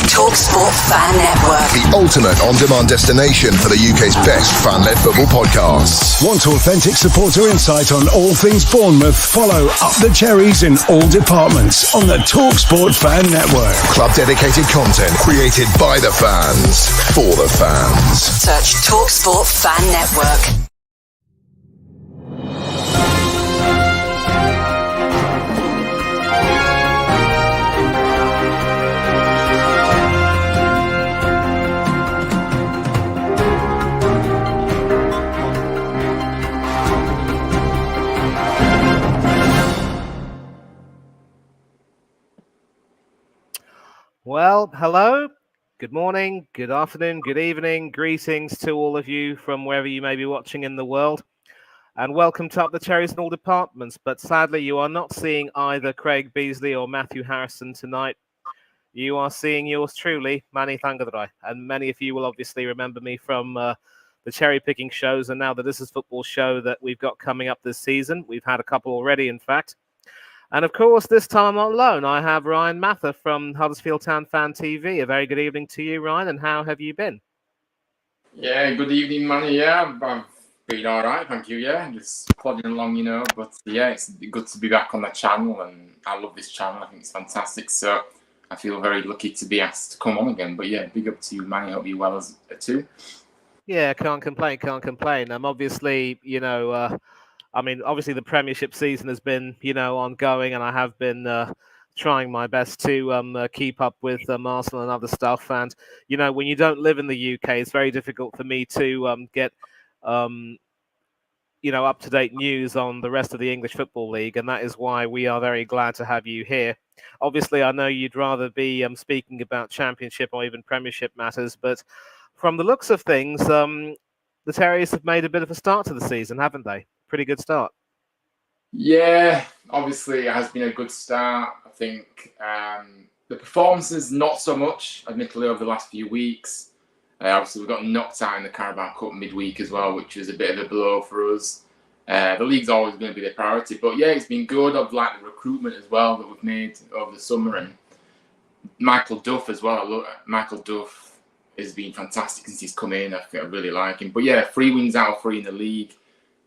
TalkSport Fan Network. The ultimate on-demand destination for the UK's best fan-led football podcasts. Want authentic supporter insight on all things Bournemouth? Follow Up the Cherries in all departments on the TalkSport Fan Network. Club-dedicated content created by the fans, for the fans. Search TalkSport Fan Network. Well, hello, good morning, good afternoon, good evening, greetings to all of you from wherever you may be watching in the world, and welcome to Up the Cherries in all departments. But sadly, you are not seeing either Craig Beasley or Matthew Harrison tonight. You are seeing yours truly, Manny Thangadrai, and many of you will obviously remember me from the cherry picking shows, and now the This Is Football show that we've got coming up this season. We've had a couple already, in fact. And of course, this time I'm not alone. I have Ryan Mather from Huddersfield Town Fan TV. A very good evening to you, Ryan, and how have you been? Yeah, good evening, Manny. Yeah, I've been all right, thank you. Yeah, just plodding along, you know. But yeah, it's good to be back on the channel, and I love this channel. I think it's fantastic. So I feel very lucky to be asked to come on again. But yeah, big up to you, Manny. Hope you're well as too. Yeah, can't complain. Obviously, you know, obviously the Premiership season has been, you know, ongoing, and I have been trying my best to keep up with Arsenal and other stuff. And, you know, when you don't live in the UK, it's very difficult for me to get, you know, up-to-date news on the rest of the English Football League. And that is why we are very glad to have you here. Obviously, I know you'd rather be speaking about Championship or even Premiership matters, but from the looks of things, the Terriers have made a bit of a start to the season, haven't they? Pretty good start. Yeah, obviously it has been a good start. I think the performances not so much, admittedly, over the last few weeks. Obviously, we got knocked out in the Carabao Cup midweek as well, which was a bit of a blow for us. The league's always going to be the priority, but yeah, it's been good. I've liked the recruitment as well that we've made over the summer, and Michael Duff as well. Michael Duff has been fantastic since he's come in. I think I really like him. But yeah, 3 wins out of 3 in the league.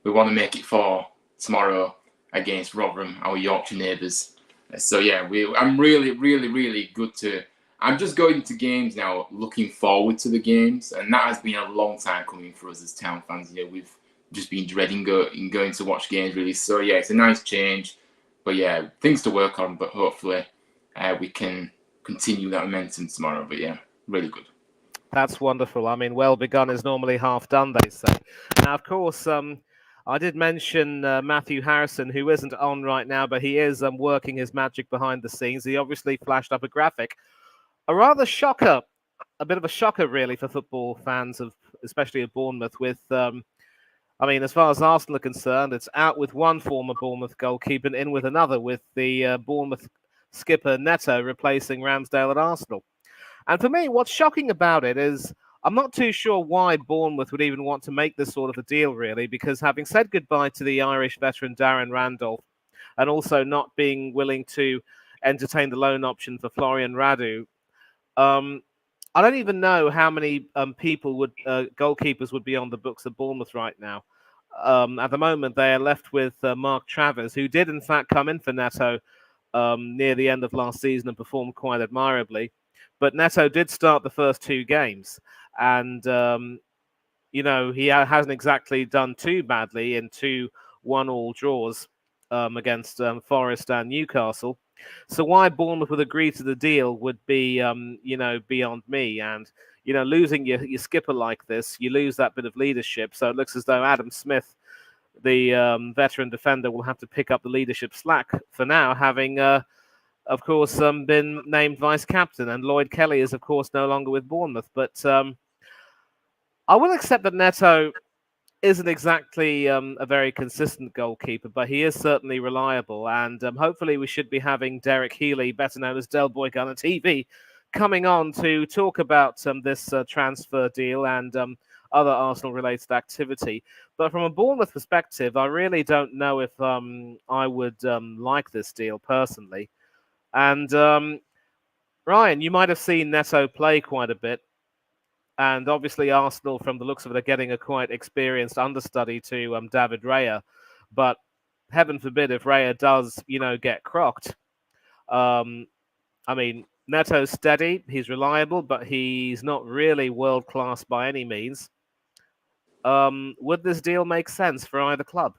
We want to make it 4 tomorrow against Rotherham, our Yorkshire neighbours. So yeah, I'm really good to. I'm just going to games now, looking forward to the games, and that has been a long time coming for us as Town fans. Yeah, we've just been dreading going to watch games really. So yeah, it's a nice change, but yeah, things to work on. But hopefully, we can continue that momentum tomorrow. But yeah, really good. That's wonderful. I mean, well begun is normally half done, they say. Now, of course, I did mention Matthew Harrison, who isn't on right now, but he is working his magic behind the scenes. He obviously flashed up a graphic. A rather shocker, a bit of a shocker, really, for football fans, especially of Bournemouth, with, as far as Arsenal are concerned, it's out with one former Bournemouth goalkeeper and in with another, with the Bournemouth skipper Neto replacing Ramsdale at Arsenal. And for me, what's shocking about it is I'm not too sure why Bournemouth would even want to make this sort of a deal, really, because having said goodbye to the Irish veteran Darren Randolph and also not being willing to entertain the loan option for Florian Radu, I don't even know how many goalkeepers would be on the books of Bournemouth right now. At the moment, they are left with Mark Travers, who did, in fact, come in for Neto near the end of last season and performed quite admirably. But Neto did start the first 2 games, and, you know, he hasn't exactly done too badly in 2 1-all draws against Forest and Newcastle. So why Bournemouth would agree to the deal would be, you know, beyond me. And, you know, losing your skipper like this, you lose that bit of leadership. So it looks as though Adam Smith, the veteran defender, will have to pick up the leadership slack for now, having... of course, been named vice-captain, and Lloyd Kelly is, of course, no longer with Bournemouth. But I will accept that Neto isn't exactly a very consistent goalkeeper, but he is certainly reliable. And hopefully we should be having Derek Healy, better known as Del Boy Gunner TV, coming on to talk about this transfer deal and other Arsenal-related activity. But from a Bournemouth perspective, I really don't know if I would like this deal personally. And Ryan, you might have seen Neto play quite a bit. And obviously, Arsenal, from the looks of it, are getting a quite experienced understudy to David Raya. But heaven forbid if Raya does, get crocked. I mean, Neto's steady, he's reliable, but he's not really world class by any means. Would this deal make sense for either club?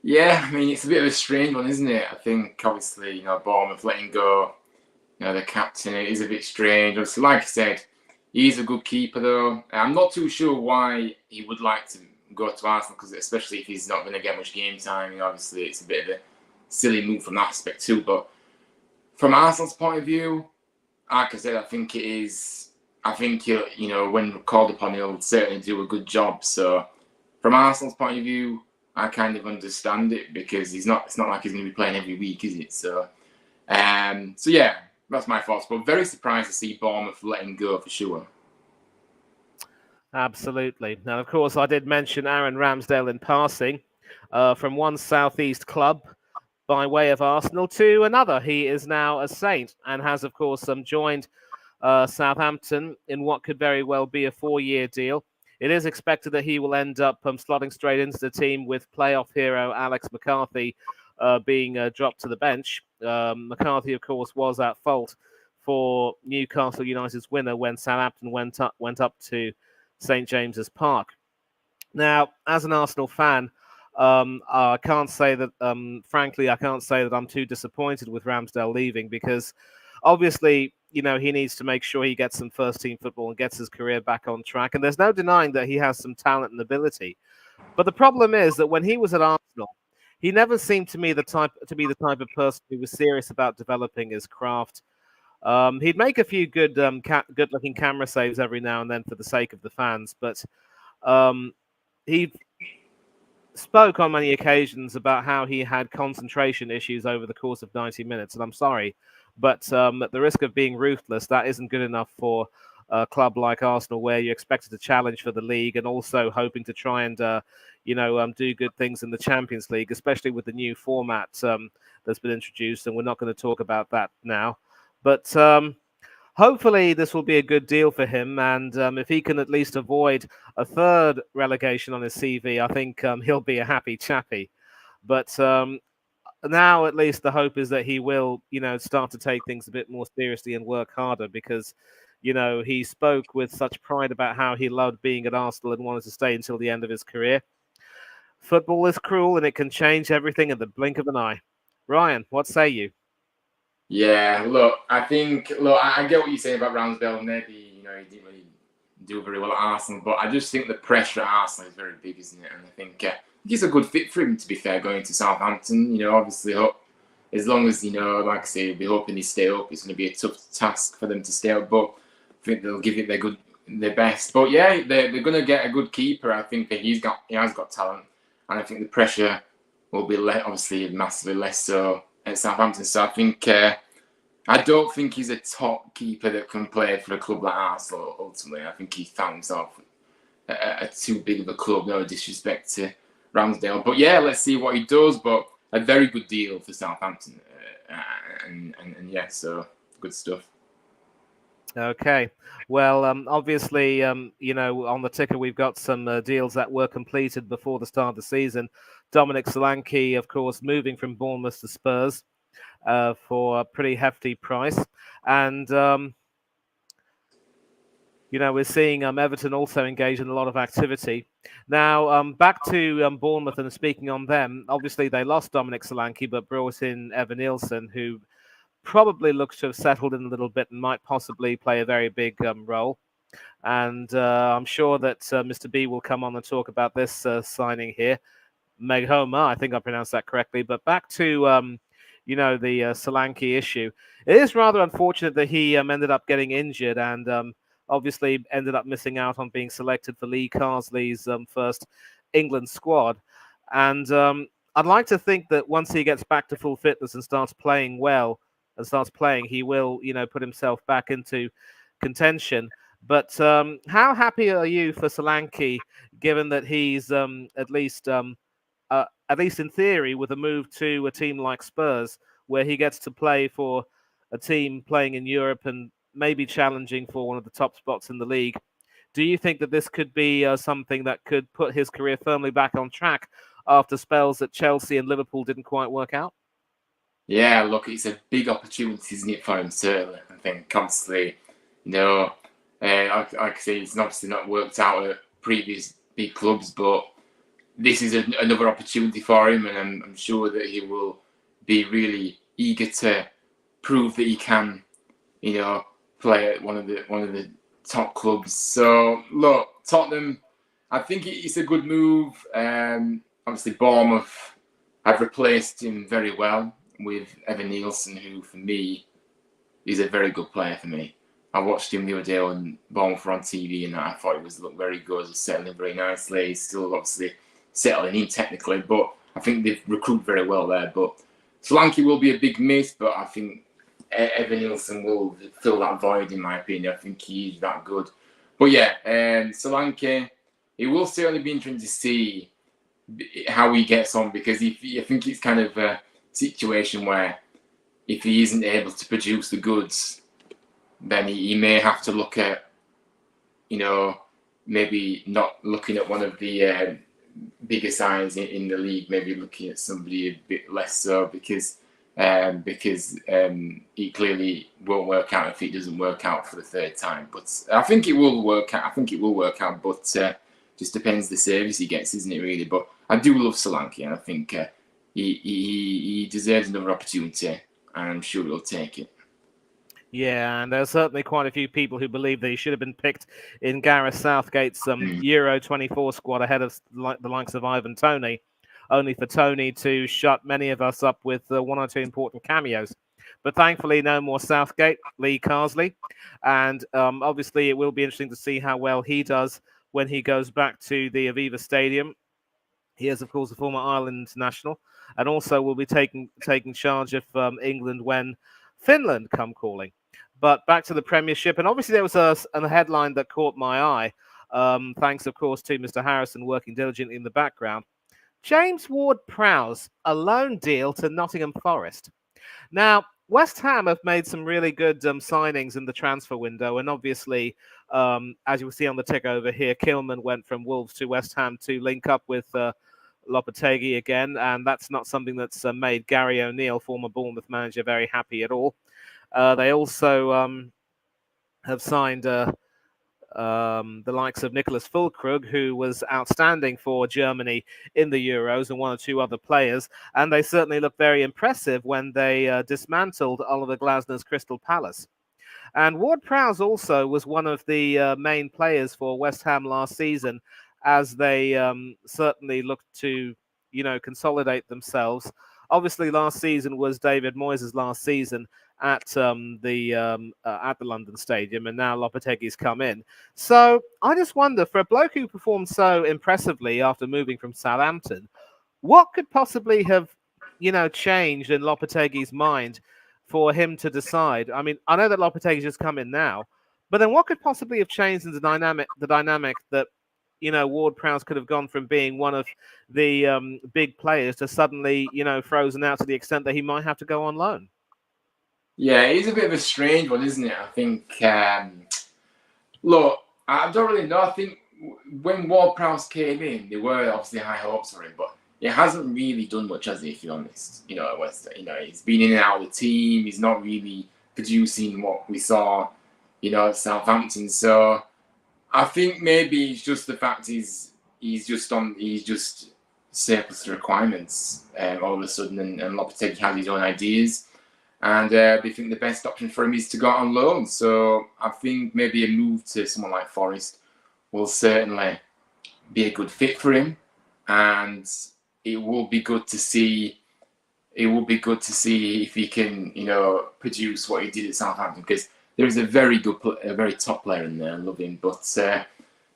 Yeah, I mean, it's a bit of a strange one, isn't it? I think, obviously, Bournemouth letting go, the captain, it is a bit strange. Obviously, like I said, he's a good keeper, though. I'm not too sure why he would like to go to Arsenal, because especially if he's not going to get much game time, obviously it's a bit of a silly move from that aspect too. But from Arsenal's point of view, like I said, I think it is. I think when called upon, he'll certainly do a good job. So, from Arsenal's point of view, I kind of understand it, because it's not like he's going to be playing every week, is it? So yeah, that's my thoughts. But very surprised to see Bournemouth letting go for sure. Absolutely. Now, of course, I did mention Aaron Ramsdale in passing, from one southeast club by way of Arsenal to another. He is now a Saint and has, of course, joined Southampton in what could very well be a 4-year deal. It is expected that he will end up slotting straight into the team, with playoff hero Alex McCarthy being dropped to the bench. McCarthy, of course, was at fault for Newcastle United's winner when Southampton went up to St. James's Park. Now, as an Arsenal fan, I can't say that, frankly, I can't say that I'm too disappointed with Ramsdale leaving, because obviously, he needs to make sure he gets some first-team football and gets his career back on track. And there's no denying that he has some talent and ability. But the problem is that when he was at Arsenal, he never seemed to me the type of person who was serious about developing his craft. He'd make a few good-looking camera saves every now and then for the sake of the fans, but he spoke on many occasions about how he had concentration issues over the course of 90 minutes. And I'm sorry, but at the risk of being ruthless, that isn't good enough for a club like Arsenal, where you're expected to challenge for the league and also hoping to try and do good things in the Champions League, especially with the new format that's been introduced. And we're not going to talk about that now. But hopefully this will be a good deal for him. And if he can at least avoid a third relegation on his CV, I think he'll be a happy chappy. But now at least the hope is that he will, start to take things a bit more seriously and work harder, because, he spoke with such pride about how he loved being at Arsenal and wanted to stay until the end of his career. Football is cruel and it can change everything in the blink of an eye. Ryan, what say you? Yeah, I get what you're saying about Ramsdale. Maybe, he didn't really do very well at Arsenal, but I just think the pressure at Arsenal is very big, isn't it? And I think it's a good fit for him, to be fair, going to Southampton. Obviously, as long as, like I say, we'll be hoping they stay up. It's going to be a tough task for them to stay up, but I think they'll give it their best. But yeah, they're going to get a good keeper. I think that he has got talent, and I think the pressure will be obviously massively less so at Southampton. So I think I don't think he's a top keeper that can play for a club like Arsenal. Ultimately, I think he found himself at too big of a club. No disrespect to Ramsdale, but yeah, let's see what he does. But a very good deal for Southampton, and yeah, so good stuff. Okay. Well, obviously, on the ticker, we've got some deals that were completed before the start of the season. Dominic Solanke, of course, moving from Bournemouth to Spurs for a pretty hefty price. And, we're seeing Everton also engage in a lot of activity. Now, back to Bournemouth, and speaking on them, obviously they lost Dominic Solanke, but brought in Evan Nielsen, who probably looks to have settled in a little bit and might possibly play a very big role. And I'm sure that Mr. B will come on and talk about this signing here. Meghoma, I think I pronounced that correctly. But back to, the Solanke issue. It is rather unfortunate that he ended up getting injured and obviously ended up missing out on being selected for Lee Carsley's first England squad. And I'd like to think that once he gets back to full fitness and starts playing well, he will, put himself back into contention. But how happy are you for Solanke, given that he's at least in theory, with a move to a team like Spurs, where he gets to play for a team playing in Europe and maybe challenging for one of the top spots in the league. Do you think that this could be something that could put his career firmly back on track after spells at Chelsea and Liverpool didn't quite work out? Yeah, look, it's a big opportunity, isn't it, for him, certainly. I think, constantly, like I say, it's obviously not worked out at previous big clubs, but this is another opportunity for him, and I'm sure that he will be really eager to prove that he can, play at one of the top clubs. So, look, Tottenham, I think it's a good move. Obviously, Bournemouth have replaced him very well with Evan Nielsen, who, for me, is a very good player for me. I watched him the other day on Bournemouth on TV, and I thought he looked very good. He's settling very nicely. He's still obviously settling in technically, but I think they've recruited very well there. But Solanke will be a big miss, but I think Evan Nielsen will fill that void, in my opinion. I think he's that good. But yeah, Solanke, it will certainly be interesting to see how he gets on, because I think it's kind of a situation where if he isn't able to produce the goods, then he may have to look at, maybe not looking at one of the bigger sides in the league, maybe looking at somebody a bit less so, because he clearly won't work out if he doesn't work out for the third time. But I think it will work out. But just depends the service he gets, isn't it, really? But I do love Solanke, and I think he deserves another opportunity, and I'm sure he'll take it. Yeah, and there's certainly quite a few people who believe that he should have been picked in Gareth Southgate's Euro 24 squad ahead of the likes of Ivan Toney, only for Toney to shut many of us up with one or two important cameos. But thankfully, no more Southgate, Lee Carsley. And obviously, it will be interesting to see how well he does when he goes back to the Aviva Stadium. He is, of course, a former Ireland international, and also will be taking charge of England when Finland come calling. But back to the Premiership, and obviously there was a headline that caught my eye, thanks, of course, to Mr. Harrison working diligently in the background. James Ward-Prowse, a loan deal to Nottingham Forest. Now, West Ham have made some really good signings in the transfer window, and obviously, as you will see on the tick over here, Kilman went from Wolves to West Ham to link up with Lopetegui again, and that's not something that's made Gary O'Neill, former Bournemouth manager, very happy at all. They also have signed the likes of Nicholas Füllkrug, who was outstanding for Germany in the Euros, and one or two other players, and they certainly looked very impressive when they dismantled Oliver Glasner's Crystal Palace. And Ward-Prowse also was one of the main players for West Ham last season, as they certainly looked to, consolidate themselves. Obviously, last season was David Moyes' last season at the London Stadium, and now Lopetegui's come in. So I just wonder, for a bloke who performed so impressively after moving from Southampton, what could possibly have, changed in Lopetegui's mind for him to decide? I mean, I know that Lopetegui's just come in now, but then what could possibly have changed in the dynamic that Ward-Prowse could have gone from being one of the big players to suddenly, frozen out to the extent that he might have to go on loan? Yeah, it is a bit of a strange one, isn't it? I think, look, I don't really know. I think when Ward-Prowse came in, there were obviously high hopes for him, but it hasn't really done much, has he, if you're honest? At West, he's been in and out of the team. He's not really producing what we saw, at Southampton. So I think maybe it's just the fact he's just surplus to requirements all of a sudden, and Lopetegui has his own ideas, and they think the best option for him is to go out on loan. So I think maybe a move to someone like Forest will certainly be a good fit for him, and it will be good to see. It will be good to see if he can, produce what he did at Southampton, because there is a very top player in there. I love him, but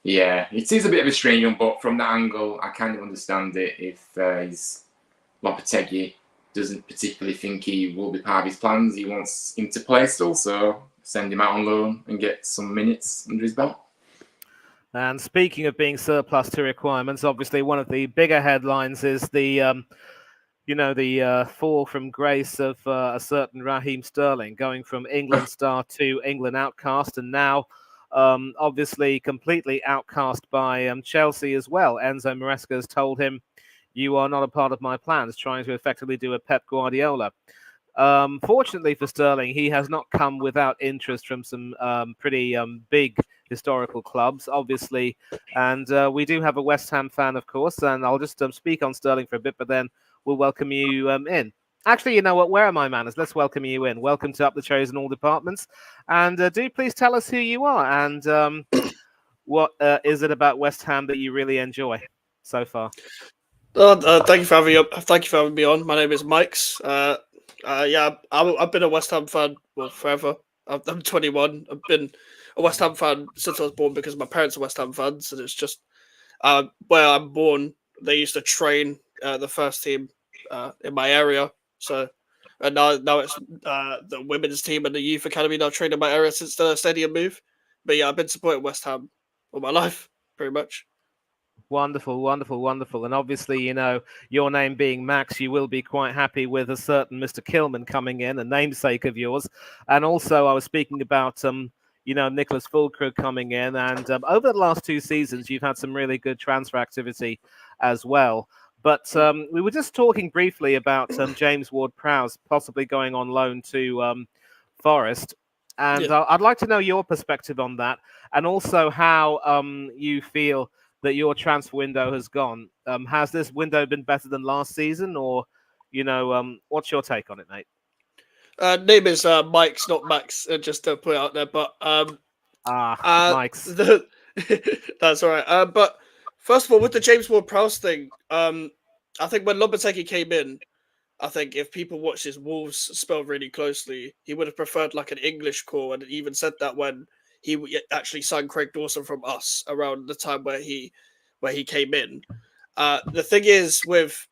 yeah, it is a bit of a strange one. But from that angle, I kind of understand it. If Lopetegui doesn't particularly think he will be part of his plans, he wants him to play still, so send him out on loan and get some minutes under his belt. And speaking of being surplus to requirements, obviously one of the bigger headlines is the the fall from grace of a certain Raheem Sterling, going from England star to England outcast, and now obviously completely outcast by Chelsea as well. Enzo Maresca has told him, "You are not a part of my plans," trying to effectively do a Pep Guardiola. Fortunately for Sterling, he has not come without interest from some pretty big historical clubs, obviously. And we do have a West Ham fan, of course, and I'll just speak on Sterling for a bit, but then we'll welcome you in. Actually, you know what? Where are my manners? Let's welcome you in. Welcome to Up the Cherries in all departments. And do please tell us who you are and what is it about West Ham that you really enjoy so far? Thank you for having me on. My name is Mikes. I've been a West Ham fan forever. I'm 21. I've been a West Ham fan since I was born because my parents are West Ham fans, and it's just where I'm born. They used to train the first team in my area, so and now it's the women's team and the youth academy now train in my area since the stadium move. But yeah, I've been supporting West Ham all my life, pretty much. Wonderful, wonderful, wonderful. And obviously, your name being Max, you will be quite happy with a certain Mr. Kilman coming in, a namesake of yours. And also, I was speaking about, Nicholas Fulkrug coming in. And over the last 2 seasons, you've had some really good transfer activity as well. But we were just talking briefly about James Ward-Prowse possibly going on loan to Forest. And yeah. I'd like to know your perspective on that. And also how you feel that your transfer window has gone. Has this window been better than last season, or what's your take on it, mate? Name is Mike's, not Max, just to put it out there. But Mike's. That's all right. But first of all, with the James Ward-Prowse thing, I think when Lopetegui came in, I think if people watched his Wolves spell really closely, he would have preferred like an English core, and even said that when he actually signed Craig Dawson from us around the time where he came in. The thing is with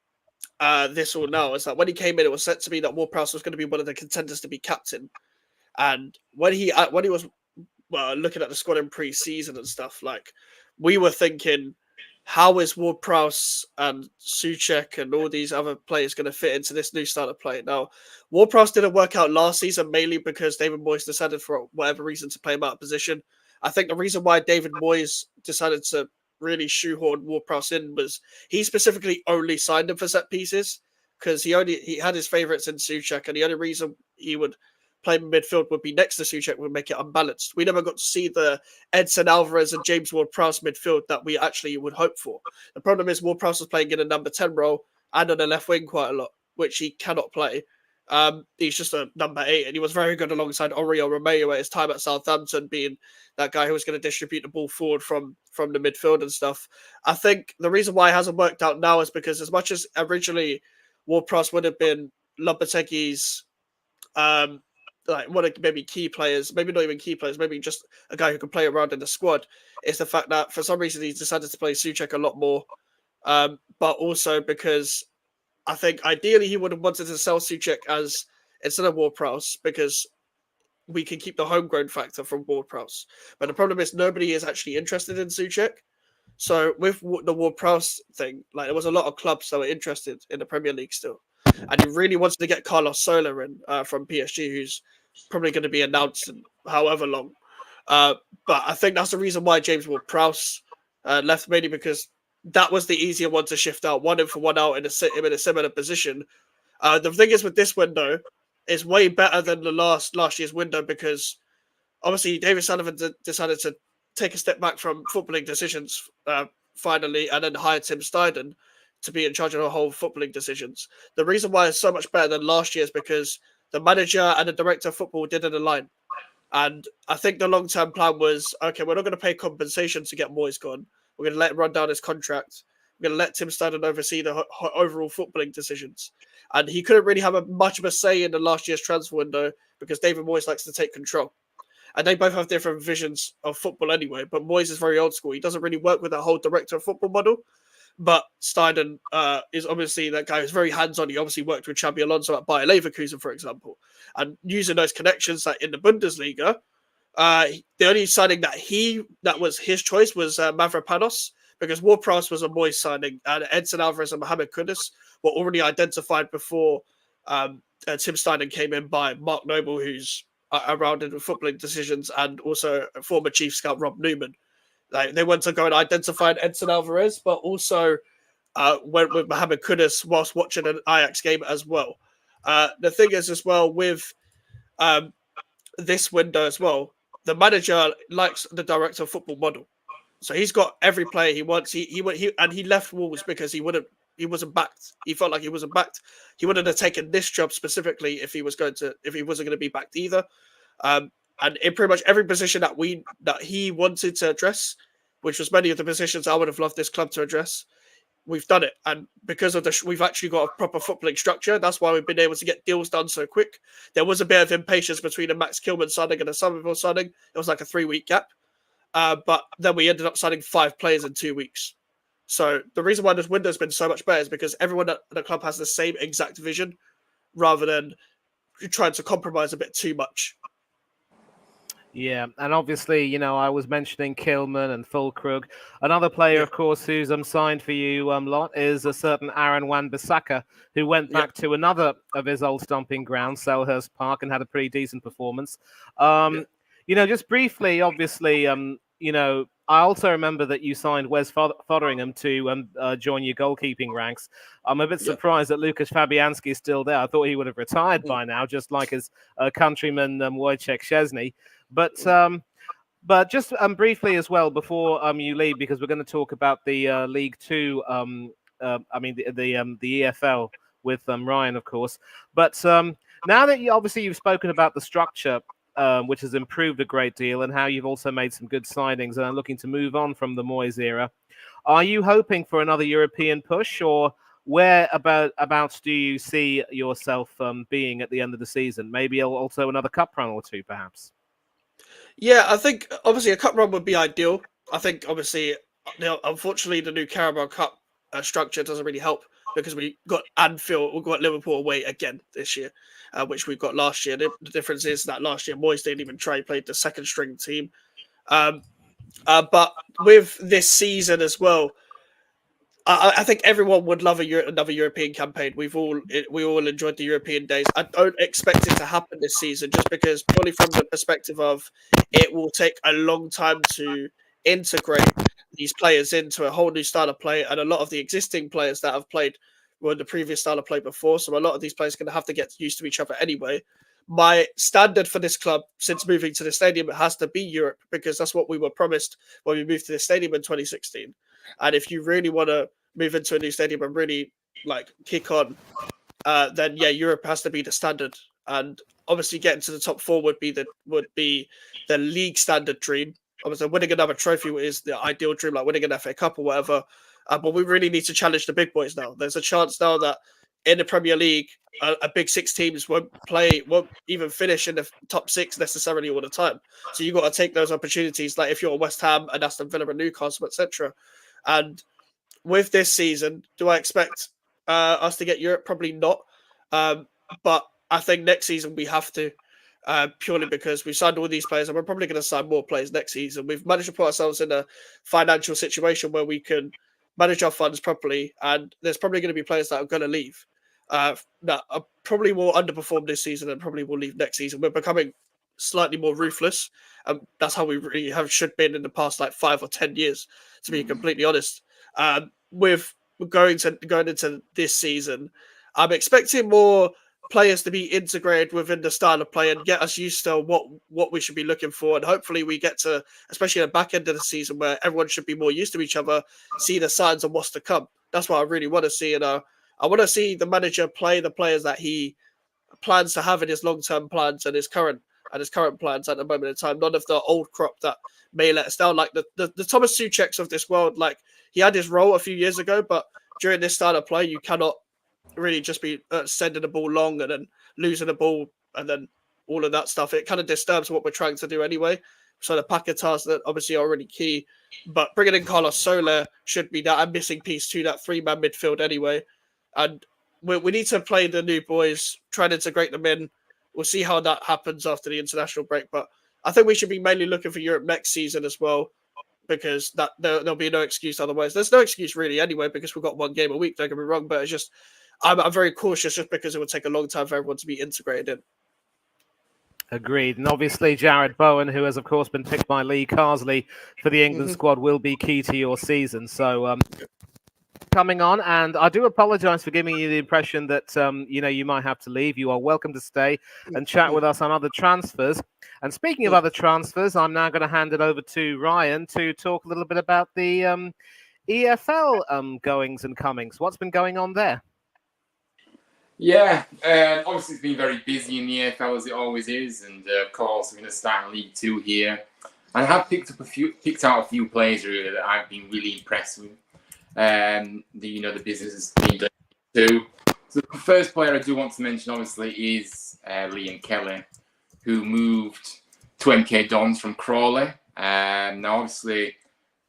this all now is that when he came in, it was said to me that Ward-Prowse was going to be one of the contenders to be captain. And when he was looking at the squad in pre-season and stuff, like we were thinking, how is Ward-Prowse and Souček and all these other players going to fit into this new style of play? Now, Ward-Prowse didn't work out last season, mainly because David Moyes decided for whatever reason to play him out of position. I think the reason why David Moyes decided to really shoehorn Ward-Prowse in was he specifically only signed him for set pieces because he had his favourites in Souček, and the only reason he would play midfield would be next to Souček would make it unbalanced. We never got to see the Edson Alvarez and James Ward-Prowse midfield that we actually would hope for. The problem is Ward-Prowse was playing in a number 10 role and on the left wing quite a lot, which he cannot play. He's just a number 8, and he was very good alongside Oriol Romeu at his time at Southampton, being that guy who was going to distribute the ball forward from the midfield and stuff. I think the reason why it hasn't worked out now is because as much as originally Ward-Prowse would have been Lopetegui's one of maybe key players, maybe not even key players, maybe just a guy who can play around in the squad, is the fact that for some reason he's decided to play Souček a lot more. But also because I think ideally he would have wanted to sell Souček as instead of Ward-Prowse because we can keep the homegrown factor from Ward-Prowse. But the problem is nobody is actually interested in Souček. So with the Ward-Prowse thing, like there was a lot of clubs that were interested in the Premier League still. And he really wanted to get Carlos Soler in from PSG, who's probably going to be announced in however long. But I think that's the reason why James Ward-Prowse left, mainly because that was the easier one to shift out, 1 in for 1 out in a similar position. The thing is with this window, it's way better than the last year's window because obviously David Sullivan decided to take a step back from footballing decisions finally, and then hire Tim Steidten to be in charge of the whole footballing decisions. The reason why it's so much better than last year is because the manager and the director of football didn't align. And I think the long-term plan was, okay, we're not going to pay compensation to get Moyes gone. We're going to let him run down his contract. We're going to let Tim Steidten oversee the overall footballing decisions. And he couldn't really have much of a say in the last year's transfer window because David Moyes likes to take control. And they both have different visions of football anyway, but Moyes is very old school. He doesn't really work with that whole director of football model. But Steidten is obviously that guy who's very hands-on. He obviously worked with Xabi Alonso at Bayer Leverkusen, for example. And using those connections like in the Bundesliga, the only signing that was his choice was Mavropanos, because Ward-Prowse was a Moyes signing, and Edson Alvarez and Mohamed Kudus were already identified before Tim Steinen came in by Mark Noble, who's around in footballing decisions, and also former chief scout Rob Newman. They went to go and identify Edson Alvarez, but also went with Mohamed Kudus whilst watching an Ajax game as well. The thing is as well with this window as well, the manager likes the director of football model. So he's got every player he wants. He left Wolves because he wasn't backed. He felt like he wasn't backed. He wouldn't have taken this job specifically if he wasn't going to be backed either. And in pretty much every position that he wanted to address, which was many of the positions I would have loved this club to address, we've done it. And because of we've actually got a proper footballing structure. That's why we've been able to get deals done so quick. There was a bit of impatience between a Max Kilman signing and a Somerville signing. It was like a 3-week gap. But then we ended up signing 5 players in 2 weeks. So the reason why this window's been so much better is because everyone at the club has the same exact vision rather than trying to compromise a bit too much. Yeah, and obviously, I was mentioning Kilman and Fulkrug. Another player, of course, who's signed for you lot is a certain Aaron Wan-Bissaka, who went back to another of his old stomping grounds, Selhurst Park, and had a pretty decent performance. Just briefly, obviously, I also remember that you signed Wes Fotheringham to join your goalkeeping ranks. I'm a bit surprised that Lucas Fabianski is still there. I thought he would have retired by now, just like his countryman Wojciech Szczesny. But just briefly as well before you leave, because we're going to talk about the League Two. The EFL with Ryan, of course. But now that you've spoken about the structure, which has improved a great deal, and how you've also made some good signings and are looking to move on from the Moyes era, are you hoping for another European push, or where abouts do you see yourself being at the end of the season? Maybe also another cup run or two, perhaps. Yeah, I think obviously a cup run would be ideal. I think obviously, unfortunately, the new Carabao Cup structure doesn't really help because we got Liverpool away again this year, which we got last year. The difference is that last year Moyes didn't even try. He played the second string team. But with this season as well, I think everyone would love another European campaign. We all enjoyed the European days. I don't expect it to happen this season, just because purely from the perspective of it will take a long time to integrate these players into a whole new style of play, and a lot of the existing players that have played were the previous style of play before. So a lot of these players are going to have to get used to each other anyway. My standard for this club since moving to the stadium has to be Europe, because that's what we were promised when we moved to the stadium in 2016. And if you really want to move into a new stadium and really kick on, then Europe has to be the standard. And obviously getting to the top 4 would be the league standard dream. Obviously winning another trophy is the ideal dream, like winning an FA Cup or whatever. But we really need to challenge the big boys now. There's a chance now that in the Premier League, a big 6 teams won't even finish in the top 6 necessarily all the time. So you've got to take those opportunities, like if you're West Ham and Aston Villa and Newcastle, etc. And with this season, do I expect us to get Europe? Probably not. But I think next season we have to, purely because we've signed all these players and we're probably going to sign more players next season. We've managed to put ourselves in a financial situation where we can manage our funds properly, and there's probably going to be players that are going to leave that probably will underperform this season and probably will leave next season. We're becoming slightly more ruthless. That's how we really should been in the past 5 or 10 years, to be completely honest. With going into this season, I'm expecting more players to be integrated within the style of play and get us used to what we should be looking for. And hopefully we get to, especially at the back end of the season where everyone should be more used to each other, see the signs of what's to come. That's what I really want to see. And I want to see the manager play the players that he plans to have in his long-term plans and his current plans at the moment in time. None of the old crop that may let us down, like the Thomas Součeks of this world. Like, he had his role a few years ago, but during this style of play, you cannot really just be sending the ball long and then losing the ball and then all of that stuff. It kind of disturbs what we're trying to do anyway. So the Paquetás that obviously are already key, but bringing in Carlos Soler should be that missing piece to that 3-man midfield anyway. And we need to play the new boys, try and integrate them in. We'll see how that happens after the international break. But I think we should be mainly looking for Europe next season as well, because there'll be no excuse otherwise. There's no excuse really anyway, because we've got one game a week, don't get me wrong, but it's just I'm very cautious just because it would take a long time for everyone to be integrated in. Agreed. And obviously, Jared Bowen, who has, of course, been picked by Lee Carsley for the England squad, will be key to your season. So, coming on, and I do apologise for giving you the impression that, you might have to leave. You are welcome to stay and chat with us on other transfers. And speaking of other transfers, I'm now going to hand it over to Ryan to talk a little bit about the EFL goings and comings. What's been going on there? Yeah, obviously it's been very busy in the EFL as it always is, and of course we're going to start in League Two here. I have picked out a few players really that I've been really impressed with. The business has been done too. So the first player I do want to mention obviously is Liam Kelly, who moved to MK Dons from Crawley. Now obviously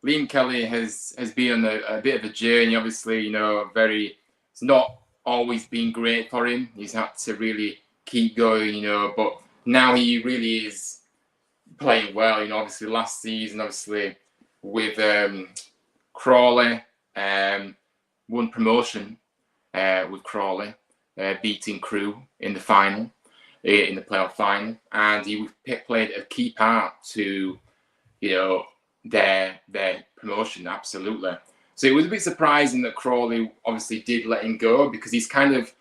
Liam Kelly has been on a bit of a journey. Obviously, it's not always been great for him. He's had to really keep going, but now he really is playing well. Obviously last season, with Crawley, won promotion with Crawley, beating Crewe in the final, in the playoff final, and he played a key part to, their promotion, absolutely. So it was a bit surprising that Crawley obviously did let him go, because he's kind of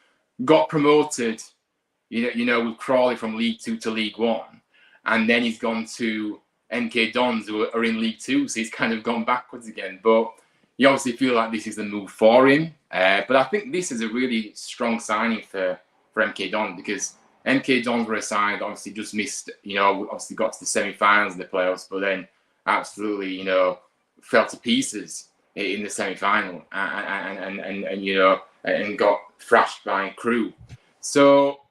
got promoted, with Crawley from League Two to League One, and then he's gone to MK Dons, who are in League Two, so he's kind of gone backwards again. But you obviously feel like this is the move for him. But I think this is a really strong signing for MK Dons, because MK Dons were a side that obviously just missed, obviously got to the semi-finals of the playoffs, but then absolutely, fell to pieces in the semi-final and got thrashed by Crewe. So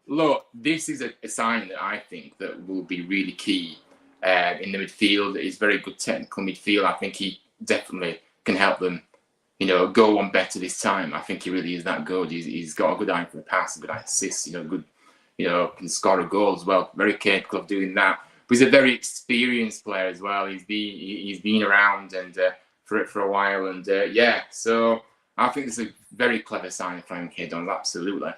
look, this is a sign that I think that will be really key in the midfield. He's very good technical midfield. I think he definitely can help them, go on better this time. I think he really is that good. He's got a good eye for the pass, a good eye for assists, good, can score a goal as well. Very capable of doing that. But he's a very experienced player as well. He's been around and for a while, and so I think it's a very clever sign from MK Dons, absolutely.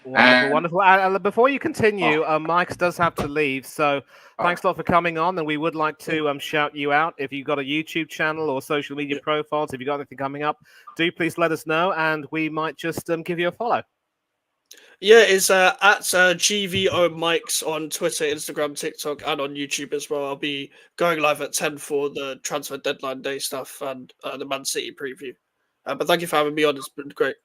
Wonderful. Before you continue, Mike does have to leave, so thanks a lot for coming on, and we would like to shout you out. If you've got a YouTube channel or social media profiles, if you've got anything coming up, do please let us know, and we might just give you a follow. Yeah, it's at GVO Mikes on Twitter, Instagram, TikTok, and on YouTube as well. I'll be going live at 10 for the transfer deadline day stuff and the Man City preview. But thank you for having me on. It's been great.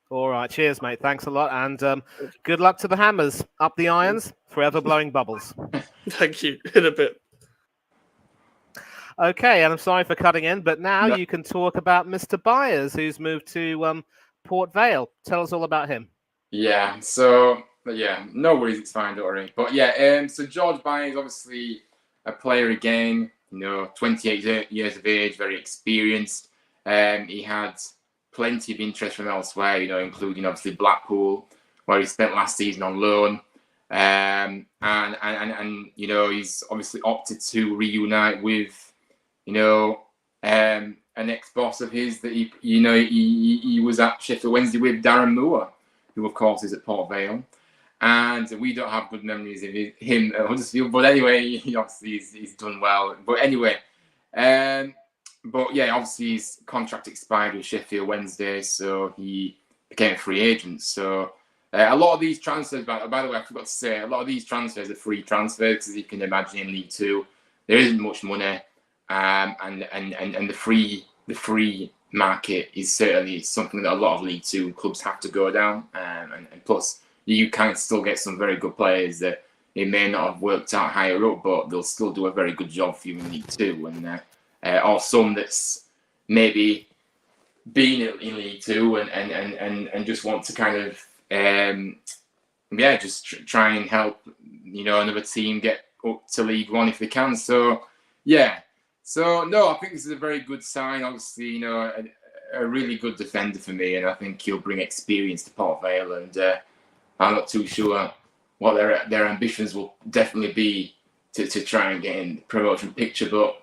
All right. Cheers, mate. Thanks a lot. And good luck to the Hammers. Up the irons, forever blowing bubbles. Thank you. In a bit. Okay, and I'm sorry for cutting in, but now you can talk about Mr. Byers, who's moved to Port Vale. Tell us all about him. Yeah, so, no worries, it's fine, don't worry. But so George Byers, obviously a player again, 28 years of age, very experienced. He had plenty of interest from elsewhere, including obviously Blackpool, where he spent last season on loan. And he's obviously opted to reunite with, an ex-boss of his that he was at Sheffield Wednesday with, Darren Moore, who of course is at Port Vale, and we don't have good memories of him at Huddersfield. But anyway, obviously he's done well. But anyway, obviously his contract expired with Sheffield Wednesday, so he became a free agent. So a lot of these transfers, by the way, I forgot to say, a lot of these transfers are free transfers, because you can imagine in League Two there isn't much money, and the free market is certainly something that a lot of League Two clubs have to go down, and plus you can still get some very good players that it may not have worked out higher up, but they'll still do a very good job for you in League Two, and or some that's maybe been in League Two and just want to kind of just try and help another team get up to League One if they can. So no, I think this is a very good sign. Obviously, a really good defender for me, and I think he'll bring experience to Port Vale. And I'm not too sure what their ambitions will definitely be to try and get in the promotion picture, but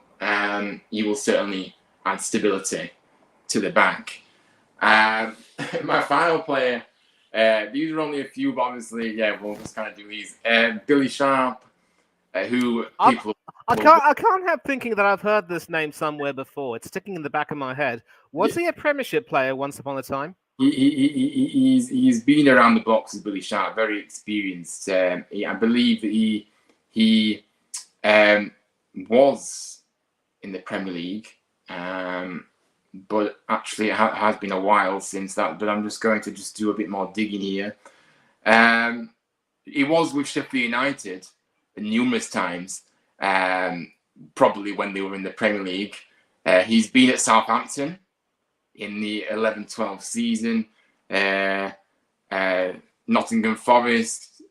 he will certainly add stability to the back. My final player, these are only a few, but obviously, yeah, we'll just kind of do these. Billy Sharp, who people... I can't help thinking that I've heard this name somewhere before. It's sticking in the back of my head. Was he a Premiership player once upon a time? He's been around the blocks as Billy Sharp, very experienced. I believe that he was in the Premier League, but actually it has been a while since that. But I'm just going to do a bit more digging here. He was with Sheffield United numerous times, probably when they were in the Premier League. He's been at Southampton in the 11-12 season, Nottingham Forest.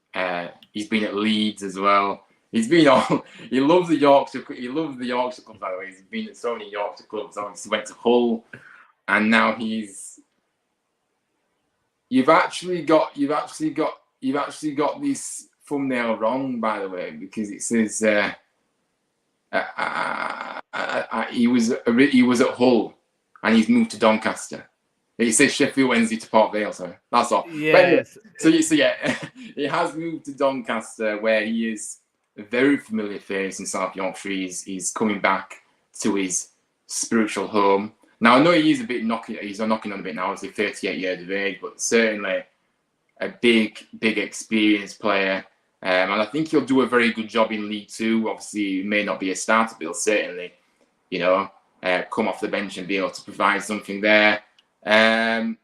He's been at Leeds as well. He's been all. He loves the Yorkshire. He loves the Yorkshire clubs. By the way, he's been at so many Yorkshire clubs. Obviously, went to Hull, and now he's. You've actually got this thumbnail wrong, by the way, because it says he was at Hull. And he's moved to Doncaster. He says Sheffield Wednesday to Port Vale, so that's all. Yes. So yeah, he has moved to Doncaster, where he is a very familiar face in South Yorkshire. He's coming back to his spiritual home. Now, I know he is a bit knocking on a bit now, obviously 38 years of age, but certainly a big experienced player. And I think he'll do a very good job in League Two. Obviously, he may not be a starter, but he'll certainly, come off the bench and be able to provide something there. And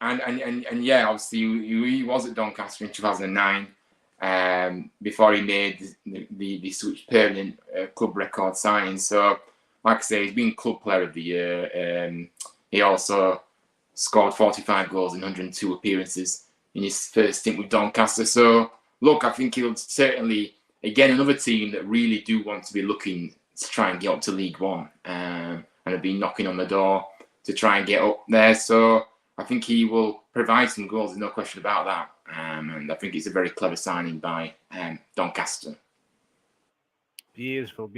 yeah, obviously he was at Doncaster in 2009 before he made the switch permanent club record signing. So, like I say, he's been Club Player of the Year. He also scored 45 goals in 102 appearances in his first stint with Doncaster. So, look, I think he'll certainly, again, another team that really do want to be looking to try and get up to League One, and have been knocking on the door to try and get up there. So I think he will provide some goals, there's no question about that. And I think it's a very clever signing by Doncaster. Beautiful.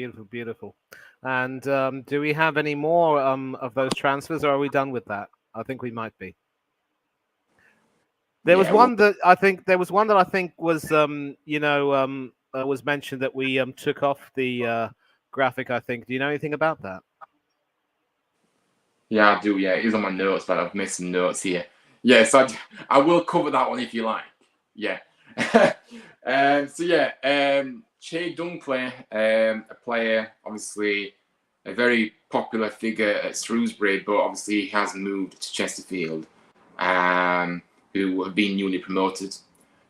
And do we have any more of those transfers, or are we done with that? I think we might be. There was one that I think was was mentioned that we took off the graphic, I think. Do you know anything about that? Yeah, I do. Yeah, it is on my notes, but I've made some notes here. Yeah, so I will cover that one if you like. Yeah. Che Dunkley, a player, obviously a very popular figure at Shrewsbury, but obviously he has moved to Chesterfield, who have been newly promoted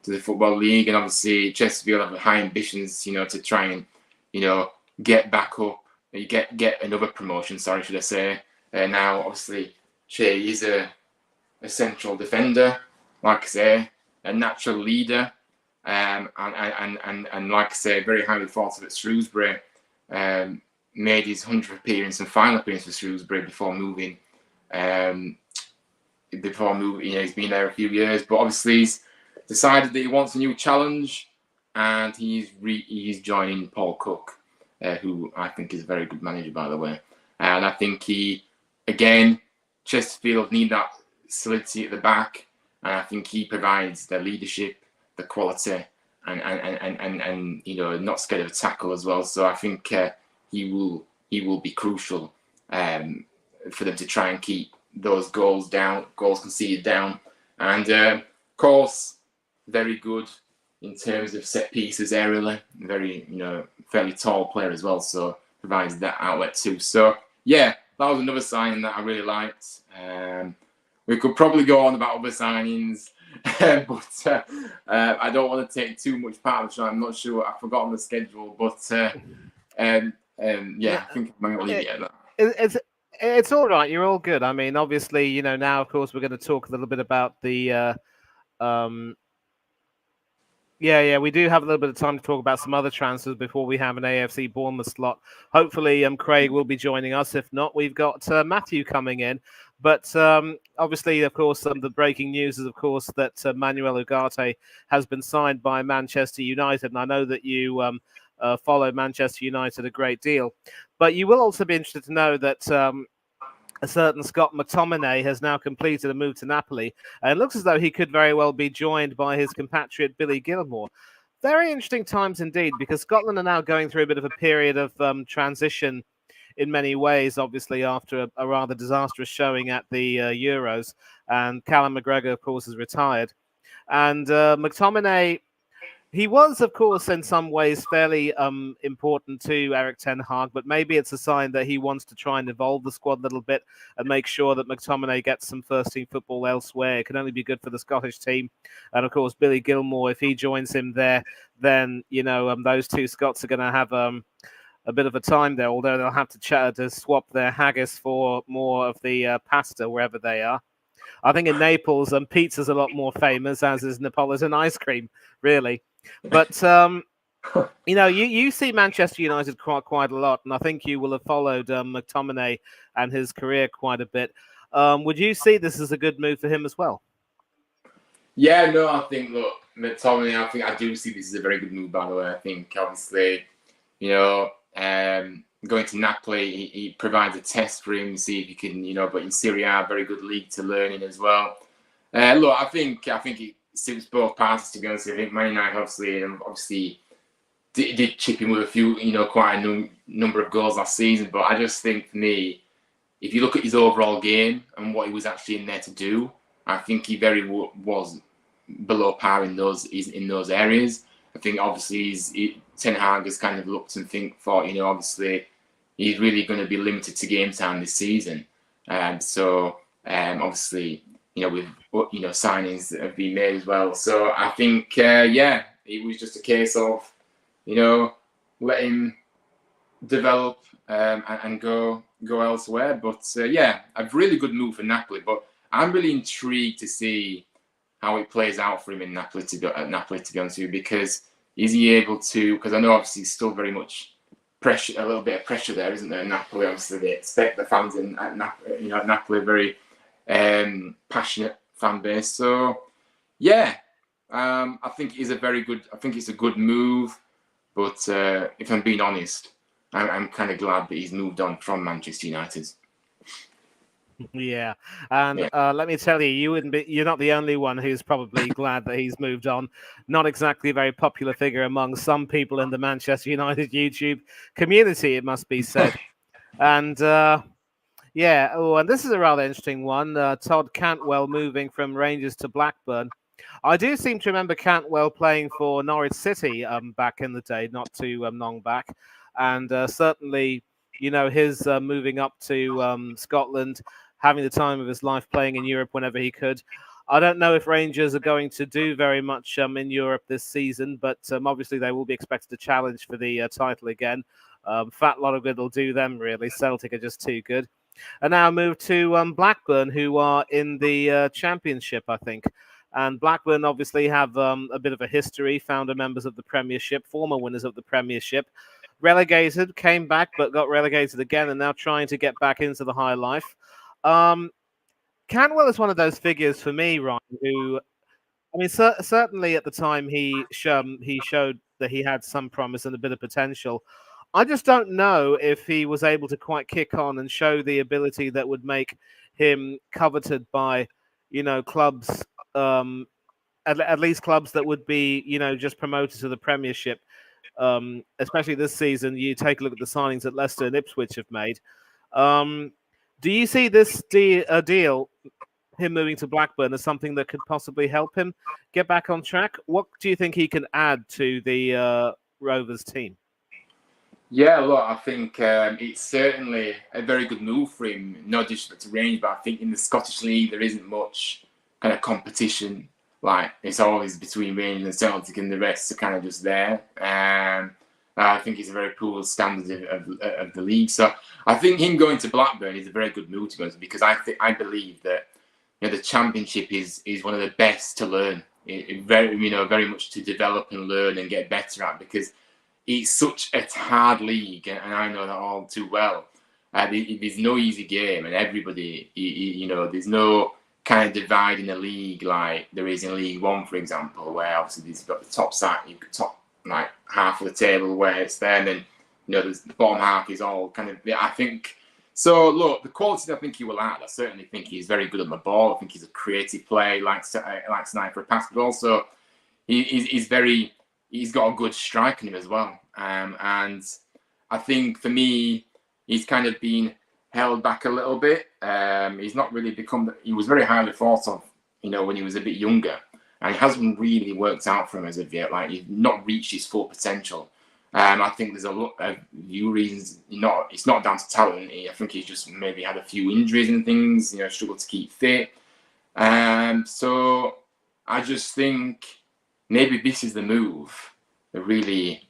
to the Football League, and obviously Chesterfield have high ambitions, to try and, get back up, get another promotion, should I say. Now, obviously, Che is a central defender, like I say, a natural leader, and like I say, very highly thought of at Shrewsbury. Made his 100th appearance and final appearance for Shrewsbury before moving. He's been there a few years, but obviously he's decided that he wants a new challenge, and he's joining Paul Cook, who I think is a very good manager, by the way. And I think Chesterfield need that solidity at the back, and I think he provides the leadership, the quality, and not scared of a tackle as well. So I think he will be crucial for them to try and keep those goals conceded down, and of course very good in terms of set pieces aerially. Very fairly tall player as well, so provides that outlet too. So yeah, that was another signing that I really liked. We could probably go on about other signings, but I don't want to take too much part of the show. I'm not sure. I've forgotten the schedule, but I think I might leave it at that. It's all right. You're all good. I mean, obviously, now, of course, we're going to talk a little bit about the... we do have a little bit of time to talk about some other transfers before we have an AFC Bournemouth slot. Hopefully, Craig will be joining us. If not, we've got Matthew coming in. But obviously, of course, the breaking news is, of course, that Manuel Ugarte has been signed by Manchester United. And I know that you follow Manchester United a great deal. But you will also be interested to know that a certain Scott McTominay has now completed a move to Napoli, and it looks as though he could very well be joined by his compatriot Billy Gilmore. Very interesting times indeed, because Scotland are now going through a bit of a period of transition in many ways, obviously, after a rather disastrous showing at the Euros. And Callum McGregor, of course, has retired. And McTominay, he was, of course, in some ways fairly important to Eric Ten Hag, but maybe it's a sign that he wants to try and evolve the squad a little bit and make sure that McTominay gets some first-team football elsewhere. It can only be good for the Scottish team. And, of course, Billy Gilmore, if he joins him there, then, those two Scots are going to have a bit of a time there, although they'll have to swap their haggis for more of the pasta wherever they are. I think in Naples, pizza's a lot more famous, as is Neapolitan ice cream, really. But, you see Manchester United quite a lot, and I think you will have followed McTominay and his career quite a bit. Would you see this as a good move for him as well? Yeah, no, I think, look, McTominay, I do see this as a very good move, by the way. I think, obviously, going to Napoli, he provides a test for him, see if he can, but in Serie A, very good league to learn in as well. Look, I think it suits both parties, to be honest. I think Man United obviously did chip in with a few, quite a number of goals last season. But I just think, for me, if you look at his overall game and what he was actually in there to do, I think he was below par in those areas. I think obviously Ten Hag has kind of looked and thought, obviously he's really going to be limited to game time this season. Obviously, with signings that have been made as well. So I think, it was just a case of, let him develop and go elsewhere. But a really good move for Napoli. But I'm really intrigued to see how it plays out for him in Napoli, to be honest with you, because is he able to? Because I know obviously he's still very much pressure, a little bit of pressure there, isn't there? In Napoli, obviously they expect the fans at Napoli, a very passionate fan base. So I think it's a good move. But if I'm being honest, I'm kind of glad that he's moved on from Manchester United. Yeah, and let me tell you, you're not the only one who's probably glad that he's moved on. Not exactly a very popular figure among some people in the Manchester United YouTube community, it must be said. And and this is a rather interesting one. Todd Cantwell moving from Rangers to Blackburn. I do seem to remember Cantwell playing for Norwich City back in the day, not too long back, and certainly, his moving up to Scotland, having the time of his life, playing in Europe whenever he could. I don't know if Rangers are going to do very much in Europe this season, but obviously they will be expected to challenge for the title again. Fat lot of good will do them, really. Celtic are just too good. And now move to Blackburn, who are in the Championship, I think. And Blackburn obviously have a bit of a history, founder members of the Premiership, former winners of the Premiership. Relegated, came back, but got relegated again, and now trying to get back into the high life. Cantwell is one of those figures for me, Ryan, who, certainly at the time he showed that he had some promise and a bit of potential. I just don't know if he was able to quite kick on and show the ability that would make him coveted by, clubs, at least clubs that would be, just promoted to the Premiership. Especially this season, you take a look at the signings that Leicester and Ipswich have made. Do you see this deal, him moving to Blackburn, as something that could possibly help him get back on track? What do you think he can add to the Rovers team? Yeah, look, I think it's certainly a very good move for him. No disrespect to Rangers, but I think in the Scottish League there isn't much kind of competition. Like, it's always between Rangers and Celtic, and the rest are kind of just there. I think it's a very poor standard of the league. So I think him going to Blackburn is a very good move, to be honest, because I believe that the Championship is one of the best to learn. Very much to develop and learn and get better at, because it's such a hard league, and I know that all too well. There's no easy game, and everybody, there's no kind of divide in the league like there is in League One, for example, where obviously you've got the top side, you've got top like half of the table where it's there, and then there's the bottom half is all kind of. I think So, look, the quality I think he will add, I certainly think he's very good on the ball. I think he's a creative player, he likes an eye for a pass, but also he's got a good strike in him as well. And I think for me, he's kind of been held back a little bit. He's not really he was very highly thought of, when he was a bit younger. And it hasn't really worked out for him as of yet. Like, he's not reached his full potential. I think there's a few reasons. It's not down to talent. I think he's just maybe had a few injuries and things. Struggled to keep fit. So I just think maybe this is the move that really,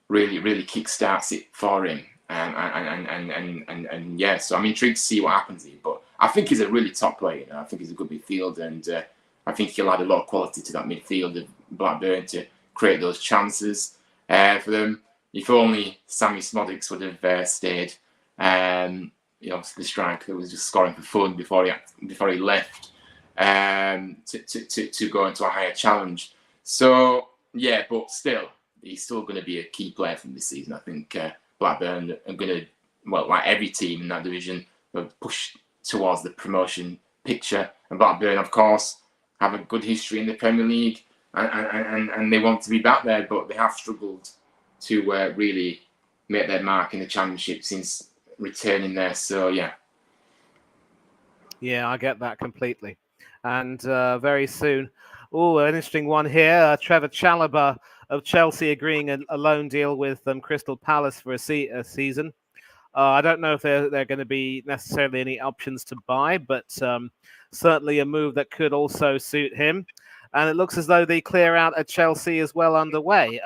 really, really kickstarts it for him. And yeah, so I'm intrigued to see what happens here. But I think he's a really top player. I think he's a good midfielder, and I think he'll add a lot of quality to that midfield of Blackburn to create those chances for them. If only Sammy Smodics would have stayed. Obviously the striker was just scoring for fun before he left to go into a higher challenge. So yeah, but still, he's still going to be a key player from this season. I think Blackburn are going to, like every team in that division, push towards the promotion picture. And Blackburn, of course, have a good history in the Premier League, and they want to be back there, but they have struggled to really make their mark in the Championship since returning there. So, yeah. Yeah, I get that completely. And very soon, an interesting one here. Trevor Chalobah of Chelsea agreeing a loan deal with Crystal Palace for a season. I don't know if there are going to be necessarily any options to buy, but certainly a move that could also suit him. And it looks as though the clear out at Chelsea is well underway.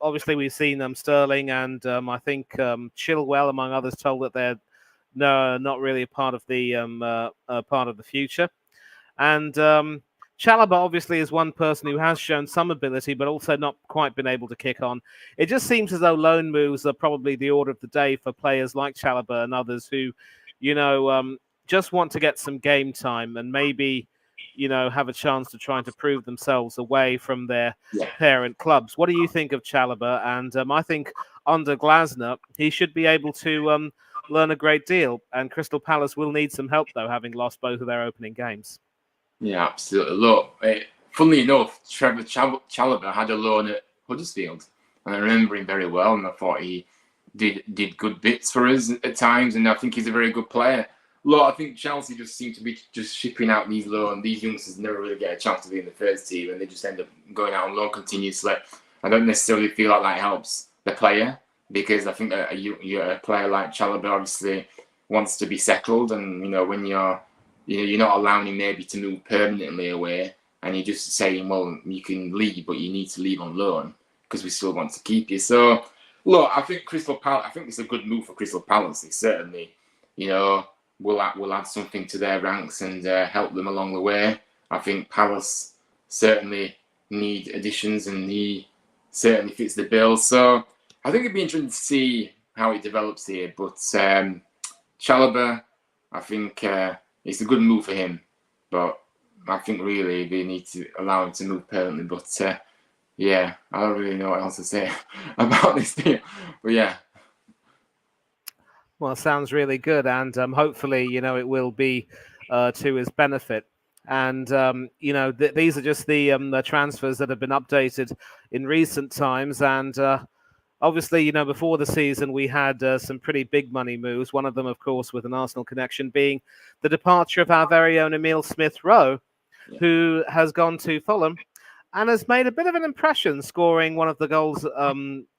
Obviously we've seen Sterling and I think Chilwell, among others, told that they're not really a part of the future. And Chalobah obviously is one person who has shown some ability, but also not quite been able to kick on. It just seems as though loan moves are probably the order of the day for players like Chalobah and others who, just want to get some game time and maybe, have a chance to try to prove themselves away from their parent clubs. What do you think of Chalobah? And I think under Glasner, he should be able to learn a great deal. And Crystal Palace will need some help, though, having lost both of their opening games. Yeah, absolutely. Look, funnily enough, Trevor Chalobah had a loan at Huddersfield, and I remember him very well, and I thought he did good bits for us at times, and I think he's a very good player. Look, I think Chelsea just seem to be just shipping out these loans. These youngsters never really get a chance to be in the first team, and they just end up going out on loan continuously. I don't necessarily feel like that helps the player, because I think that a player like Chalobah obviously wants to be settled, and when you're not allowing him maybe to move permanently away, and you're just saying, well, you can leave, but you need to leave on loan because we still want to keep you. So, look, I think it's a good move for Crystal Palace. They certainly, will add something to their ranks and help them along the way. I think Palace certainly need additions, and he certainly fits the bill. So, I think it'd be interesting to see how it develops here. But Chalobah, I think it's a good move for him, but I think really they need to allow him to move permanently. But yeah, I don't really know what else to say about this deal. But yeah. Well, sounds really good, and hopefully, it will be to his benefit. And these are just the transfers that have been updated in recent times, and obviously, before the season, we had some pretty big money moves. One of them, of course, with an Arsenal connection, being the departure of our very own Emile Smith-Rowe, who has gone to Fulham and has made a bit of an impression, scoring one of the goals,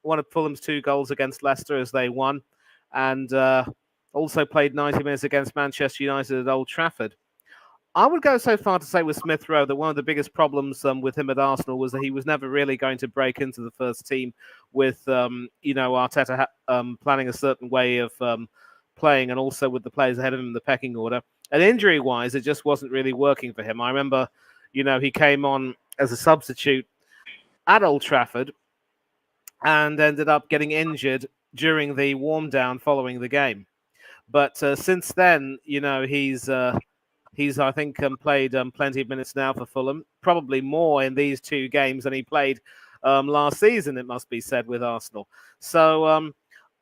one of Fulham's 2 goals against Leicester as they won, and also played 90 minutes against Manchester United at Old Trafford. I would go so far to say with Smith-Rowe that one of the biggest problems with him at Arsenal was that he was never really going to break into the first team with, Arteta planning a certain way of playing, and also with the players ahead of him in the pecking order. And injury-wise, it just wasn't really working for him. I remember, he came on as a substitute at Old Trafford and ended up getting injured during the warm-down following the game. But since then, He's, I think, played plenty of minutes now for Fulham, probably more in these 2 games than he played last season, it must be said, with Arsenal. So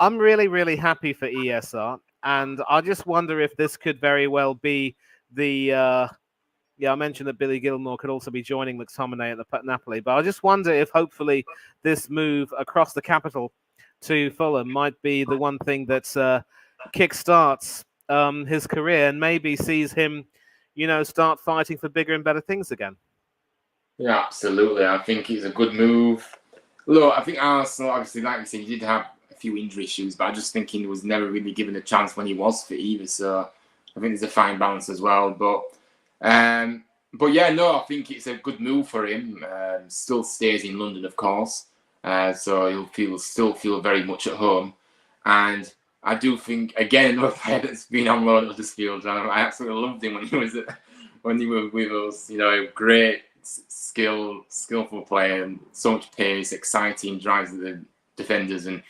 I'm really, really happy for ESR, and I just wonder if this could very well be the. I mentioned that Billy Gilmore could also be joining McTominay at the Napoli, but I just wonder if hopefully this move across the capital to Fulham might be the one thing that kick-starts his career and maybe sees him, start fighting for bigger and better things again. Yeah, absolutely. I think it's a good move. Look, I think Arsenal, obviously, like you said, he did have a few injury issues, but I just think he was never really given a chance when he was fit either. So I think there's a fine balance as well. But yeah, no, I think it's a good move for him. Still stays in London, of course. So he'll still feel very much at home. And I do think, again, another player that's been on loan at Huddersfield, and I absolutely loved him when he was with us. Great, skillful player, and so much pace, exciting, drives the defenders, and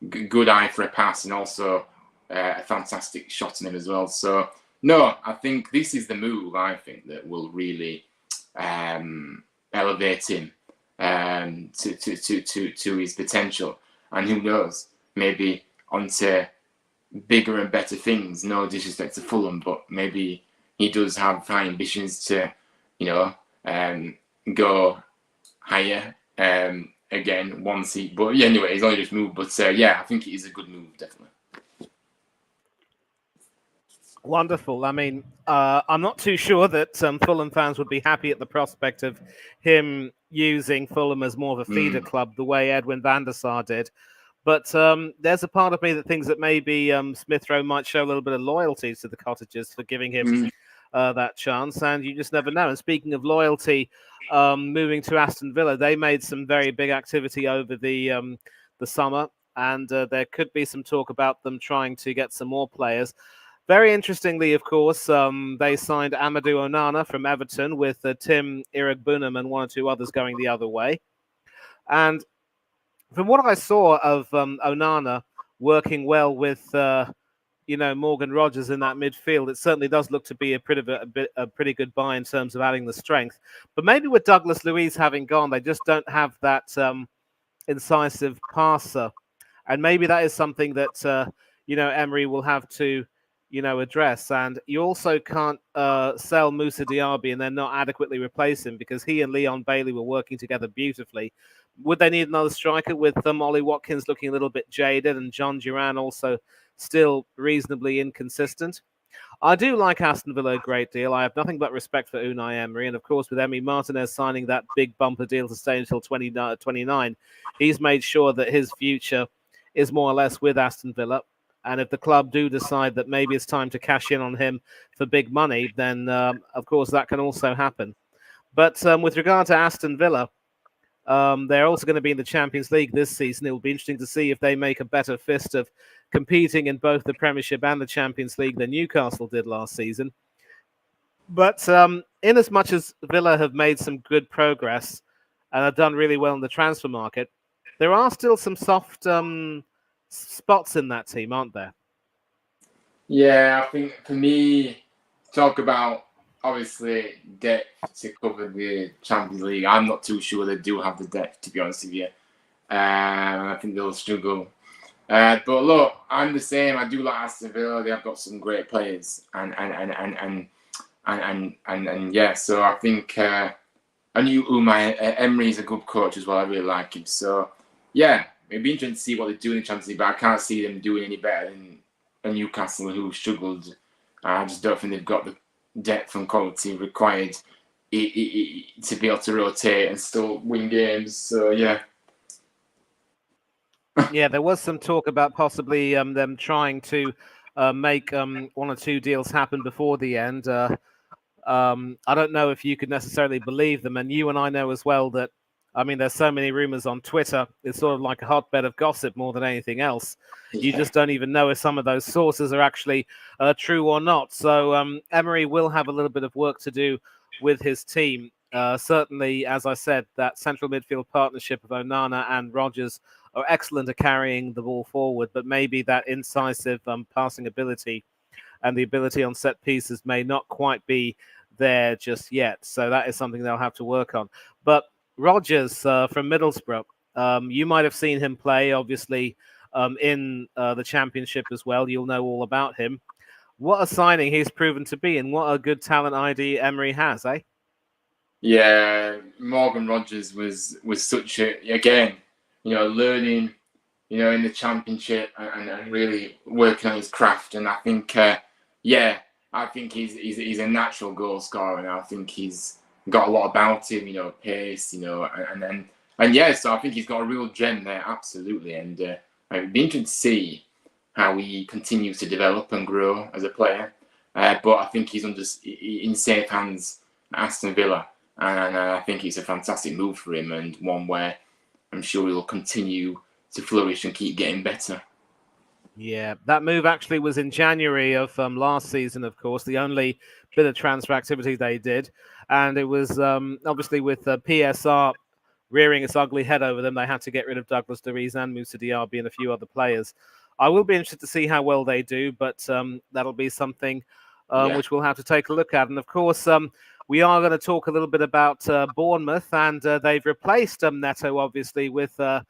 good eye for a pass, and also a fantastic shot in him as well. So no, I think this is the move, I think, that will really elevate him to his potential. And who knows, maybe onto bigger and better things. No disrespect to Fulham, but maybe he does have high ambitions to, go higher again, one seat. But yeah, anyway, he's only just moved. But I think it is a good move, definitely. Wonderful. I mean, I'm not too sure that Fulham fans would be happy at the prospect of him using Fulham as more of a feeder club the way Edwin van der Sar did. But there's a part of me that thinks that maybe Smith Rowe might show a little bit of loyalty to the Cottagers for giving him that chance. And you just never know. And speaking of loyalty, moving to Aston Villa, they made some very big activity over the summer. And there could be some talk about them trying to get some more players. Very interestingly, of course, they signed Amadou Onana from Everton with Tim Iragbunam and one or two others going the other way. And from what I saw of Onana working well with, Morgan Rogers in that midfield, it certainly does look to be a pretty good buy in terms of adding the strength. But maybe with Douglas Luiz having gone, they just don't have that incisive passer. And maybe that is something that, Emery will have to address. And you also can't sell Moussa Diaby and then not adequately replace him, because he and Leon Bailey were working together beautifully. Would they need another striker with Ollie Watkins looking a little bit jaded and John Duran also still reasonably inconsistent? I do like Aston Villa a great deal. I have nothing but respect for Unai Emery. And of course, with Emi Martinez signing that big bumper deal to stay until 2029, he's made sure that his future is more or less with Aston Villa. And if the club do decide that maybe it's time to cash in on him for big money, then, of course, that can also happen. But with regard to Aston Villa, they're also going to be in the Champions League this season. It will be interesting to see if they make a better fist of competing in both the Premiership and the Champions League than Newcastle did last season. But in as much as Villa have made some good progress and have done really well in the transfer market, there are still some soft spots in that team, aren't there? Yeah, I think for me, talk about obviously depth to cover the Champions League. I'm not too sure they do have the depth, to be honest with you. I think they'll struggle. But look, I'm the same. I do like Aston Villa. They have got some great players, and yeah. So I think I knew Unai Emery is a good coach as well. I really like him. So yeah. It'd be interesting to see what they do in the Champions League, but I can't see them doing any better than Newcastle, who struggled. I just don't think they've got the depth and quality required to be able to rotate and still win games. So, yeah. Yeah, there was some talk about possibly them trying to make one or two deals happen before the end. I don't know if you could necessarily believe them, and you and I know as well that there's so many rumors on Twitter. It's sort of like a hotbed of gossip more than anything else. You just don't even know if some of those sources are actually true or not. So Emery will have a little bit of work to do with his team. Certainly, as I said, that central midfield partnership of Onana and Rogers are excellent at carrying the ball forward, but maybe that incisive passing ability and the ability on set pieces may not quite be there just yet. So that is something they'll have to work on. But Rogers from Middlesbrough, you might have seen him play, obviously, in the Championship as well. You'll know all about him. What a signing he's proven to be, and what a good talent ID Emery has, eh? Yeah, Morgan Rogers was such again, learning, in the Championship and really working on his craft. And I think, I think he's a natural goal scorer, and I think he's got a lot about him, pace, so I think he's got a real gem there, absolutely. And it'd be interesting to see how he continues to develop and grow as a player. But I think he's in safe hands at Aston Villa. And I think it's a fantastic move for him, and one where I'm sure he'll continue to flourish and keep getting better. Yeah, that move actually was in January of last season, of course, the only bit of transfer activity they did. And it was obviously with PSR rearing its ugly head over them, they had to get rid of Douglas Luiz and Moussa Diaby and a few other players. I will be interested to see how well they do, but that'll be something which we'll have to take a look at. And of course, we are going to talk a little bit about Bournemouth, and they've replaced Neto, obviously, with Senor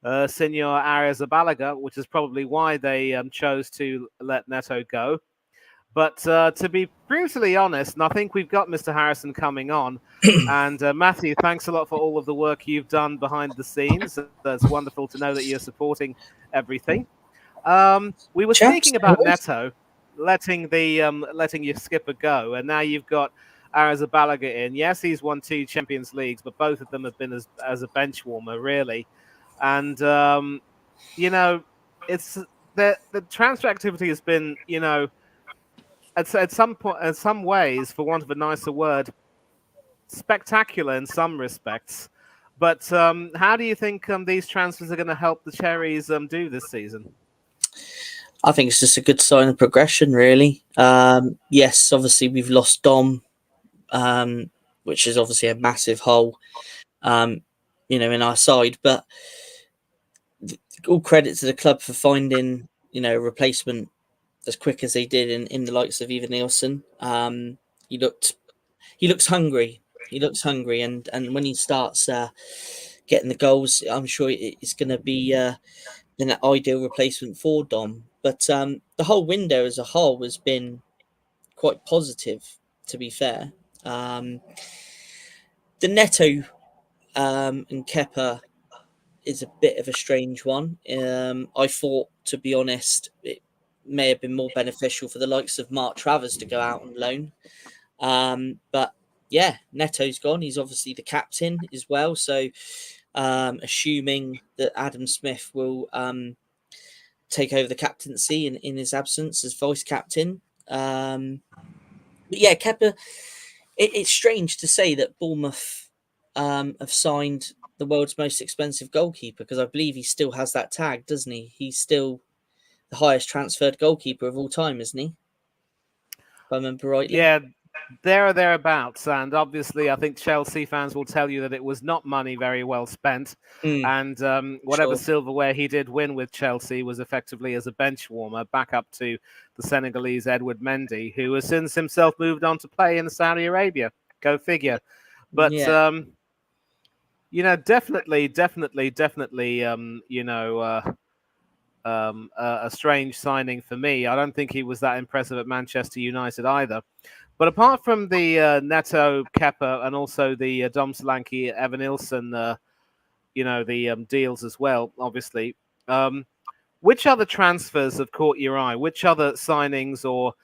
Arrizabalaga, which is probably why they chose to let Neto go. But to be brutally honest, and I think we've got Mr. Harrison coming on, and Matthew, thanks a lot for all of the work you've done behind the scenes. It's wonderful to know that you're supporting everything. We were speaking about Neto letting your skipper go, and now you've got Arrizabalaga in. Yes, he's won 2 Champions Leagues, but both of them have been as a bench warmer, really. And it's the transfer activity has been, at some ways, for want of a nicer word, spectacular in some respects. But how do you think these transfers are going to help the Cherries do this season? I think it's just a good sign of progression, really. Yes, obviously we've lost Dom, which is obviously a massive hole, in our side. But all credit to the club for finding, a replacement as quick as they did in the likes of Ivan Nielsen. He looks hungry. He looks hungry, and when he starts getting the goals, I'm sure it's going to be an ideal replacement for Dom. But the whole window as a whole has been quite positive, to be fair. The Neto and Kepa is a bit of a strange one. I thought, to be honest, it may have been more beneficial for the likes of Mark Travers to go out on loan. But yeah, Neto's gone. He's obviously the captain as well. So assuming that Adam Smith will take over the captaincy in his absence as vice captain. But yeah, Kepa, it's strange to say that Bournemouth have signed the world's most expensive goalkeeper, because I believe he still has that tag, doesn't he? He's still the highest transferred goalkeeper of all time, isn't he? If I remember rightly. Yeah, there or thereabouts. And obviously, I think Chelsea fans will tell you that it was not money very well spent. And whatever silverware he did win with Chelsea was effectively as a bench warmer back up to the Senegalese Edward Mendy, who has since himself moved on to play in Saudi Arabia. Go figure. But, definitely, a strange signing for me. I don't think he was that impressive at Manchester United either. But apart from the Neto, Kepa, and also the Dom Solanke, Evan Nilsson, the deals as well, obviously, which other transfers have caught your eye? Which other signings or,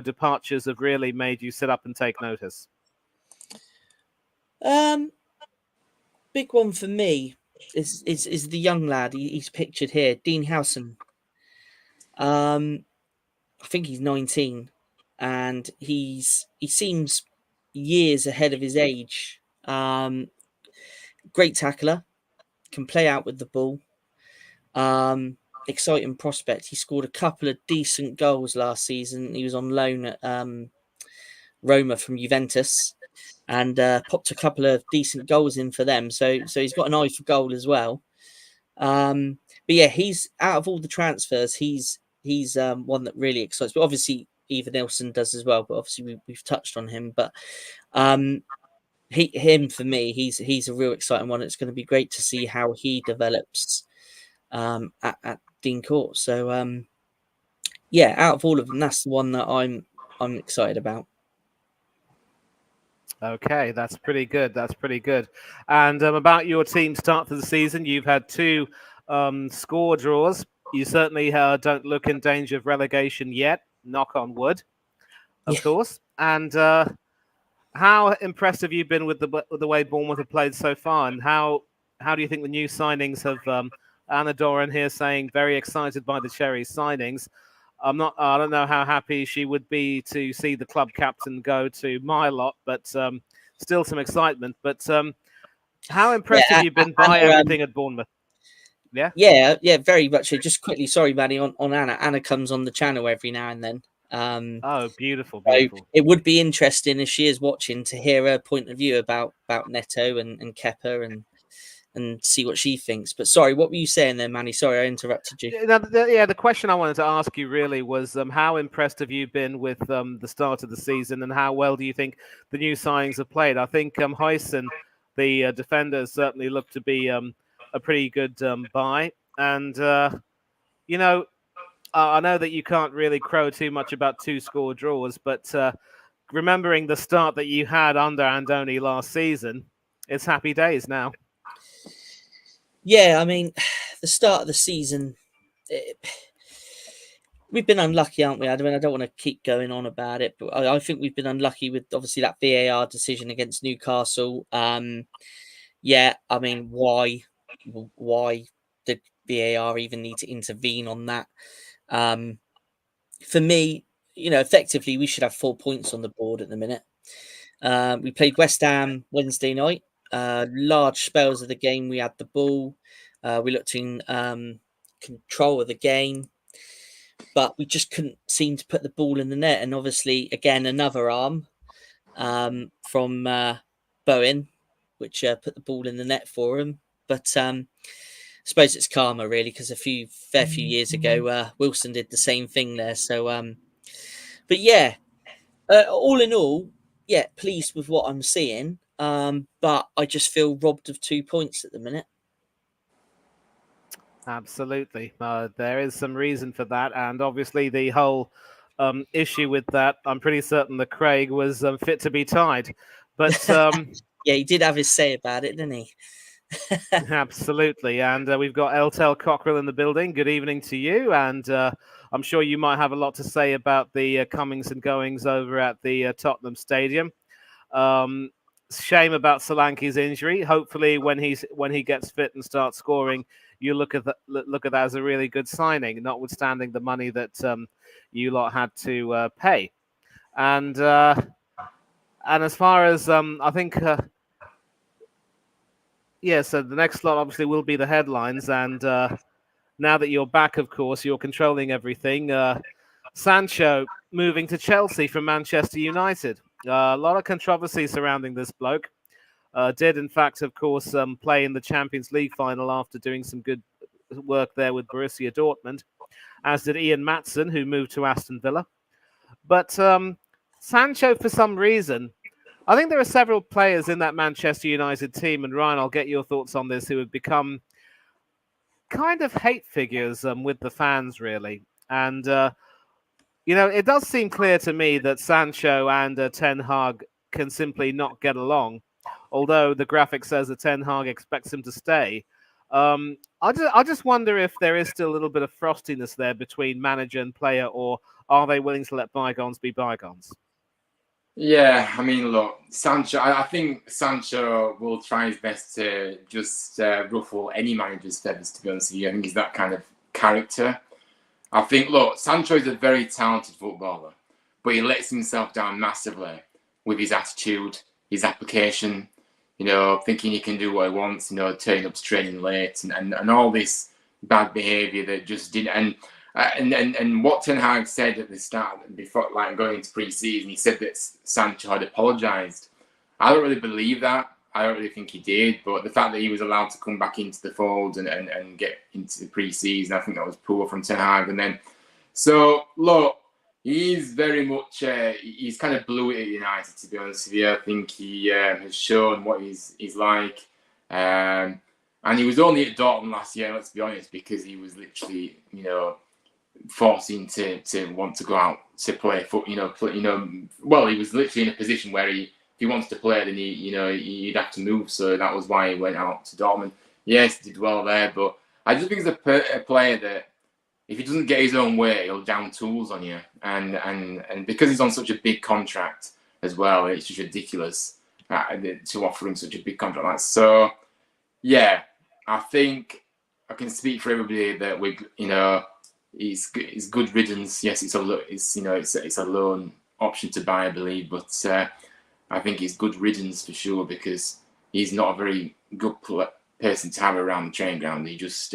departures have really made you sit up and take notice? Big one for me is the young lad. He's pictured here, Dean Howson. I think he's 19, and he seems years ahead of his age. Great tackler, can play out with the ball. Exciting prospect. He scored a couple of decent goals last season. He was on loan at Roma from Juventus, and popped a couple of decent goals in for them. So he's got an eye for goal as well. But yeah, he's out of all the transfers, he's one that really excites. But obviously, Ivan Nilsson does as well. But obviously, we've touched on him. But him for me, he's a real exciting one. It's going to be great to see how he develops at Dean Court. So yeah, out of all of them, that's the one that I'm excited about. Okay, that's pretty good. That's pretty good. And about your team start to the season, you've had 2 score draws. You certainly don't look in danger of relegation yet. Knock on wood, of Yeah. course. And how impressed have you been with the way Bournemouth have played so far? And how do you think the new signings have? Anna Doran here saying very excited by the Cherries signings. I don't know how happy she would be to see the club captain go to my lot, but still some excitement. But how impressed have you been by everything at Bournemouth? Yeah, very much so. Just quickly, sorry, Manny, on Anna. Anna comes on the channel every now and then. Oh, beautiful. So it would be interesting if she is watching to hear her point of view about Neto and Kepa and see what she thinks. But sorry, what were you saying there, Manny? Sorry, I interrupted you. The question I wanted to ask you really was how impressed have you been with the start of the season, and how well do you think the new signings have played? I think Huyson, the defender, certainly looked to be a pretty good buy. And, I know that you can't really crow too much about 2 score draws, but remembering the start that you had under Andoni last season, it's happy days now. Yeah, I mean, the start of the season, we've been unlucky, aren't we? I mean, I don't want to keep going on about it, but I think we've been unlucky with obviously that VAR decision against Newcastle. Yeah, I mean, why did VAR even need to intervene on that? For me, effectively, we should have 4 points on the board at the minute. We played West Ham Wednesday night. Large spells of the game, we had the ball. We looked in control of the game, but we just couldn't seem to put the ball in the net. And obviously, again, another arm from Bowen, which put the ball in the net for him. But I suppose it's karma, really, because a fair few years ago, Wilson did the same thing there. So, but yeah, all in all, yeah, pleased with what I'm seeing. But I just feel robbed of 2 points at the minute. Absolutely. There is some reason for that. And obviously the whole issue with that, I'm pretty certain that Craig was fit to be tied. But yeah, he did have his say about it, didn't he? Absolutely. And we've got Eltel Cockrell in the building. Good evening to you. And I'm sure you might have a lot to say about the comings and goings over at the Tottenham Stadium. Shame about Solanke's injury. Hopefully, when he gets fit and starts scoring, you look at that as a really good signing, notwithstanding the money that you lot had to pay. And as far as I think, so the next slot obviously will be the headlines. And now that you're back, of course, you're controlling everything. Sancho moving to Chelsea from Manchester United. A lot of controversy surrounding this bloke. Did, in fact, of course, play in the Champions League final after doing some good work there with Borussia Dortmund, as did Ian Maatsen, who moved to Aston Villa. But Sancho, for some reason, I think there are several players in that Manchester United team, and Ryan, I'll get your thoughts on this, who have become kind of hate figures with the fans, really. And it does seem clear to me that Sancho and Ten Hag can simply not get along, although the graphic says that Ten Hag expects him to stay. I just wonder if there is still a little bit of frostiness there between manager and player, or are they willing to let bygones be bygones? Yeah, I mean, look, Sancho, I think Sancho will try his best to just ruffle any manager's feathers, to be honest with you. I think he's that kind of character. I think, look, Sancho is a very talented footballer, but he lets himself down massively with his attitude, his application, thinking he can do what he wants, turning up to training late and all this bad behaviour that just didn't. And what Ten Hag said at the start, before going into pre-season, he said that Sancho had apologised. I don't really believe that. I don't really think he did. But the fact that he was allowed to come back into the fold and get into the pre-season, I think that was poor from Ten Hag. And then, so look, he's very much he's kind of blew it at United, to be honest with you. I think he has shown what he's like. And he was only at Dortmund last year, let's be honest, because he was literally, forcing to want to go out to play foot, well, he was literally in a position where if he wants to play, then he'd have to move. So that was why he went out to Dortmund. Yes, he did well there, but I just think he's a player that if he doesn't get his own way, he'll down tools on you. And because he's on such a big contract as well, it's just ridiculous to offer him such a big contract like that. So, yeah, I think I can speak for everybody that it's good riddance. Yes, it's a loan option to buy, I believe, but I think it's good riddance for sure because he's not a very good person to have around the training ground. He just,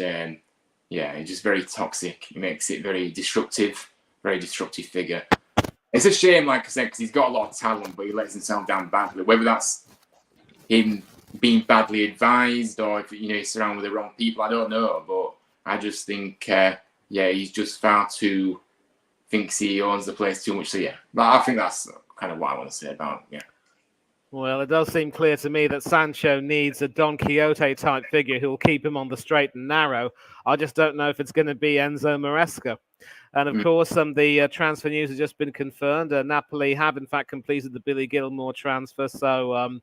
he's just very toxic. He makes it very destructive figure. It's a shame, like I said, because he's got a lot of talent, but he lets himself down badly. Whether that's him being badly advised or if he's surrounded with the wrong people, I don't know. But I just think, he's just far too thinks he owns the place too much. So but I think that's kind of what I want to say about it. Yeah. Well, it does seem clear to me that Sancho needs a Don Quixote type figure who will keep him on the straight and narrow. I just don't know if it's going to be Enzo Maresca. And of course, the transfer news has just been confirmed. Napoli have, in fact, completed the Billy Gilmore transfer. So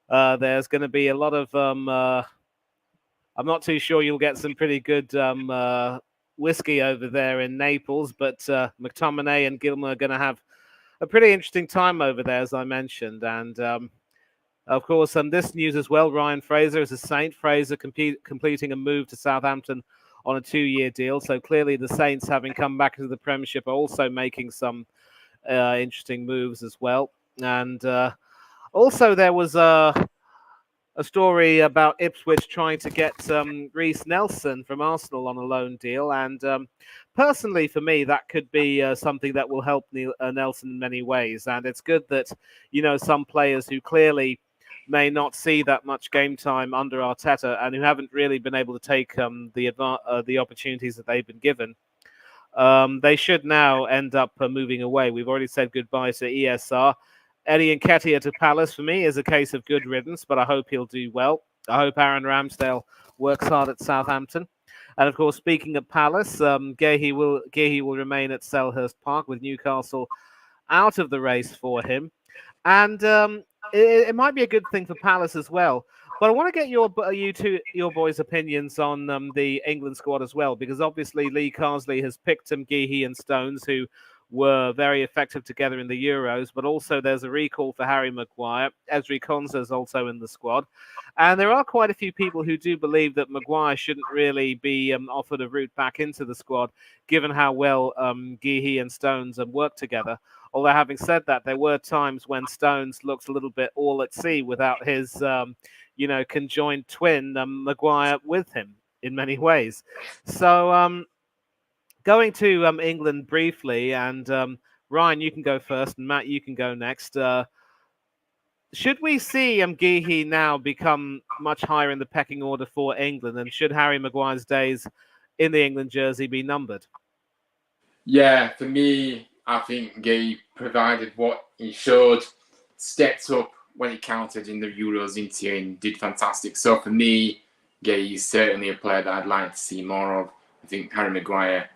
there's going to be a lot of. I'm not too sure you'll get some pretty good whiskey over there in Naples, but McTominay and Gilmore are going to have a pretty interesting time over there, as I mentioned. And of course, this news as well, Ryan Fraser is a Saint. Fraser completing a move to Southampton on a 2-year deal. So clearly the Saints, having come back into the Premiership, are also making some interesting moves as well. And also there was a story about Ipswich trying to get Reece Nelson from Arsenal on a loan deal. And personally, for me, that could be something that will help Nelson in many ways. And it's good that, some players who clearly may not see that much game time under Arteta and who haven't really been able to take the opportunities that they've been given, they should now end up moving away. We've already said goodbye to ESR. Eddie Nketiah to Palace, for me, is a case of good riddance, but I hope he'll do well. I hope Aaron Ramsdale works hard at Southampton. And of course, speaking of Palace, Guéhi will remain at Selhurst Park with Newcastle out of the race for him. And it might be a good thing for Palace as well. But I want to get your boys' opinions on the England squad as well, because obviously Lee Carsley has picked Guéhi and Stones, who were very effective together in the Euros, but also there's a recall for Harry Maguire. Ezri Konsa is also in the squad. And there are quite a few people who do believe that Maguire shouldn't really be offered a route back into the squad, given how well Guéhi and Stones work together. Although having said that, there were times when Stones looked a little bit all at sea without his, conjoined twin, Maguire, with him in many ways. So, going to England briefly, and Ryan, you can go first, and Matt, you can go next. Should we see Guéhi now become much higher in the pecking order for England, and should Harry Maguire's days in the England jersey be numbered? Yeah, for me, I think Guéhi provided what he showed, stepped up when he counted in the Euros into and did fantastic. So for me, Guéhi is certainly a player that I'd like to see more of. I think Harry Maguire,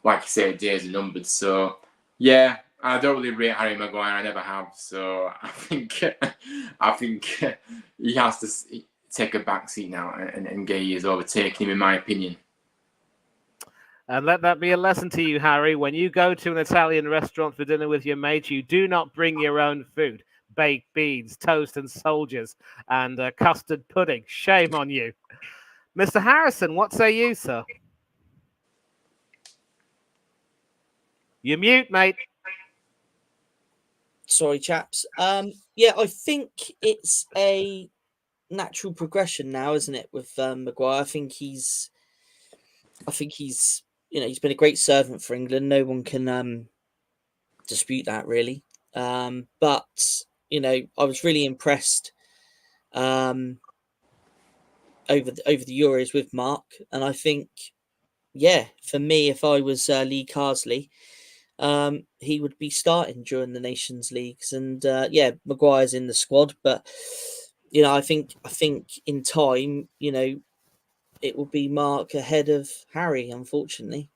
like you said, days are numbered. So, yeah, I don't really rate Harry Maguire. I never have. So I think he has to take a back seat now, and Guéhi is overtaking him, in my opinion. And let that be a lesson to you, Harry. When you go to an Italian restaurant for dinner with your mates, you do not bring your own food. Baked beans, toast and soldiers, and custard pudding. Shame on you. Mr. Harrison, what say you, sir? You're mute, mate. Sorry, chaps. I think it's a natural progression now, isn't it, with Maguire? I think he's he's been a great servant for England. No one can dispute that, really. But I was really impressed over the Euros with Mark, and I think, for me, if I was Lee Carsley, he would be starting during the Nations Leagues, and Maguire's in the squad, but I think in time, it will be Mark ahead of Harry, unfortunately.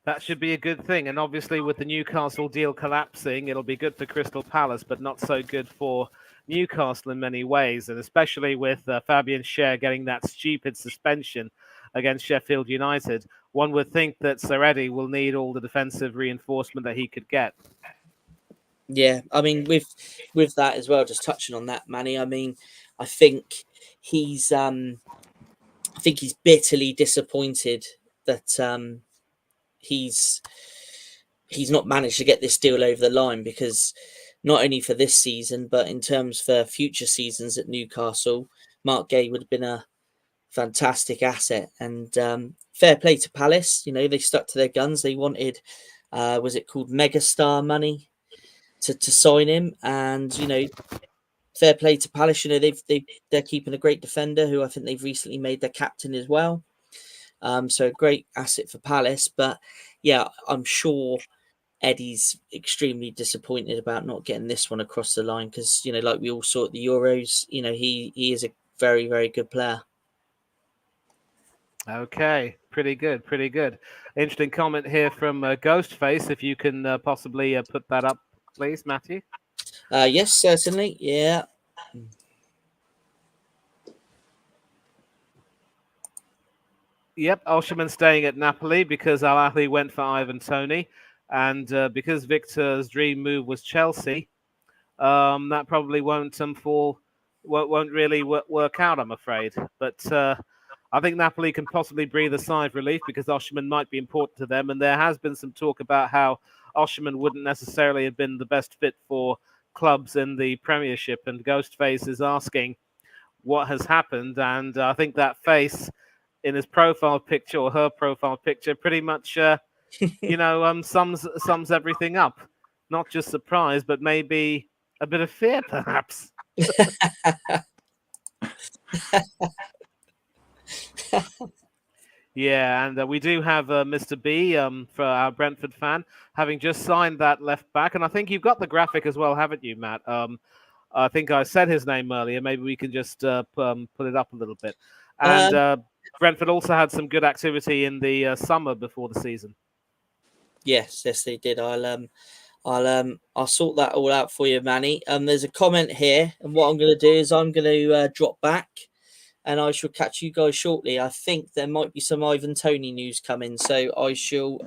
That should be a good thing. And obviously, with the Newcastle deal collapsing, it'll be good for Crystal Palace, but not so good for Newcastle in many ways. And especially with Fabian Schär getting that stupid suspension against Sheffield United, one would think that Sir Eddie will need all the defensive reinforcement that he could get. Yeah, I mean, with that as well, just touching on that, Manny. I mean, I think he's bitterly disappointed that he's not managed to get this deal over the line, because not only for this season, but in terms for future seasons at Newcastle, Mark Gay would have been a fantastic asset. And fair play to Palace. They stuck to their guns. They wanted, was it called megastar money to sign him, and fair play to Palace. They're keeping a great defender who I think they've recently made their captain as well. So a great asset for Palace. But yeah, I'm sure Eddie's extremely disappointed about not getting this one across the line, because like we all saw at the Euros, he is a very, very good player. Okay, pretty good. Interesting comment here from Ghostface. If you can possibly put that up, please, Matthew. Yes, certainly. Yeah. Yep, Osimhen staying at Napoli because Al Ahly went for Ivan Toney, and because Victor's dream move was Chelsea, that probably won't really work out, I'm afraid. But I think Napoli can possibly breathe a sigh of relief because Osimhen might be important to them, and there has been some talk about how Osimhen wouldn't necessarily have been the best fit for clubs in the Premiership, and Ghostface is asking what has happened, and I think that face in his profile picture or her profile picture pretty much, sums everything up. Not just surprise, but maybe a bit of fear, perhaps. Yeah, and we do have Mr. B, for our Brentford fan, having just signed that left back. And I think you've got the graphic as well, haven't you, Matt? I think I said his name earlier. Maybe we can just put it up a little bit. And Brentford also had some good activity in the summer before the season. Yes, they did. I'll sort that all out for you, Manny. There's a comment here, and what I'm going to do is I'm going to drop back, and I shall catch you guys shortly. I think there might be some Ivan Toney news coming, so I shall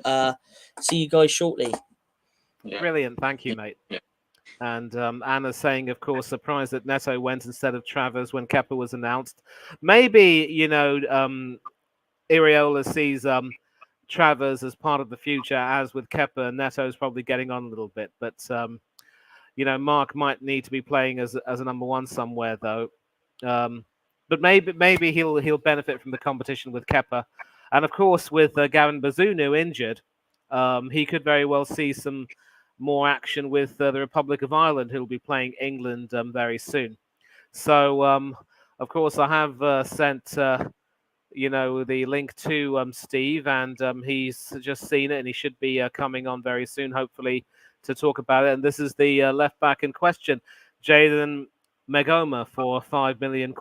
see you guys shortly. Yeah. Brilliant, thank you, mate. Yeah. And Anna's saying, of course, surprised that Neto went instead of Travers when Kepa was announced. Maybe, Iraola sees Travers as part of the future, as with Kepa, Neto's probably getting on a little bit. But, Mark might need to be playing as a number one somewhere, though. But maybe he'll benefit from the competition with Kepa. And, of course, with Gavin Bazunu injured, he could very well see some more action with the Republic of Ireland, who'll be playing England very soon. So, of course, I have sent, the link to Steve, and he's just seen it, and he should be coming on very soon, hopefully, to talk about it. And this is the left back in question, Jayden Megoma, for £5 million.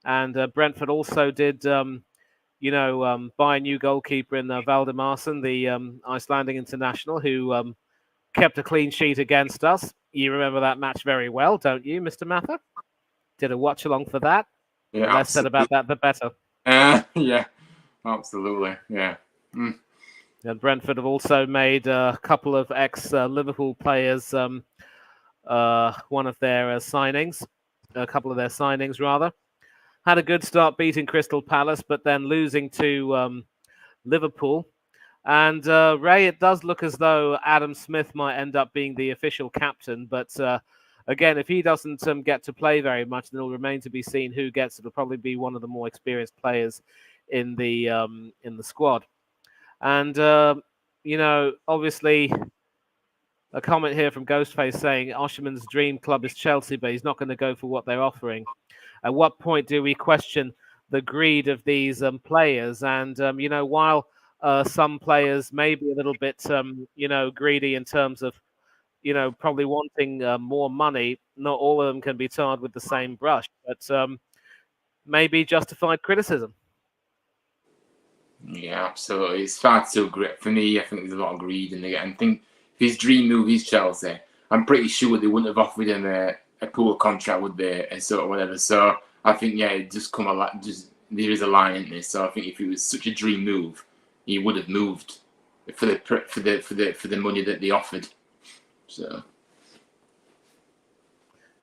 And Brentford also did, buy a new goalkeeper in Valdimarsson, the Icelandic international, who kept a clean sheet against us. You remember that match very well, don't you, Mr. Mather? Did a watch along for that? Yeah, The less said about that, the better. Yeah, absolutely. Yeah. Mm. And Brentford have also made a couple of ex-Liverpool players one of their signings, a couple of their signings, rather. Had a good start beating Crystal Palace, but then losing to Liverpool. And Ray, it does look as though Adam Smith might end up being the official captain. But again, if he doesn't get to play very much, then it'll remain to be seen who gets it. It'll probably be one of the more experienced players in the squad. And obviously, a comment here from Ghostface saying Osimhen's dream club is Chelsea, but he's not going to go for what they're offering. At what point do we question the greed of these players? And while some players may be a little bit, greedy in terms of probably wanting more money. Not all of them can be tarred with the same brush, but maybe justified criticism. Yeah, absolutely. It's far too great for me. I think there's a lot of greed in it. And I think if his dream move is Chelsea, I'm pretty sure they wouldn't have offered him a poor contract, would they? And sort of whatever. So I think it just come a lot. Just there is a line in this. So I think if it was such a dream move, he would have moved for the money that they offered. So.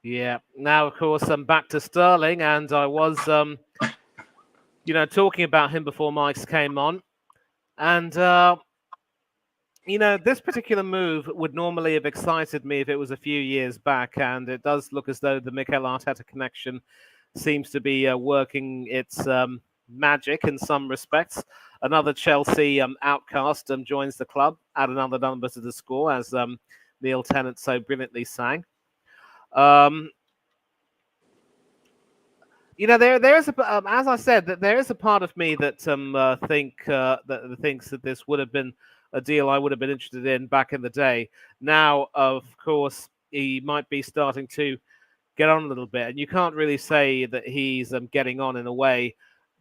Yeah. Now, of course, I'm back to Sterling, and I was, talking about him before Mike's came on, and this particular move would normally have excited me if it was a few years back, and it does look as though the Mikel Arteta connection seems to be working its magic in some respects. Another Chelsea outcast joins the club, add another number to the score, as Neil Tennant so brilliantly sang. There is as I said, that there is a part of me that thinks that this would have been a deal I would have been interested in back in the day. Now, of course, he might be starting to get on a little bit, and you can't really say that he's getting on in a way,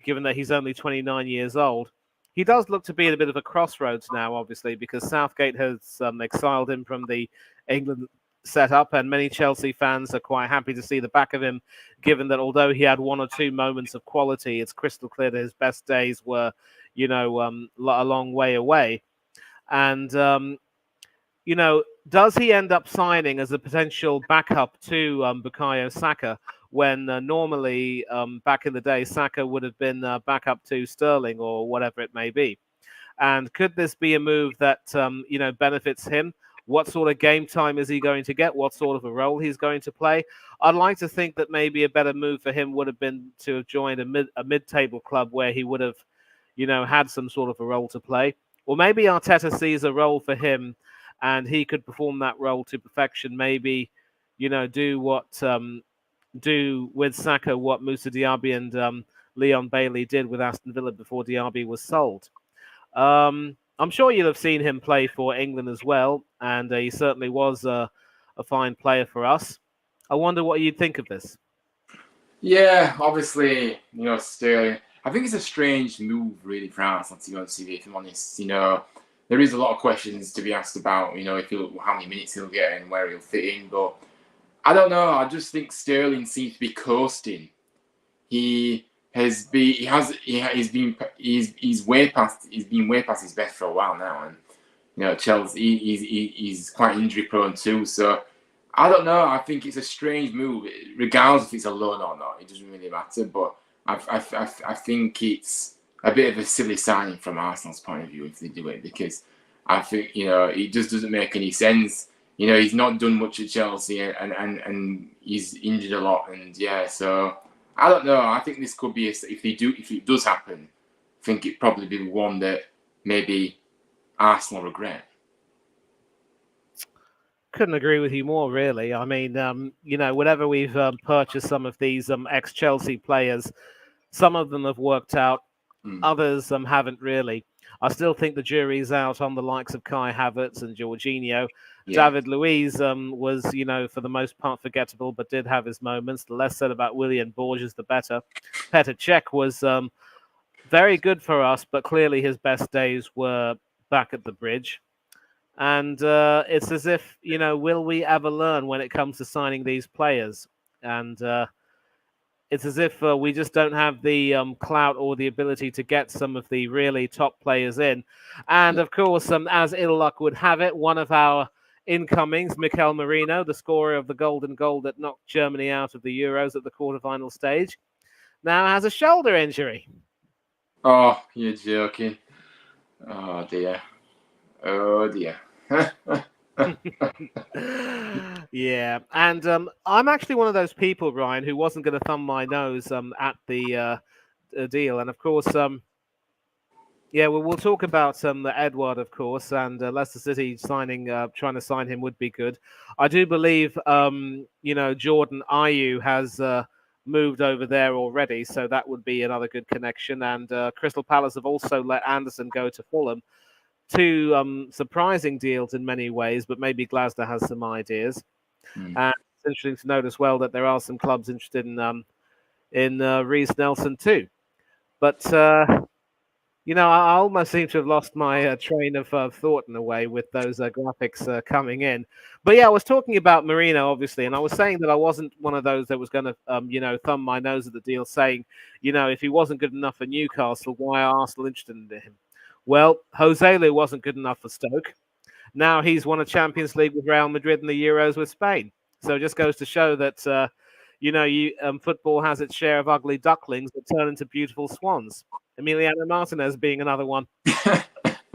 given that he's only 29 years old. He does look to be at a bit of a crossroads now, obviously, because Southgate has exiled him from the England setup, and many Chelsea fans are quite happy to see the back of him, given that although he had one or two moments of quality, it's crystal clear that his best days were, a long way away. And, does he end up signing as a potential backup to Bukayo Saka when normally back in the day, Saka would have been backup to Sterling or whatever it may be? And could this be a move that, benefits him? What sort of game time is he going to get? What sort of a role he's going to play? I'd like to think that maybe a better move for him would have been to have joined a mid-table club where he would have, had some sort of a role to play. Or maybe Arteta sees a role for him and he could perform that role to perfection. Maybe, do with Saka what Moussa Diaby and Leon Bailey did with Aston Villa before Diaby was sold. I'm sure you'll have seen him play for England as well, and he certainly was a fine player for us. I wonder what you'd think of this. Yeah, obviously, Sterling. I think it's a strange move, really, for Arsenal to go and see, if I'm honest. There is a lot of questions to be asked about, how many minutes he'll get and where he'll fit in. But I don't know. I just think Sterling seems to be coasting. He's been way past his best for a while now, and Chelsea he's quite injury prone too. So I don't know. I think it's a strange move, regardless if it's a loan or not. It doesn't really matter. But I think it's a bit of a silly signing from Arsenal's point of view if they do it, because I think it just doesn't make any sense. He's not done much at Chelsea, and he's injured a lot, and so. I don't know. I think this could be if it does happen, I think it'd probably be one that maybe Arsenal regret. Couldn't agree with you more, really. I mean, whenever we've purchased some of these ex-Chelsea players, some of them have worked out, others haven't really. I still think the jury's out on the likes of Kai Havertz and Jorginho. Yeah. David Luiz was, for the most part forgettable, but did have his moments. The less said about Willian Borges, the better. Petr Cech was very good for us, but clearly his best days were back at the bridge. And it's as if, will we ever learn when it comes to signing these players? And it's as if we just don't have the clout or the ability to get some of the really top players in. And of course, as ill luck would have it, one of our incomings, Mikel Merino, the scorer of the golden goal that knocked Germany out of the Euros at the quarterfinal stage, now has a shoulder injury. Oh, you're joking. Oh, dear. Oh, dear. Yeah, and I'm actually one of those people, Ryan, who wasn't going to thumb my nose at the deal. And of course, we'll talk about Edouard, of course, and Leicester City trying to sign him would be good. I do believe, Jordan Ayew has moved over there already, so that would be another good connection. And Crystal Palace have also let Anderson go to Fulham. two surprising deals in many ways, but maybe Glasgow has some ideas. And it's interesting to note as well that there are some clubs interested in Reece Nelson too. But I almost seem to have lost my train of thought in a way with those graphics coming in. But yeah, I was talking about Marino, obviously, and I was saying that I wasn't one of those that was going to, thumb my nose at the deal, saying, if he wasn't good enough for Newcastle, why are Arsenal interested in him? Well, Joselu wasn't good enough for Stoke. Now he's won a Champions League with Real Madrid and the Euros with Spain. So it just goes to show that, football has its share of ugly ducklings that turn into beautiful swans. Emiliano Martinez being another one.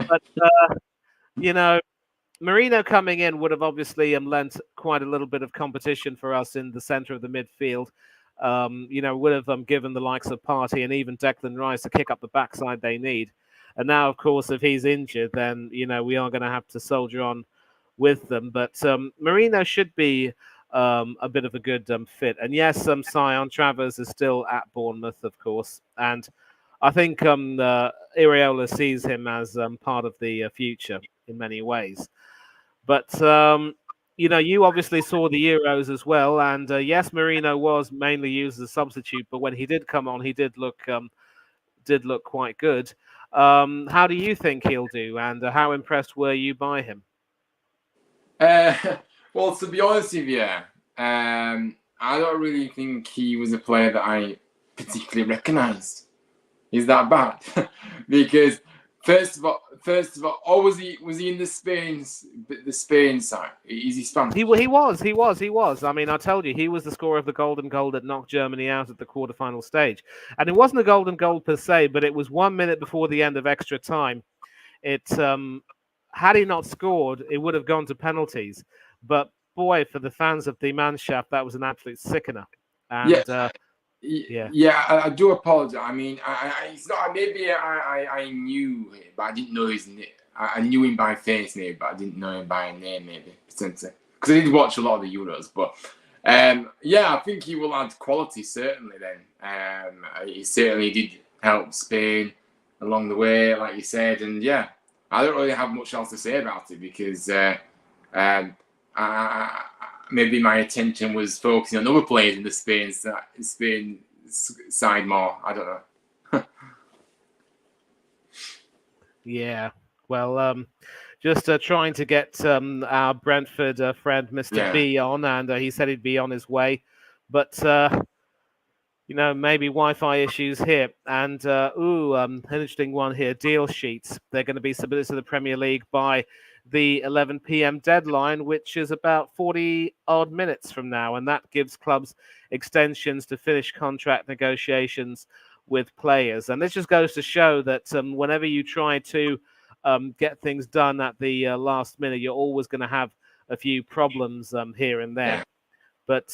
But, Marino coming in would have obviously lent quite a little bit of competition for us in the centre of the midfield. Would have given the likes of Partey and even Declan Rice a kick up the backside they need. And now, of course, if he's injured, then, we are going to have to soldier on with them. But Marino should be a bit of a good fit. And yes, Sion Travers is still at Bournemouth, of course. And I think Iraola sees him as part of the future in many ways. But, you obviously saw the Euros as well. And yes, Marino was mainly used as a substitute. But when he did come on, he did look quite good. How do you think he'll do? And how impressed were you by him? Well, to be honest with you, I don't really think he was a player that I particularly recognised. Is that bad? Because first of all, was he in the Spain side? Is he Spanish? He was. I mean, I told you, he was the scorer of the golden goal that knocked Germany out at the quarterfinal stage. And it wasn't a golden goal per se, but it was 1 minute before the end of extra time. It had he not scored, it would have gone to penalties. But boy, for the fans of the Mannschaft, that was an absolute sickener. And yeah, I do apologize. I mean, it's not. Maybe I knew him, but I didn't know his name. I knew him by face, maybe, but I didn't know him by name, maybe potentially, because I did watch a lot of the Euros. But I think he will add quality certainly. Then he certainly did help Spain along the way, like you said, and yeah, I don't really have much else to say about it because maybe my attention was focusing on other players in the Spain side more. I don't know. Yeah, well, just trying to get our Brentford friend, Mr. B, on, and he said he'd be on his way. But, maybe Wi-Fi issues here. And, an interesting one here, deal sheets. They're going to be submitted to the Premier League by the 11 p.m. deadline, which is about 40 odd minutes from now. And that gives clubs extensions to finish contract negotiations with players. And this just goes to show that whenever you try to get things done at the last minute, you're always going to have a few problems here and there. But,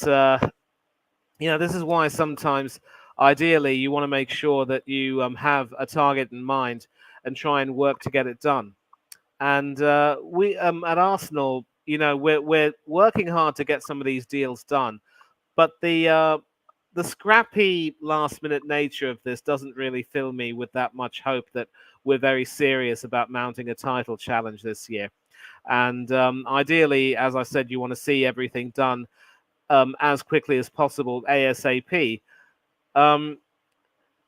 this is why sometimes, ideally, you want to make sure that you have a target in mind and try and work to get it done. And we at Arsenal, we're working hard to get some of these deals done, but the scrappy last-minute nature of this doesn't really fill me with that much hope that we're very serious about mounting a title challenge this year. And ideally, as I said, you want to see everything done as quickly as possible, ASAP.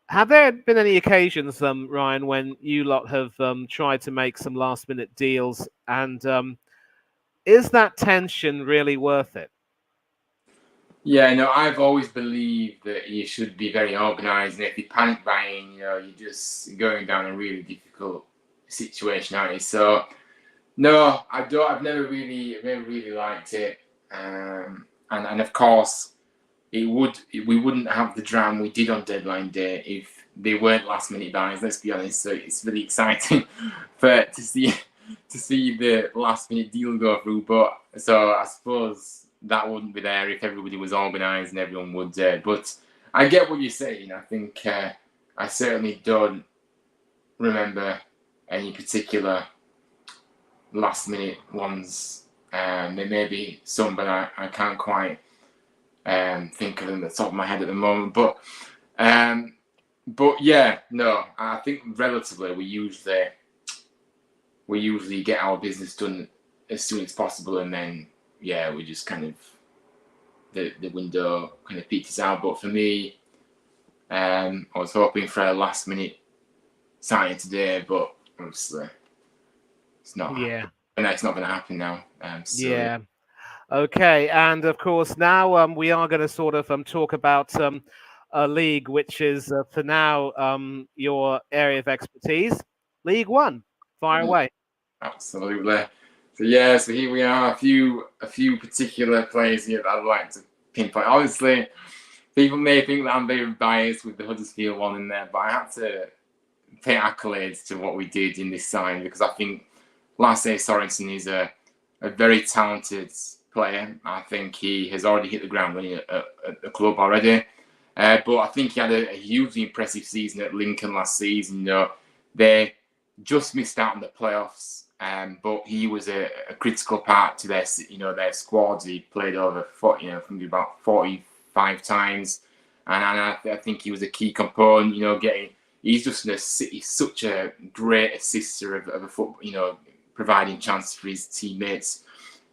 Have there been any occasions, Ryan, when you lot have tried to make some last-minute deals, and is that tension really worth it? Yeah, no, I've always believed that you should be very organised, and if you panic buying, you're just going down a really difficult situation, aren't you? So, no, I don't. I've never really liked it, and of course, we wouldn't have the drama we did on deadline day if they weren't last minute buys. Let's be honest. So it's really exciting to see the last minute deal go through. But so I suppose that wouldn't be there if everybody was organised and everyone would. But I get what you're saying. I think I certainly don't remember any particular last minute ones. There may be some, but I can't quite think of them at the top of my head at the moment. But yeah, no, I think relatively we we usually get our business done as soon as possible, and then we just kind of the window kind of peters out. But for me, I was hoping for a last minute signing today, but obviously it's not. Yeah. And it's not going to happen now. Yeah. Okay, and of course now we are going to sort of talk about a league which is for now your area of expertise, League One. Fire away. Absolutely. So here we are. A few particular players here that I'd like to pinpoint. Obviously, people may think that I'm very biased with the Huddersfield one in there, but I had to pay accolades to what we did in this sign, because I think Lasse Sorensen is a very talented player. I think he has already hit the ground running at the club already. But I think he had a hugely impressive season at Lincoln last season. They just missed out on the playoffs, but he was a critical part to their squads. He played over about 45 times, and I think he was a key component. He's such a great assister of a football. Providing chances for his teammates.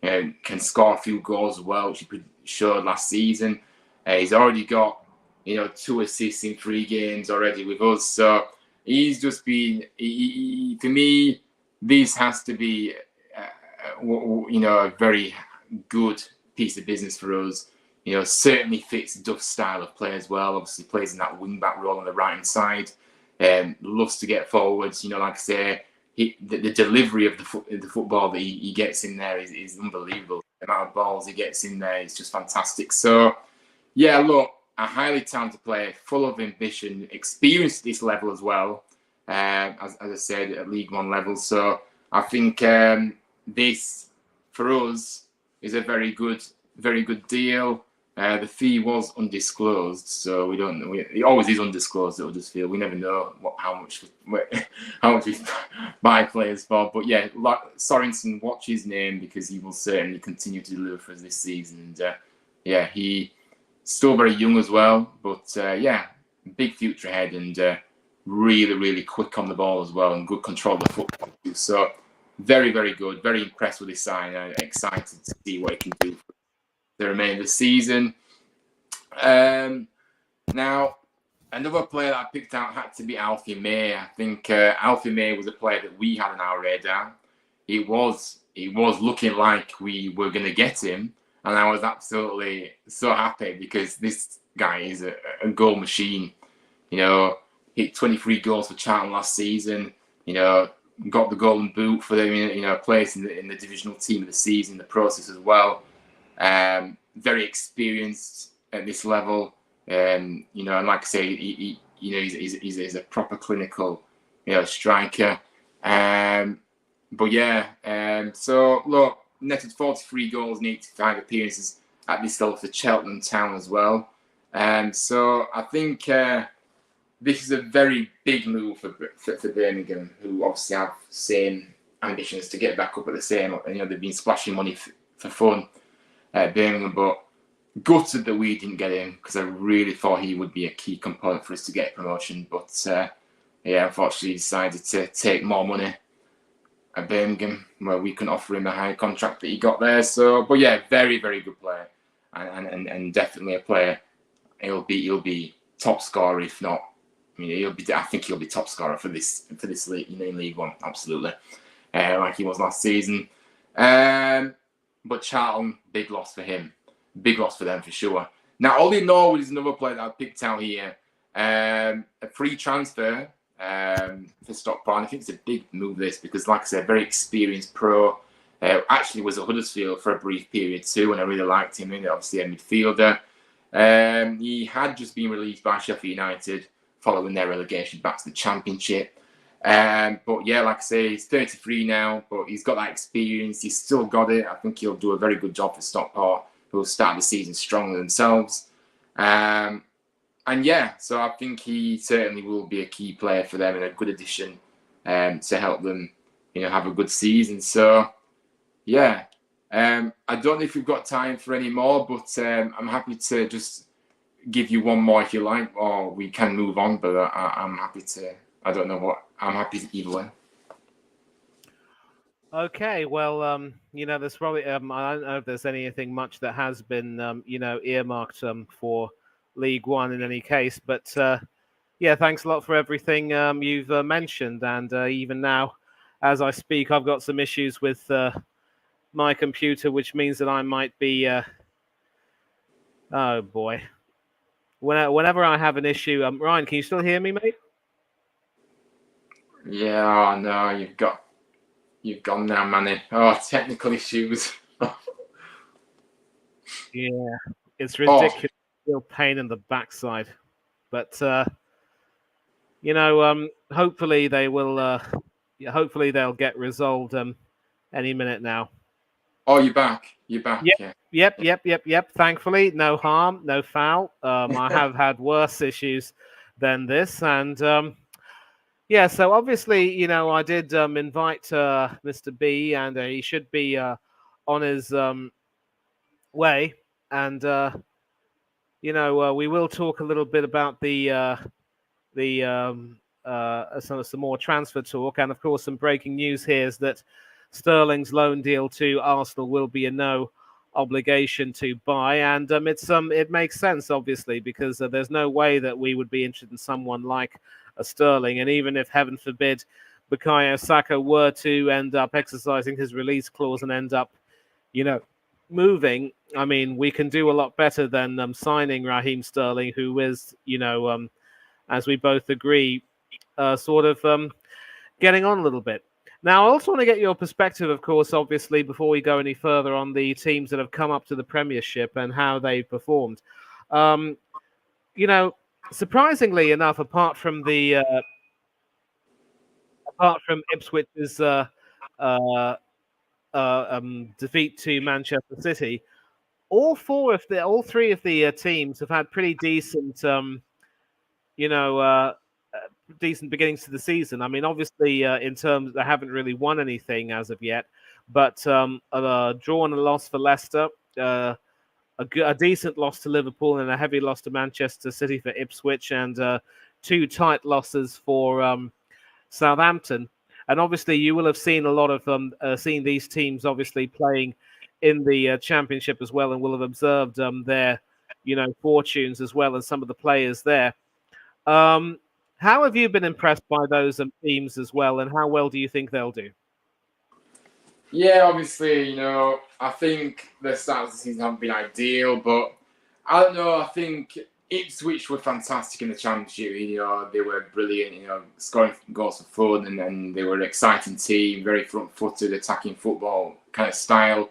Can score a few goals as well, which he showed last season. He's already got 2 assists in 3 games already with us. So he's just been. For me, this has to be a very good piece of business for us. Certainly fits Duff's style of play as well. Obviously plays in that wing back role on the right hand side. Loves to get forwards. Like I say. The delivery of the football that he gets in there is unbelievable. The amount of balls he gets in there is just fantastic. So, look, a highly talented player, full of ambition, experienced at this level as well, as I said, at League One level. So I think this, for us, is a very good deal. The fee was undisclosed, so we don't know. It always is undisclosed at Huddersfield. We never know how much we buy players for. But Sorensen, watch his name, because he will certainly continue to deliver for us this season. And he's still very young as well, but big future ahead, and really, really quick on the ball as well, and good control of the football. So very, very good. Very impressed with this sign. Excited to see what he can do for the remainder of the season. Now, another player that I picked out had to be Alfie May. I think Alfie May was a player that we had on our radar. He was looking like we were going to get him, and I was absolutely so happy, because this guy is a goal machine. Hit 23 goals for Charlton last season. Got the golden boot for them. Placed in the divisional team of the season in the process as well. Very experienced at this level, and like I say, he's a proper clinical, striker. So look, netted 43 goals and 85 appearances at this level for Cheltenham Town as well. So I think this is a very big move for Birmingham, who obviously have the same ambitions to get back up at the same. They've been splashing money for fun. Birmingham, but gutted that we didn't get him, because I really thought he would be a key component for us to get promotion. But unfortunately, he decided to take more money at Birmingham, where we couldn't offer him the high contract that he got there. So, but very, very good player, and definitely a player. He'll be top scorer, if not. I think he'll be top scorer for this league, in League One, absolutely, like he was last season. But Charlton, big loss for him. Big loss for them, for sure. Now, Ollie Norwood is another player that I picked out here. A free transfer for Stockport. I think it's a big move, this, because, like I said, very experienced pro. Actually was at Huddersfield for a brief period too, and I really liked him. Obviously, a midfielder. He had just been released by Sheffield United following their relegation back to the Championship. But like I say, he's 33 now, but he's got that experience. He's still got it. I think he'll do a very good job for Stockport, who will start the season stronger themselves. So I think he certainly will be a key player for them and a good addition to help them, have a good season. So, I don't know if we've got time for any more, but I'm happy to just give you one more if you like, or we can move on. But I'm happy to. I don't know what. I'm happy either way. Okay, well, there's probably I don't know if there's anything much that has been earmarked for League One in any case, but yeah, thanks a lot for everything you've mentioned, and even now, as I speak, I've got some issues with my computer, which means that I might be. Oh boy, whenever I have an issue, Ryan, can you still hear me, mate? Yeah, oh no, you've gone now, Manny. Oh, technical issues. Yeah, it's Oh, ridiculous. Real pain in the backside, but hopefully they will. Hopefully they'll get resolved any minute now. oh, you're back. You're back. Yep, Yeah. yep. Thankfully, no harm, no foul. I have had worse issues than this, and yeah. So obviously, I did invite Mr. B, and he should be on his way, and we will talk a little bit about some more transfer talk, and of course, some breaking news here is that Sterling's loan deal to Arsenal will be a no obligation to buy, and it makes sense obviously because there's no way that we would be interested in someone like a Sterling, and even if heaven forbid Bukayo Saka were to end up exercising his release clause and end up, moving, I mean, we can do a lot better than signing Raheem Sterling, who is, as we both agree, sort of getting on a little bit. Now, I also want to get your perspective, of course, obviously, before we go any further on the teams that have come up to the Premiership and how they've performed. Surprisingly enough, apart from Ipswich's defeat to Manchester City, all three of the teams have had pretty decent, decent beginnings to the season. I mean, obviously, in terms they haven't really won anything as of yet, but a draw and a loss for Leicester, a decent loss to Liverpool, and a heavy loss to Manchester City for Ipswich, and two tight losses for Southampton. And obviously, you will have seen a lot of seen these teams obviously playing in the Championship as well, and will have observed their fortunes as well as some of the players there. How have you been impressed by those teams as well, and how well do you think they'll do? Yeah, obviously, I think the start of the season haven't been ideal, but I don't know. I think Ipswich were fantastic in the Championship. They were brilliant, scoring goals for fun, and they were an exciting team, very front-footed, attacking football kind of style.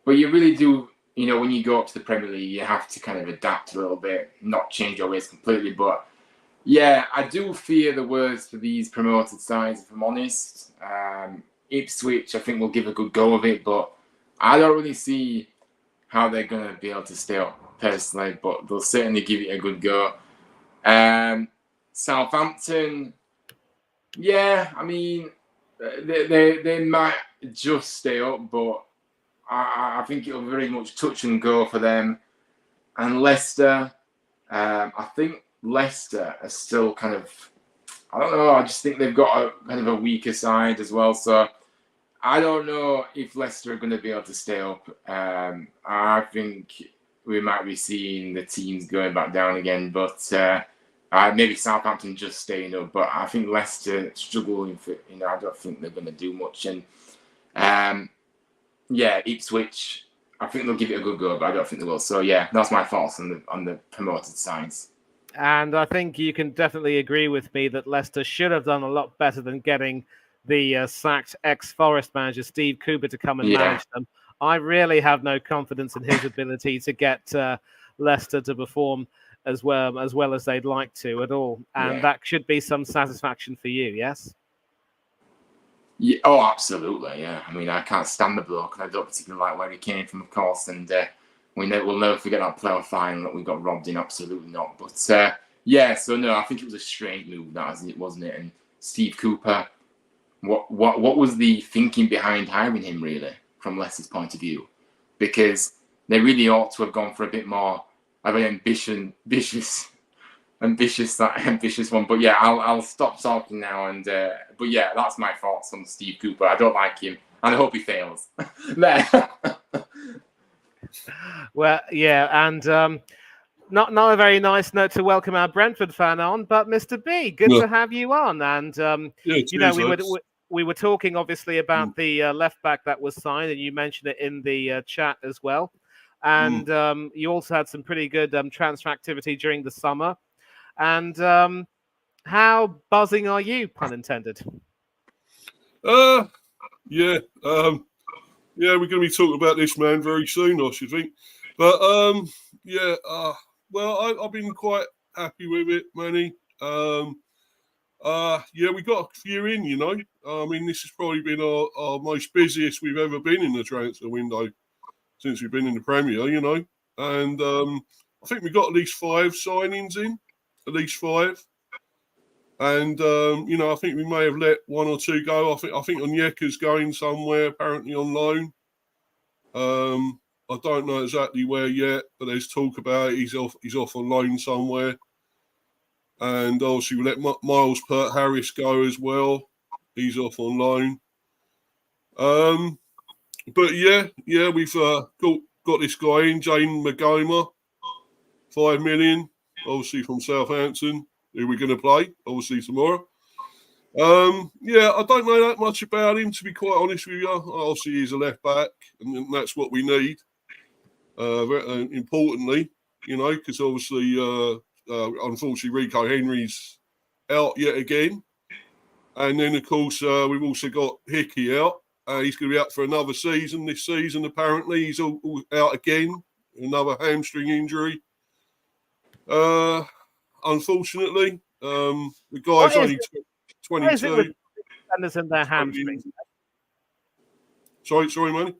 But you really do, when you go up to the Premier League, you have to kind of adapt a little bit, not change your ways completely. But yeah, I do fear the worst for these promoted sides, if I'm honest. Ipswich, I think, will give a good go of it, but I don't really see how they're going to be able to stay up personally, but they'll certainly give it a good go. Southampton, yeah, I mean, they might just stay up, but I think it'll very much touch and go for them. And Leicester, I think Leicester are still kind of, I don't know, I just think they've got a kind of a weaker side as well. So I don't know if Leicester are going to be able to stay up. I think we might be seeing the teams going back down again, but maybe Southampton just staying up. But I think Leicester struggling for, I don't think they're going to do much. And yeah, Ipswich, I think they'll give it a good go, but I don't think they will. So yeah, that's my thoughts on the promoted sides. And I think you can definitely agree with me that Leicester should have done a lot better than getting the sacked ex-Forest manager Steve Cooper to come and manage them. I really have no confidence in his ability to get Leicester to perform as well as they'd like to at all. And that should be some satisfaction for you, yes? Yeah, oh, absolutely, yeah. I mean, I can't stand the bloke, and I don't particularly like where he came from, of course, and we'll never forget that playoff final that we got robbed in. Absolutely not. But yeah, so no, I think it was a strange move, wasn't it? And Steve Cooper, what was the thinking behind hiring him, really, from Leicester's point of view? Because they really ought to have gone for a bit more of an ambitious one. But yeah, I'll stop talking now. And but yeah, that's my thoughts on Steve Cooper. I don't like him. And I hope he fails. There. Well, yeah, and not a very nice note to welcome our Brentford fan on, but Mr. B, good to have you on. And you know, we were talking obviously about the left back that was signed, and you mentioned it in the chat as well. And you also had some pretty good transfer activity during the summer. And how buzzing are you, pun intended? Yeah, we're going to be talking about this man very soon, I should think. But well, I've been quite happy with it, Manny. We got a few in, you know. I mean, this has probably been our most busiest we've ever been in the transfer window since we've been in the Premier, you know. And I think we got at least 5 signings in, at least 5. And you know, I think we may have let 1 or 2 go. I think Onyeka's going somewhere, apparently on loan. I don't know exactly where yet, but there's talk about it. He's off on loan somewhere. And obviously we let Miles Peart-Harris go as well. He's off on loan. But yeah, we've got this guy in, Jane Magoma, 5 million, obviously from Southampton, who we're going to play, obviously, tomorrow. I don't know that much about him, to be quite honest with you. Obviously, he's a left back, and that's what we need. Importantly, you know, because obviously, unfortunately, Rico Henry's out yet again. And then, of course, we've also got Hickey out. He's going to be out for another season this season, apparently. He's all out again, another hamstring injury. Unfortunately, the guy's only 22. What is it with defenders and their hamstrings? Sorry, man.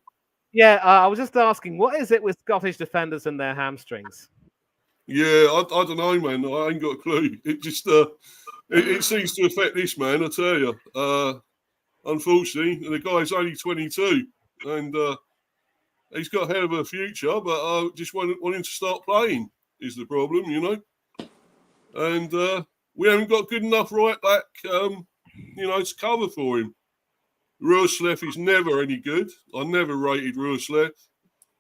Yeah, I was just asking, what is it with Scottish defenders and their hamstrings? Yeah, I don't know, man. I ain't got a clue. It just it seems to affect this man, I tell you. Unfortunately, the guy's only 22, and he's got a hell of a future, but I just want him to start playing is the problem, you know. And we haven't got good enough right back, you know, to cover for him. Roersleff is never any good. I never rated Roersleff.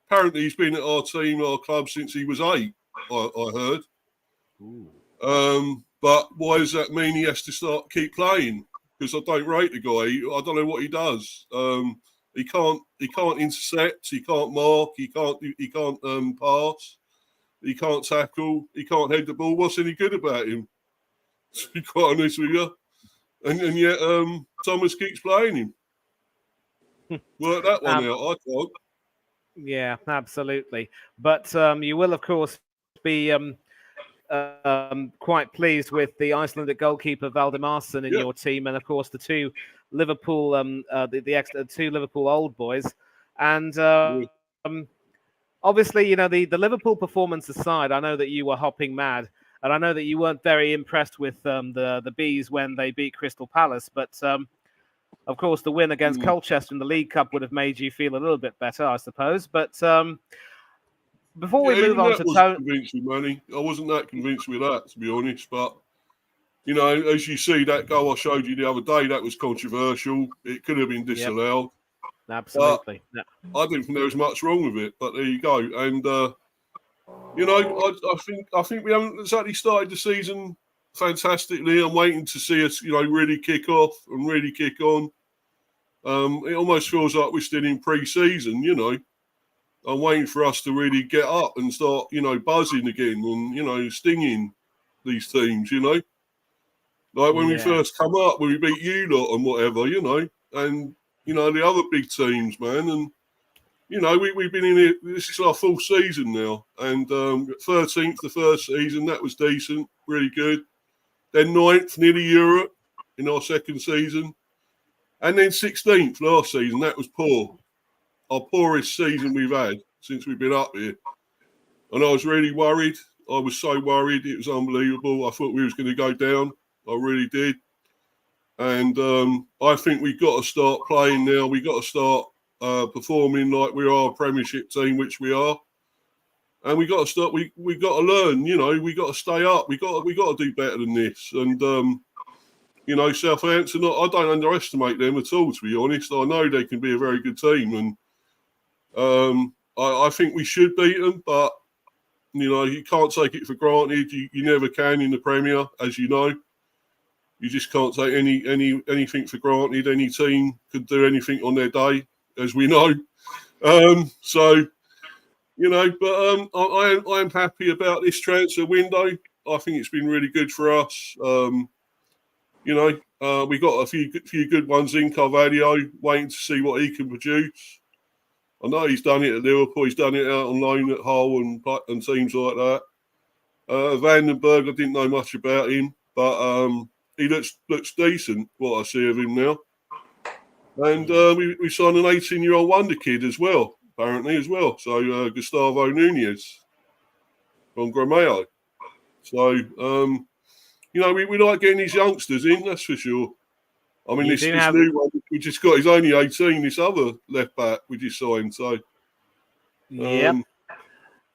Apparently, he's been at our team, our club, since he was 8, I heard. But why does that mean he has to keep playing? Because I don't rate the guy. I don't know what he does. He can't intercept. He can't mark. He can't pass. He can't tackle. He can't head the ball. What's any good about him? To be quite honest with you. And yet Thomas keeps playing him. Work that one out. I can't. Yeah, absolutely. But you will, of course, be quite pleased with the Icelandic goalkeeper Valdimarsson in your team, and of course the 2 Liverpool, the 2 Liverpool old boys, and obviously, you know, the Liverpool performance aside, I know that you were hopping mad, and I know that you weren't very impressed with the Bees when they beat Crystal Palace, but of course the win against Colchester in the League Cup would have made you feel a little bit better, I suppose. But before we move on to Tony, I wasn't that convinced with that, to be honest. But you know, as you see, that goal I showed you the other day, that was controversial. It could have been disallowed. Yep. Absolutely. I didn't think there was much wrong with it, but there you go. And you know, I think we haven't exactly started the season fantastically. I'm waiting to see us, you know, really kick off and really kick on. It almost feels like we're still in pre-season, you know. I'm waiting for us to really get up and start, you know, buzzing again and, you know, stinging these teams, you know. Like when we first come up, when we beat you lot and whatever, you know, and, you know, the other big teams, man. And, you know, we've been in here, this is our 4th season now. And 13th the first season, that was decent, really good. Then 9th, nearly Europe in our 2nd season. And then 16th last season, that was poor. Our poorest season we've had since we've been up here. And I was really worried. I was so worried. It was unbelievable. I thought we was going to go down. I really did. And I think we've got to start playing now. We've got to start performing like we are a Premiership team, which we are. And we got to start. We got to learn. You know, we got to stay up. We got to do better than this. And You know, Southampton, I don't underestimate them at all, to be honest. I know they can be a very good team, and I think we should beat them, but, you know, you can't take it for granted. You never can in the Premier, as you know. You just can't take anything for granted. Any team could do anything on their day, as we know. So, you know, but I am happy about this transfer window. I think it's been really good for us. You know, we got a few good ones in Carvalho, waiting to see what he can produce. I know he's done it at Liverpool. He's done it out on loan at Hull and teams like that. Vandenberg, I didn't know much about him, but he looks decent, what I see of him now. And we signed an 18-year-old wonder kid as well, apparently, as well. So Gustavo Nunez from Gremio. So, you know, we like getting these youngsters in, that's for sure. I mean, this new one we just got, he's only 18, this other left back we just signed. So, yep.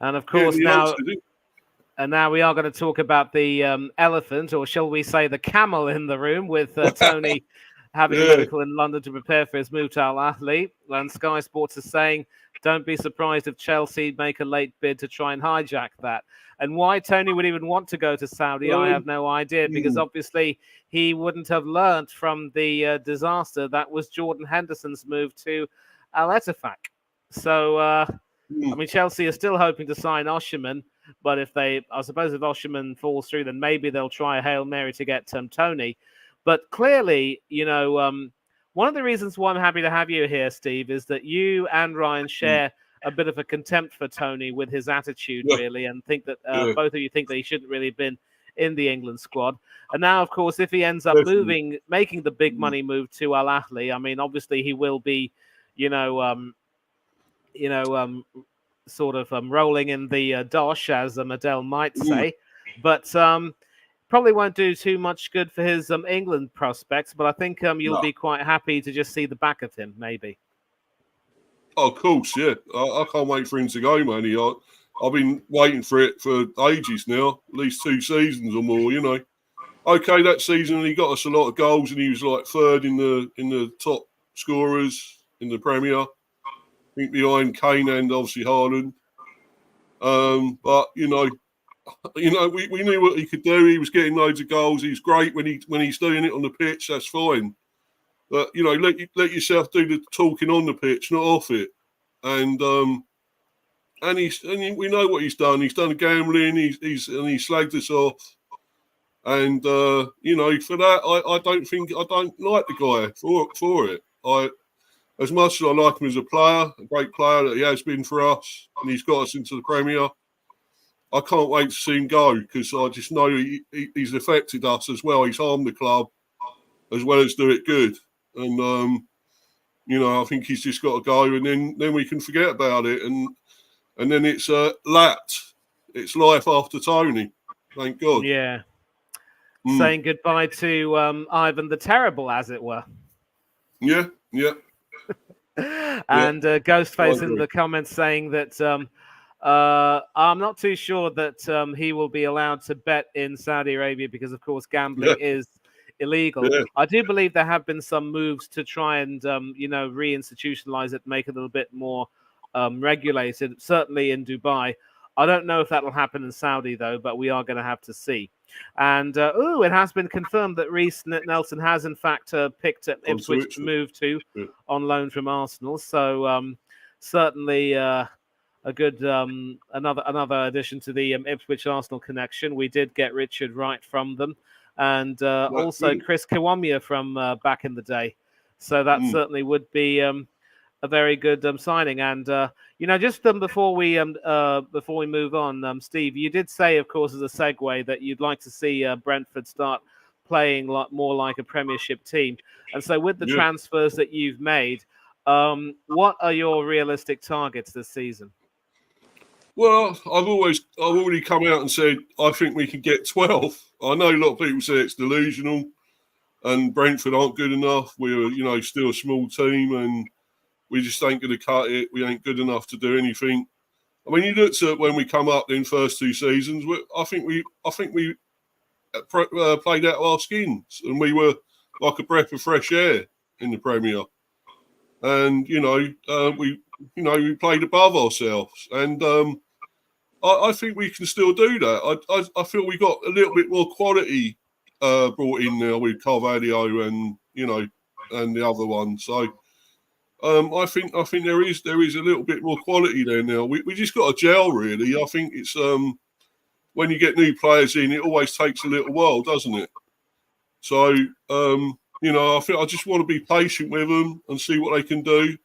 And of course, now we are going to talk about the elephant, or shall we say the camel in the room, with Tony having a medical in London to prepare for his move to Al Ahly. And Sky Sports is saying, don't be surprised if Chelsea make a late bid to try and hijack that. And why Tony would even want to go to Saudi, I have no idea, because obviously he wouldn't have learnt from the disaster that was Jordan Henderson's move to Al Ettifaq. So, I mean, Chelsea are still hoping to sign Osherman, but I suppose if Osherman falls through, then maybe they'll try a Hail Mary to get Tony. But clearly, you know, one of the reasons why I'm happy to have you here, Steve, is that you and Ryan share a bit of a contempt for Tony with his attitude, really, and think that both of you think that he shouldn't really have been in the England squad. And now, of course, if he ends up making the big money move to Al Ahly, I mean, obviously he will be, sort of rolling in the dosh, as Adele might say, but probably won't do too much good for his England prospects. But I think you'll be quite happy to just see the back of him, maybe. Oh, of course, yeah. I can't wait for him to go, man. I've been waiting for it for ages now, at least 2 seasons or more, you know. Okay, that season he got us a lot of goals and he was like third in the top scorers in the Premier. I think behind Kane and obviously Haaland. But you know, we knew what he could do. He was getting loads of goals. He's great when he's doing it on the pitch. That's fine. But you know, let yourself do the talking on the pitch, not off it. And we know what he's done. He's done gambling. He slagged us off. And you know, for that, I don't like the guy for it. As much as I like him as a player, a great player that he has been for us, and he's got us into the Premier, I can't wait to see him go, because I just know he's affected us as well. He's harmed the club as well as do it good. And, you know, I think he's just got to go, and then we can forget about it. And then it's Lat. It's life after Tony. Thank God. Yeah. Saying goodbye to Ivan the Terrible, as it were. Yeah. And Ghostface in the comments saying that I'm not too sure that he will be allowed to bet in Saudi Arabia because, of course, gambling is illegal. Yeah. I do believe there have been some moves to try and, reinstitutionalize it, make it a little bit more regulated, certainly in Dubai. I don't know if that will happen in Saudi, though, but we are going to have to see. And, it has been confirmed that Reece Nelson has, in fact, picked up Ipswich to move to on loan from Arsenal. So certainly a good another addition to the Ipswich-Arsenal connection. We did get Richard Wright from them. And also Chris Kiwamia from back in the day. So that certainly would be a very good signing. And, just before we move on, Steve, you did say, of course, as a segue, that you'd like to see Brentford start playing more like a Premiership team. And so with the transfers that you've made, what are your realistic targets this season? Well, I've already come out and said I think we can get 12. I know a lot of people say it's delusional and Brentford aren't good enough. We're, still a small team and we just ain't going to cut it. We ain't good enough to do anything. I mean, you looked at when we come up in first 2 seasons. I think we played out of our skins, and we were like a breath of fresh air in the Premier. And we played above ourselves, and I think we can still do that. I feel we got a little bit more quality brought in now with Carvalho and and the other one. So I think there is a little bit more quality there now. We just got to gel, really. I think it's when you get new players in, it always takes a little while, doesn't it? So I think I just want to be patient with them and see what they can do.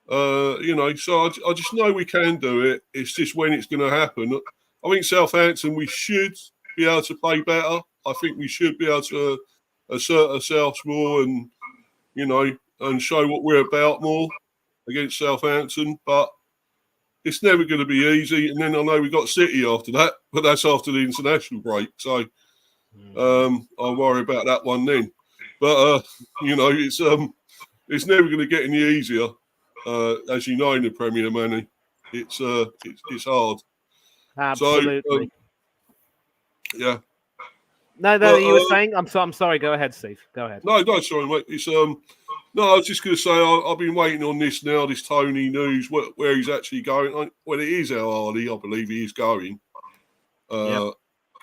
So I just know we can do it. It's just when it's going to happen. I think Southampton, we should be able to play better. I think we should be able to assert ourselves more and show what we're about more against Southampton. But it's never going to be easy. And then I know we got City after that, but that's after the international break. So I'll worry about that one then. But it's never going to get any easier. As you know, in the Premier, Manny, it's hard. Absolutely. So, yeah. No, you were saying. I'm sorry. Go ahead, Steve. Go ahead. No, sorry, mate. It's no. I was just going to say I've been waiting on this now. This Tony news, where he's actually going. Well, it is El Ahly, I believe he is going. Because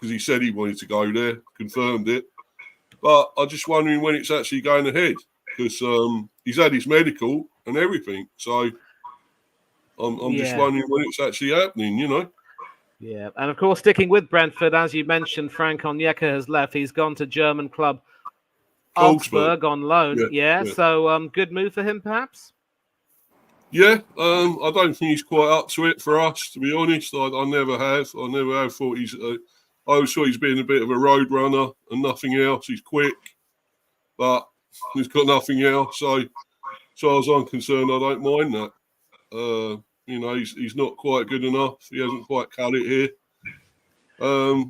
he said he wanted to go there, confirmed it. But I'm just wondering when it's actually going ahead, because he's had his medical and everything. So I'm just wondering when it's actually happening, Yeah, and of course, sticking with Brentford, as you mentioned, Frank Onyeka has left. He's gone to German club Augsburg on loan. Yeah. So good move for him, perhaps? Yeah, I don't think he's quite up to it for us, to be honest. I never have. I never have thought he's... I always thought he's been a bit of a road runner and nothing else. He's quick, but he's got nothing else. So as far as I'm concerned, I don't mind that. He's not quite good enough. He hasn't quite cut it here.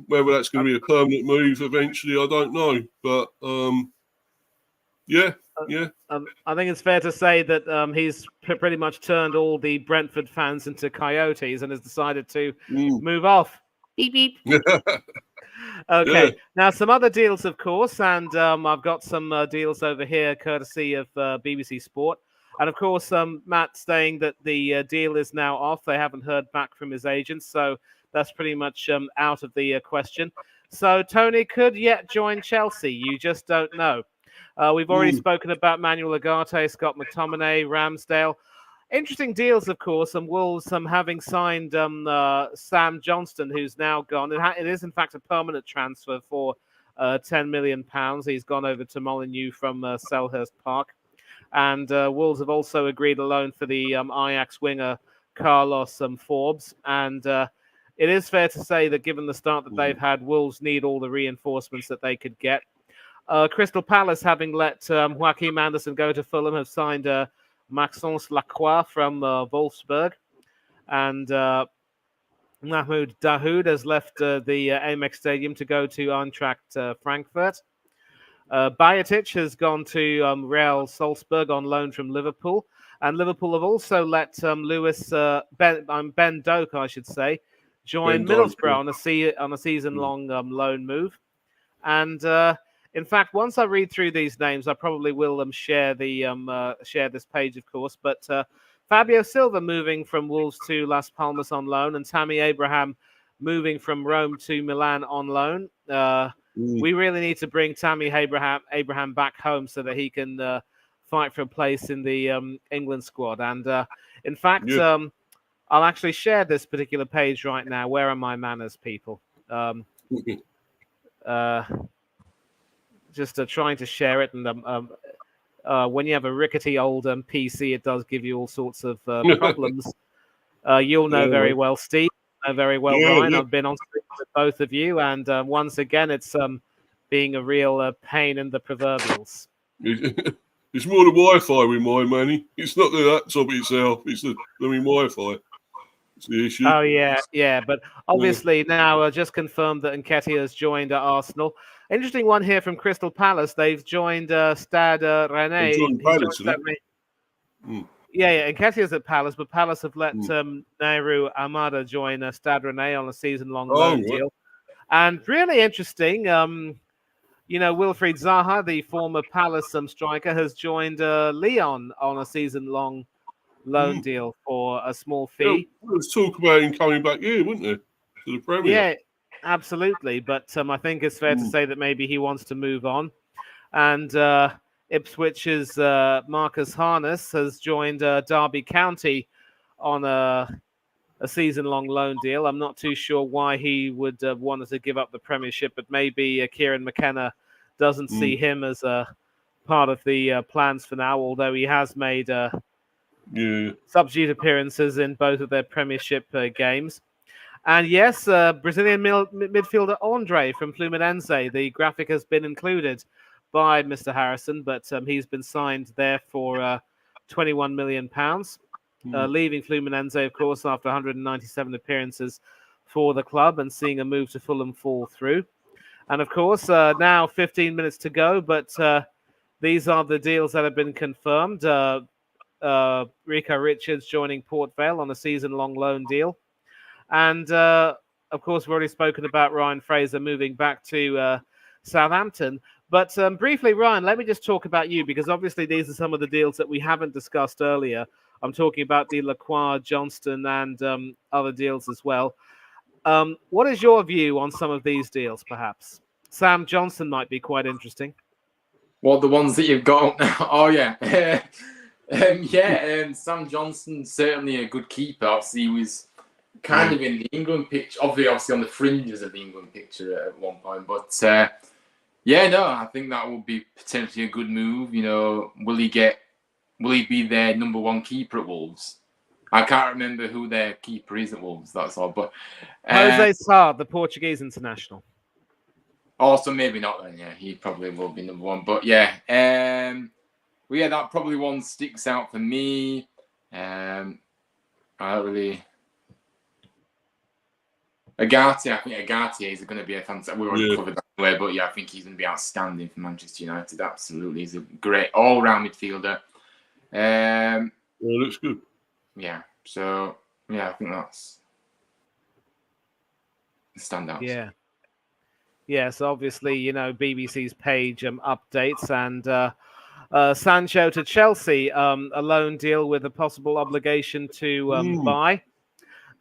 Whether that's going to be a permanent move eventually, I don't know. But I think it's fair to say that he's pretty much turned all the Brentford fans into coyotes and has decided to move off. Beep, beep. Okay. Yeah. Now, some other deals, of course, and I've got some deals over here, courtesy of BBC Sport. And, of course, Matt saying that the deal is now off. They haven't heard back from his agents, so that's pretty much out of the question. So, Tony could yet join Chelsea. You just don't know. We've already spoken about Manuel Ugarte, Scott McTominay, Ramsdale. Interesting deals, of course, and Wolves having signed Sam Johnston, who's now gone. It is, in fact, a permanent transfer for £10 million. He's gone over to Molineux from Selhurst Park. And Wolves have also agreed a loan for the Ajax winger Carlos Forbes. And it is fair to say that given the start that they've had, Wolves need all the reinforcements that they could get. Crystal Palace, having let Joachim Andersen go to Fulham, have signed Maxence Lacroix from Wolfsburg, and Mahmoud Dahoud has left the Amex Stadium to go to Eintracht Frankfurt. Bajetic has gone to Real Salzburg on loan from Liverpool, and Liverpool have also let Ben Doak, I should say, join Middlesbrough on a season-long loan move, and. In fact, once I read through these names, I probably will share this page, of course. But Fabio Silva moving from Wolves to Las Palmas on loan, and Tammy Abraham moving from Rome to Milan on loan. We really need to bring Tammy Abraham back home so that he can fight for a place in the England squad. And in fact, I'll actually share this particular page right now. Where are my manners, people? Just trying to share it, and when you have a rickety old PC, it does give you all sorts of problems. You'll know very well, Steve. Know very well, Ryan. I've been on stream with both of you, and once again, it's being a real pain in the proverbials. It's more the Wi-Fi with mine, Manny. It's not the laptop itself. It's the Wi-Fi. It's the issue. Oh yeah. But obviously now just confirmed that Nketiah has joined Arsenal. Interesting one here from Crystal Palace. They've joined Stade Rennais. Yeah, Nketiah's at Palace, but Palace have let Nairo Amada join Stade Rennais on a season-long loan deal. And really interesting, Wilfried Zaha, the former Palace striker, has joined Lyon on a season-long loan deal for a small fee. Yeah, let's talk about him coming back here, wouldn't there, to the Premier? Yeah, absolutely. But I think it's fair to say that maybe he wants to move on. And Ipswich's Marcus Harness has joined Derby County on a season-long loan deal. I'm not too sure why he would want to give up the Premiership, but maybe Kieran McKenna doesn't see him as a part of the plans for now, although he has made substitute appearances in both of their Premiership games. And yes, Brazilian midfielder Andre from Fluminense. The graphic has been included by Mr. Harrison, but he's been signed there for £21 million. Leaving Fluminense, of course, after 197 appearances for the club and seeing a move to Fulham fall through. And of course, now 15 minutes to go, but these are the deals that have been confirmed. Rico Richards joining Port Vale on a season-long loan deal. And of course, we've already spoken about Ryan Fraser moving back to Southampton. But briefly, Ryan, let me just talk about you, because obviously these are some of the deals that we haven't discussed earlier. I'm talking about the Lacroix, Johnston, and other deals as well. What is your view on some of these deals, perhaps? Sam Johnson might be quite interesting. Well, the ones that you've got. Oh, yeah. Sam Johnson, certainly a good keeper. Obviously, he was kind of in the England picture, obviously on the fringes of the England picture at one point. But, I think that would be potentially a good move. Will he be their number one keeper at Wolves? I can't remember who their keeper is at Wolves, that's all. But Jose Sá, the Portuguese international. Also, maybe not then, yeah. He probably will be number one. But that probably one sticks out for me. I don't really... Agati, I think Agati is going to be a fantastic... We already covered that anyway, but I think he's going to be outstanding for Manchester United. Absolutely. He's a great all-round midfielder. Looks good. Yeah. So, I think that's the standout. Yeah. Yes, obviously, BBC's page updates and Sancho to Chelsea, a loan deal with a possible obligation to buy.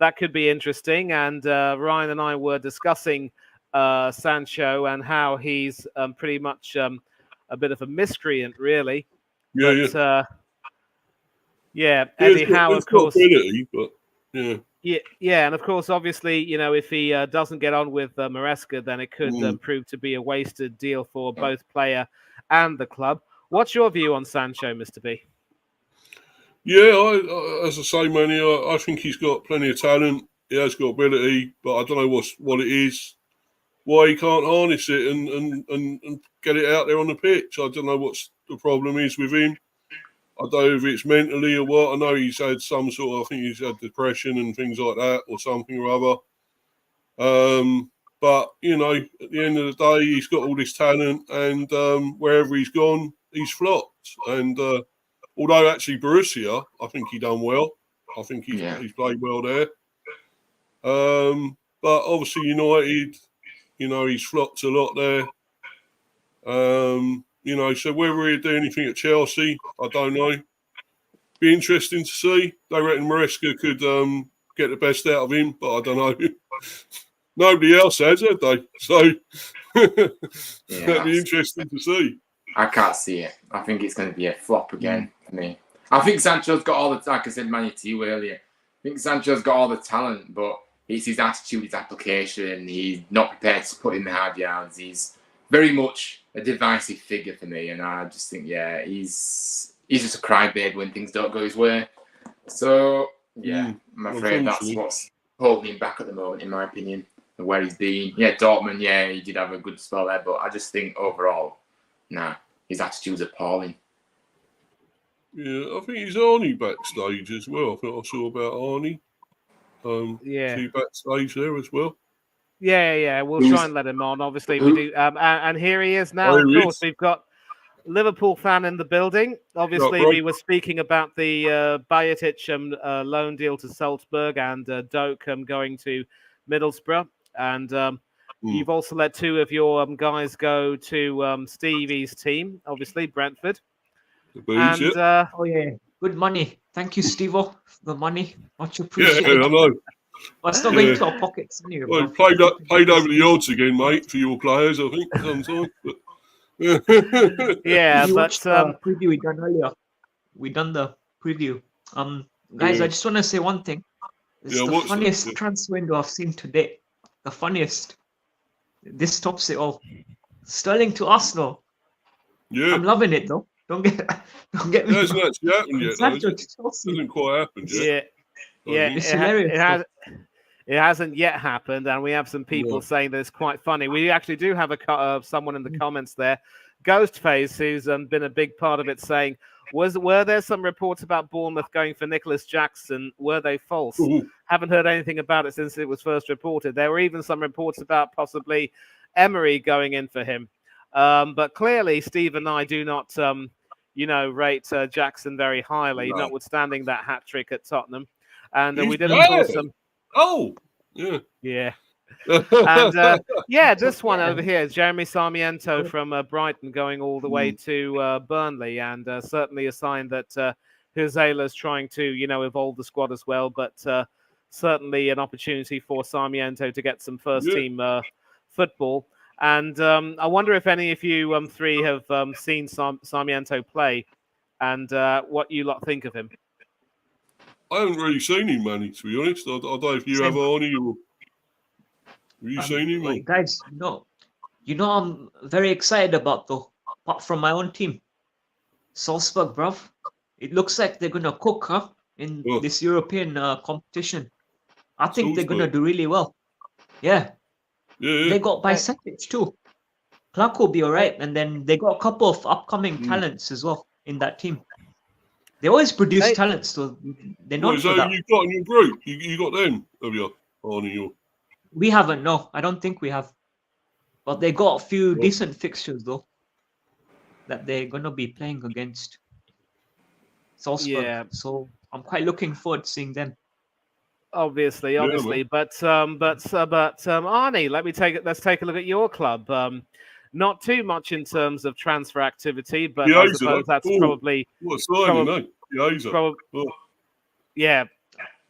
That could be interesting. And Ryan and I were discussing Sancho and how he's pretty much a bit of a miscreant, really. Eddie Howe, of course. And of course, obviously, if he doesn't get on with Maresca, then it could prove to be a wasted deal for both player and the club. What's your view on Sancho, Mr. B? Yeah, as I say, Manny, I think he's got plenty of talent. He has got ability, but I don't know what it is, why he can't harness it and get it out there on the pitch. I don't know what the problem is with him. I don't know if it's mentally or what. I know he's had some sort of, I think he's had depression and things like that or something or other. But, at the end of the day, he's got all this talent and wherever he's gone, he's flopped. And although actually Borussia, I think he done well. I think he's played well there. But obviously United, he's flopped a lot there. So whether he'll do anything at Chelsea, I don't know. Be interesting to see. They reckon Maresca could get the best out of him, but I don't know. Nobody else has, have they? So that'd be interesting to see. I can't see it. I think it's going to be a flop again for me. I think Sancho's got all the, like I said, Manny, to you earlier. I think Sancho's got all the talent, but it's his attitude, his application. He's not prepared to put in the hard yards. He's very much a divisive figure for me, and I just think, he's just a crybaby when things don't go his way. So, I'm afraid that's what's holding him back at the moment, in my opinion, and where he's been. Yeah, Dortmund, he did have a good spell there, but I just think overall, his attitude's appalling. Yeah, I think he's Arnie backstage as well. I think I saw about Arnie. See backstage there as well. Yeah. We'll try and let him on. Obviously, we do. And here he is now. Of course, we've got Liverpool fan in the building. Obviously, we were speaking about the Bajetic loan deal to Salzburg and Doak going to Middlesbrough. And You've also let two of your guys go to Stevie's team, obviously Brentford. The Bees, And Oh yeah, good money. Thank you, Steve-O, for the money. Much yeah, appreciated. I know. But it's not going into our pockets anyway. Well, bro. paid over the odds again, mate, for your players, I think, sometimes. But... yeah, You but watched the preview we done earlier. We done the preview. Guys, Yeah. I just want to say one thing. It's Yeah, the what's that? funniest Yeah. transfer window I've seen to date. The funniest. This tops it all. Sterling to Arsenal. Yeah, I'm loving it though. Don't get me it hasn't wrong. actually happened yet, though, Sancho has to it? Chelsea. Hasn't quite happened yet. yeah, yeah, think. It's hilarious. it hasn't yet happened, and we have some people Yeah. saying that it's quite funny. We actually do have someone in the comments there, Ghostface, who's been a big part of it, saying, were there some reports about Bournemouth going for Nicholas Jackson? Were they false? Ooh. Haven't heard anything about it since it was first reported. There were even some reports about possibly Emery going in for him. But clearly, Steve and I do not, rate Jackson very highly, No. notwithstanding that hat trick at Tottenham. And He's we did, of bad. course, Oh, yeah. yeah. And this one over here is Jeremy Sarmiento from Brighton going all the way to Burnley, and certainly a sign that Huzela's trying to, evolve the squad as well. But certainly an opportunity for Sarmiento to get some first-team football. And I wonder if any of you three have seen Sarmiento play, and what you lot think of him. I haven't really seen him, Manny, to be honest. I don't know if you have, Arnie, or have you seen him? Or... Guys, I'm very excited about though. Apart from my own team, Salzburg, bruv. It looks like they're gonna cook, in this European competition. I think they're gonna do really well. Yeah. Yeah. They got Bicetic too. Clark will be alright, and then they got a couple of upcoming talents as well in that team. They always produce talents, so they're not for that. You got in your group? You got them, have you, Arnie? We haven't, no. I don't think we have. But they got a few decent fixtures though that they're gonna be playing against Salzburg. Yeah. So I'm quite looking forward to seeing them. Obviously, but Arnie, let's take a look at your club. Not too much in terms of transfer activity, but I suppose that's probably yeah.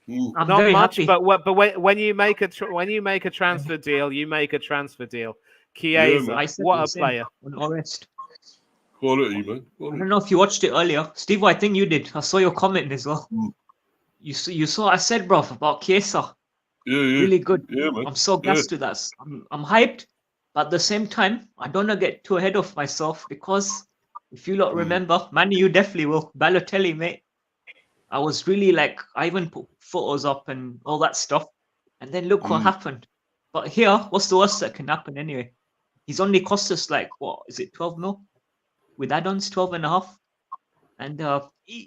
I'm not very much, happy. but when you make a transfer deal, you make a transfer deal. Chiesa, I said what the a same player! on Orest. Quality, man. I don't know if you watched it earlier, Steve. I think you did. I saw your comment as well. You saw. I said, bro, about Chiesa. Yeah. Really good. Yeah, man. I'm so gassed to that. I'm hyped, but at the same time, I don't want to get too ahead of myself because if you lot remember, Manny, you definitely will. Balotelli, mate. I was really like, I even put photos up and all that stuff, and then look what happened. But here, what's the worst that can happen anyway? He's only cost us like, what is it, 12 mil? With add-ons, 12 and a half. And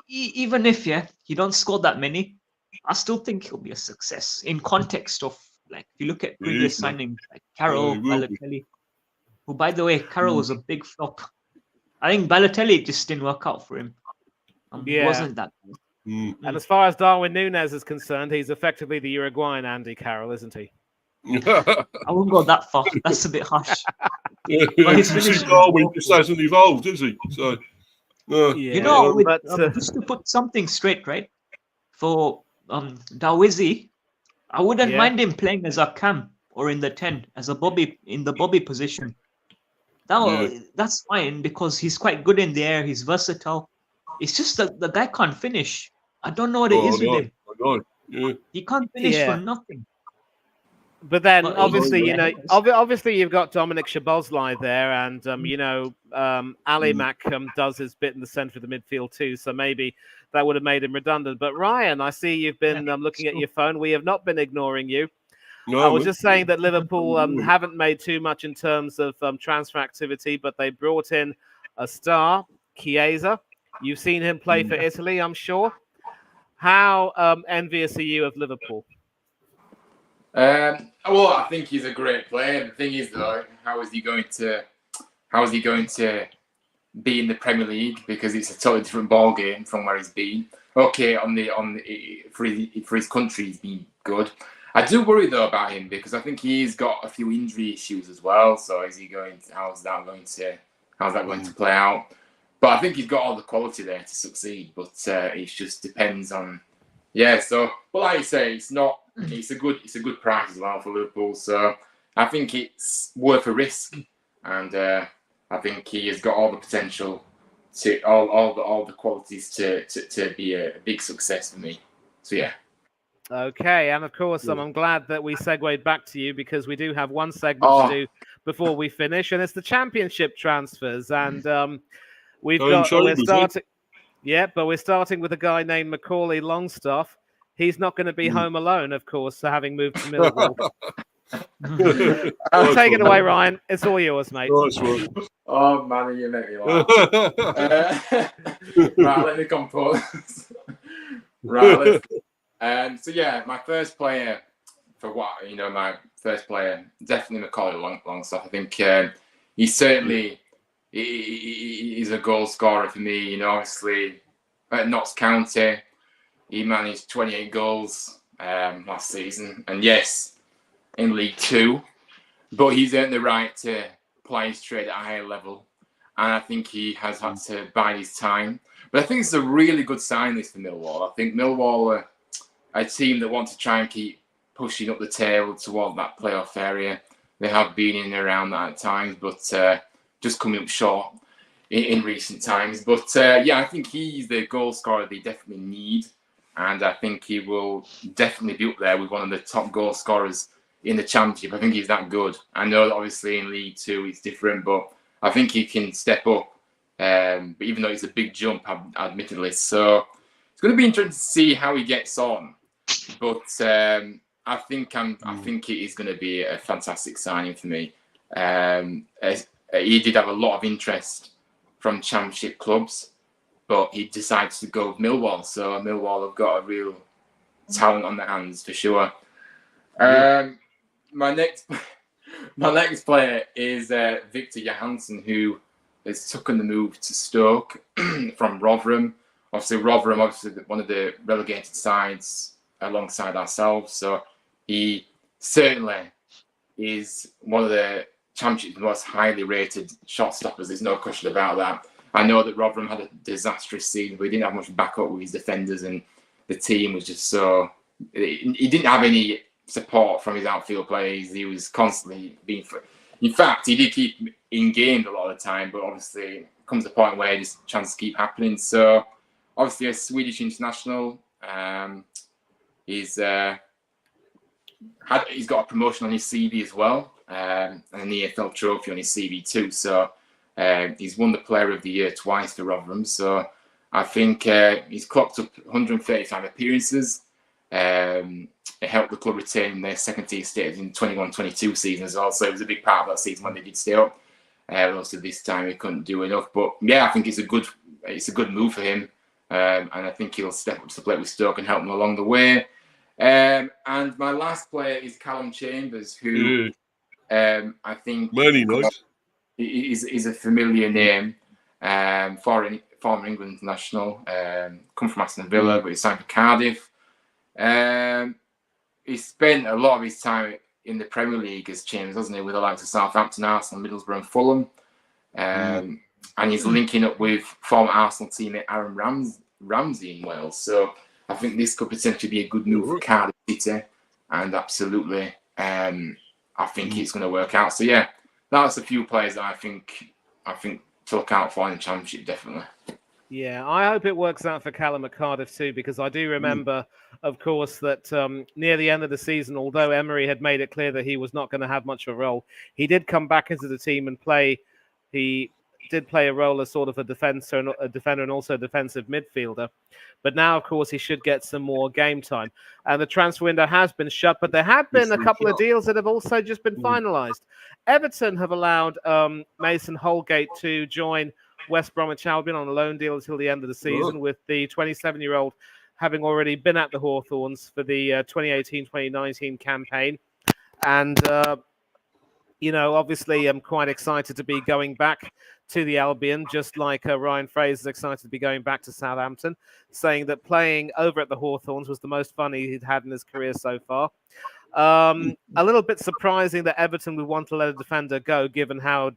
even if he don't score that many, I still think he'll be a success in context of, like, if you look at previous signings like Carroll, Balotelli, who, by the way, Carroll was a big flop. I think Balotelli just didn't work out for him. He wasn't that good. And as far as Darwin Núñez is concerned, he's effectively the Uruguayan Andy Carroll, isn't he? I wouldn't go that far. That's a bit harsh. Darwin just hasn't evolved, is he? So, just to put something straight, right? For Dawizi, I wouldn't mind him playing as a cam or in the 10 as a in the Bobby position. That's fine because he's quite good in the air. He's versatile. It's just that the guy can't finish. I don't know what it is with him. He can't finish for nothing. But then, obviously, obviously you've got Dominic Szoboszlai there, and Ali Mack does his bit in the centre of the midfield too. So maybe that would have made him redundant. But Ryan, I see you've been looking at your phone. We have not been ignoring you. No, I was just saying that Liverpool haven't made too much in terms of transfer activity, but they brought in a star, Chiesa. You've seen him play for Italy, I'm sure. How envious are you of Liverpool? Well, I think he's a great player. The thing is, though, how is he going to be in the Premier League? Because it's a totally different ball game from where he's been. Okay, for his country, he's been good. I do worry though about him because I think he's got a few injury issues as well. So is he going? How's that going to play out? But I think he's got all the quality there to succeed. But it just depends on. Yeah. So, but like you say, it's not. It's a good price as well for Liverpool. So I think it's worth a risk, and I think he has got all the potential to all the qualities to be a big success for me. So yeah. Okay, and of course, I'm glad that we segued back to you because we do have one segment to do before we finish, and it's the championship transfers. And we're starting with a guy named Macaulay Longstaff. He's not going to be home alone, of course, having moved to Millwall. Take it away, Ryan. It's all yours, mate. Oh, man, you make me laugh. Right, let me compose. Right, so yeah, my first player definitely Macaulay Longstaff. I think he certainly he's a goal scorer for me. You know, obviously at Notts County, he managed 28 goals last season, and yes, in League Two, but he's earned the right to play his trade at a higher level, and I think he has had to bide his time. But I think it's a really good sign this for Millwall. I think Millwall are a team that want to try and keep pushing up the table toward that playoff area. They have been in and around that at times, but just coming up short in recent times. But yeah, I think he's the goal scorer they definitely need. And I think he will definitely be up there with one of the top goal scorers in the Championship. I think he's that good. I know that obviously in League Two it's different, but I think he can step up. But even though it's a big jump, admittedly. So it's going to be interesting to see how he gets on. But I think it is going to be a fantastic signing for me. He did have a lot of interest from Championship clubs, but he decided to go with Millwall. So Millwall have got a real talent on their hands for sure. My next player is Victor Johansson, who has taken the move to Stoke from Rotherham. Obviously, Rotherham, one of the relegated sides alongside ourselves. So he certainly is one of the Championship's most highly rated shot stoppers. There's no question about that. I know that Rotherham had a disastrous season, but he didn't have much backup with his defenders, and the team was just so. He didn't have any support from his outfield players. He was constantly being. In fact, he did keep in game a lot of the time, but obviously comes a point where just chances keep happening. So obviously a Swedish international. He's got a promotion on his CV as well, and an EFL trophy on his CV too. So he's won the Player of the Year twice for Rotherham. So I think he's clocked up 135 appearances. It helped the club retain their second-tier status in 21-22 season as well. So it was a big part of that season when they did stay up. Also this time he couldn't do enough. But yeah, I think it's a good move for him. And I think he'll step up to the plate with Stoke and help them along the way. And my last player is Callum Chambers, who I think is a familiar name. Former England international, come from Aston Villa, but he signed for Cardiff. He spent a lot of his time in the Premier League as Chambers, hasn't he, with the likes of Southampton, Arsenal, Middlesbrough and Fulham. And he's linking up with former Arsenal teammate Aaron Ramsey in Wales. So I think this could potentially be a good move for Cardiff City. And absolutely, I think it's going to work out. So yeah, that's a few players that I think to look out for in the Championship, definitely. Yeah, I hope it works out for Callum at Cardiff too, because I do remember, of course, that near the end of the season, although Emery had made it clear that he was not going to have much of a role, he did come back into the team and play. He did play a role as sort of a defender and also a defensive midfielder. But now, of course, he should get some more game time. And the transfer window has been shut, but there have been a couple of deals that have also just been finalised. Everton have allowed Mason Holgate to join West Bromwich Albion on a loan deal until the end of the season, with the 27-year-old having already been at the Hawthorns for the 2018-2019 campaign. And, obviously I'm quite excited to be going back to the Albion, just like Ryan Fraser is excited to be going back to Southampton, saying that playing over at the Hawthorns was the most fun he'd had in his career so far. A little bit surprising that Everton would want to let a defender go, given how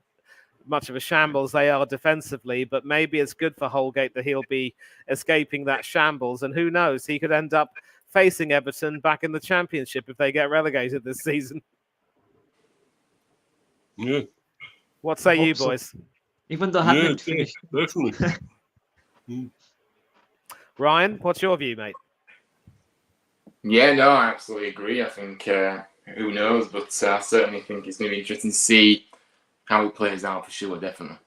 much of a shambles they are defensively, but maybe it's good for Holgate that he'll be escaping that shambles, and who knows, he could end up facing Everton back in the Championship if they get relegated this season. Yeah. What say you, so. boys? Even though Hammond finished. Definitely. Ryan, what's your view, mate? Yeah, no, I absolutely agree. I think who knows, but I certainly think it's going to be interesting to see how it plays out for sure, definitely.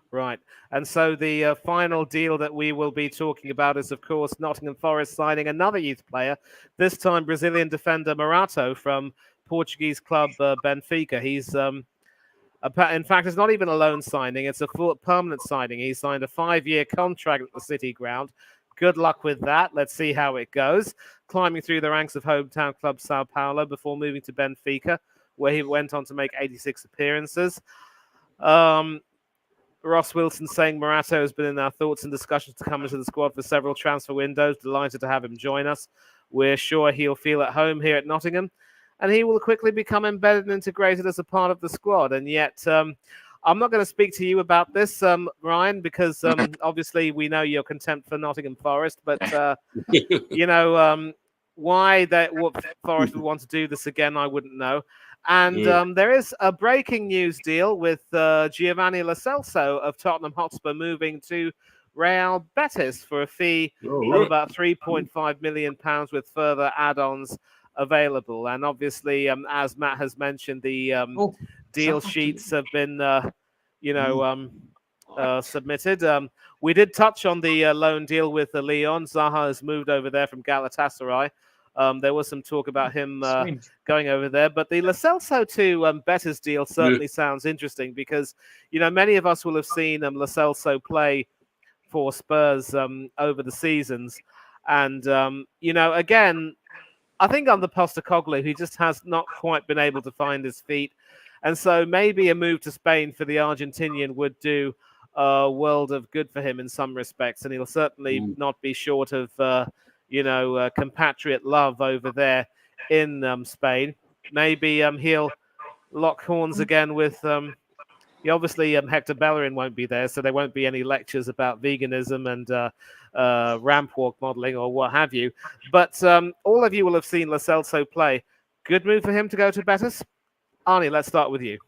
Right. And so the final deal that we will be talking about is, of course, Nottingham Forest signing another youth player, this time Brazilian defender Morato from Portuguese club Benfica. He's, in fact, it's not even a loan signing. It's a full permanent signing. He signed a 5-year contract at the City Ground. Good luck with that. Let's see how it goes. Climbing through the ranks of hometown club Sao Paulo before moving to Benfica, where he went on to make 86 appearances. Ross Wilson saying Morato has been in our thoughts and discussions to come into the squad for several transfer windows. Delighted to have him join us. We're sure he'll feel at home here at Nottingham, and he will quickly become embedded and integrated as a part of the squad. And yet, I'm not going to speak to you about this, Ryan, because obviously we know your contempt for Nottingham Forest, but you know why what Forest would want to do this again, I wouldn't know. And there is a breaking news deal with Giovanni Lo Celso of Tottenham Hotspur moving to Real Betis for a fee of about £3.5 million with further add-ons available. And obviously, as Matt has mentioned, the deal sheets have been, submitted. We did touch on the loan deal with Lyon. Zaha has moved over there from Galatasaray. There was some talk about him going over there, but the Lo Celso to Betis deal certainly sounds interesting because, you know, many of us will have seen Lo Celso play for Spurs over the seasons. And, again, I think under Postecoglou, he just has not quite been able to find his feet. And so maybe a move to Spain for the Argentinian would do a world of good for him in some respects. And he'll certainly not be short of, compatriot love over there in Spain. Maybe he'll lock horns again with... obviously, Hector Bellerin won't be there, so there won't be any lectures about veganism and ramp walk modeling or what have you. But all of you will have seen Lo Celso play. Good move for him to go to Betis? Arnie, let's start with you.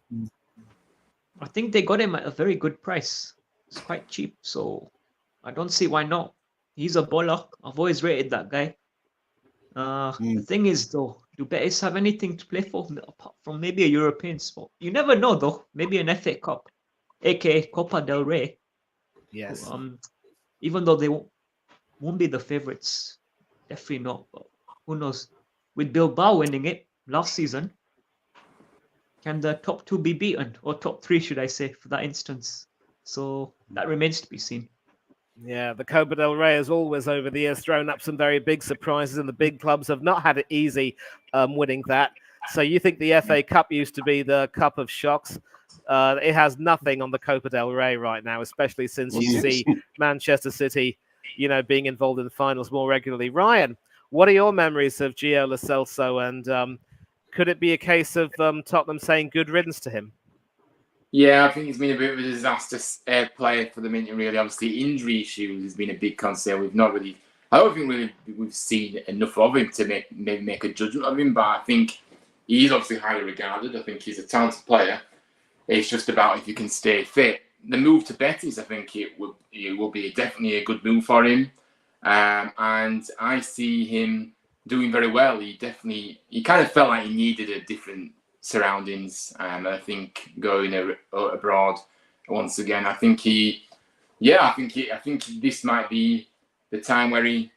I think they got him at a very good price. It's quite cheap, so I don't see why not. He's a baller. I've always rated that guy. The thing is, though, do Betis have anything to play for apart from maybe a European spot? You never know, though. Maybe an FA Cup, aka Copa del Rey. Yes. Even though they won't be the favourites, definitely not. But who knows? With Bilbao winning it last season, can the top 2 be beaten, or top 3, should I say, for that instance? So that remains to be seen. Yeah, the Copa del Rey has always over the years thrown up some very big surprises, and the big clubs have not had it easy winning that. So you think the FA Cup used to be the cup of shocks? It has nothing on the Copa del Rey right now, especially since you see Manchester City, being involved in the finals more regularly. Ryan, what are your memories of Gio Lo Celso, and could it be a case of Tottenham saying good riddance to him? Yeah, I think he's been a bit of a disaster player for the minute, really. Obviously, injury issues has been a big concern. I don't think we've seen enough of him to maybe make a judgment of him, but I think he's obviously highly regarded. I think he's a talented player. It's just about if you can stay fit. The move to Betis, I think it will be definitely a good move for him. And I see him doing very well. He kind of felt like he needed a different surroundings, and I think going abroad once again, I think this might be the time where he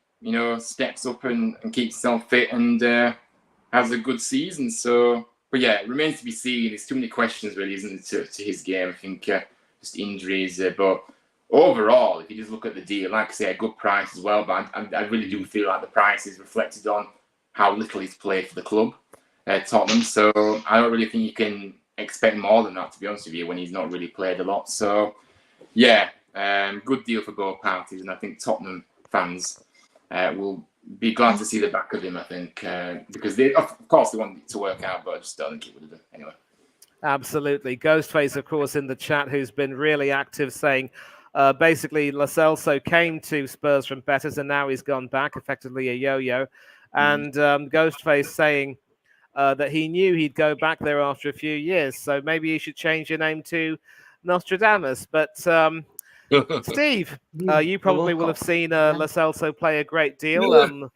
steps up and keeps himself fit and has a good season. So, but yeah, it remains to be seen. There's too many questions, really, isn't it, to his game? I think just injuries, but overall, if you just look at the deal, like I say, a good price as well. But I really do feel like the price is reflected on how little he's played for the club. Tottenham, so I don't really think you can expect more than that, to be honest with you, when he's not really played a lot. So, yeah, good deal for both parties, and I think Tottenham fans will be glad to see the back of him, I think, because they, of course, they want it to work out, but I just don't think it would have done anyway. Absolutely. Ghostface, of course, in the chat, who's been really active, saying basically Lo Celso came to Spurs from Betis and now he's gone back, effectively a yo-yo. And Ghostface saying that he knew he'd go back there after a few years, so maybe you should change your name to Nostradamus. But Steve, you probably will have seen Lo Celso play a great deal.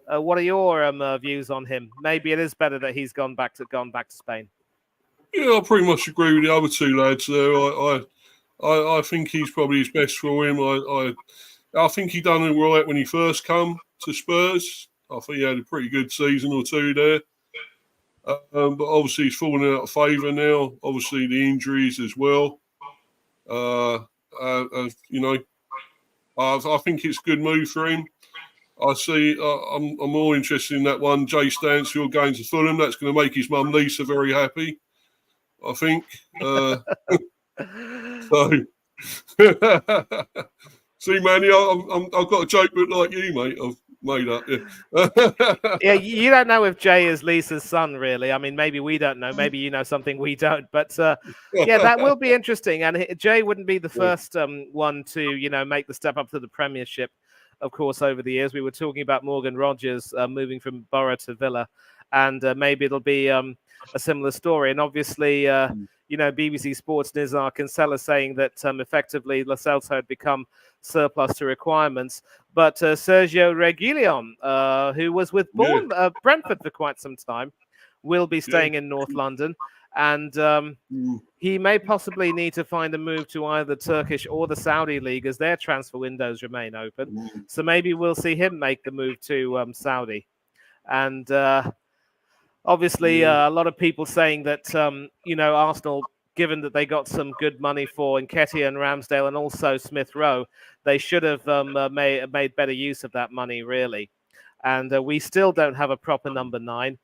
What are your views on him? Maybe it is better that he's gone back to Spain. Yeah, I pretty much agree with the other two lads there. I think he's probably his best for him. I think he done it right when he first come to Spurs. I think he had a pretty good season or two there. But obviously he's fallen out of favour now. Obviously the injuries as well. You know, I think it's a good move for him. I see. I'm more interested in that one. Jay Stansfield going to Fulham. That's going to make his mum Lisa very happy, I think. So, see, Manny, I've got a joke, but like you, mate, I've made up. Yeah. Yeah, you don't know if Jay is Lisa's son, really. I mean, maybe we don't know. Maybe you know something we don't. But yeah, that will be interesting. And Jay wouldn't be the first one to, make the step up to the Premiership. Of course, over the years, we were talking about Morgan Rogers moving from Borough to Villa, and maybe it'll be a similar story. And obviously, BBC Sports Nizar Kinsella saying that effectively Lo Celso had become surplus to requirements. But Sergio Reguilon, who was with Brentford for quite some time, will be staying in North London. And he may possibly need to find a move to either the Turkish or the Saudi league as their transfer windows remain open. So maybe we'll see him make the move to Saudi. And obviously, a lot of people saying that, Arsenal, given that they got some good money for Nketiah and Ramsdale and also Smith Rowe, they should have made better use of that money, really. And we still don't have a proper number 9.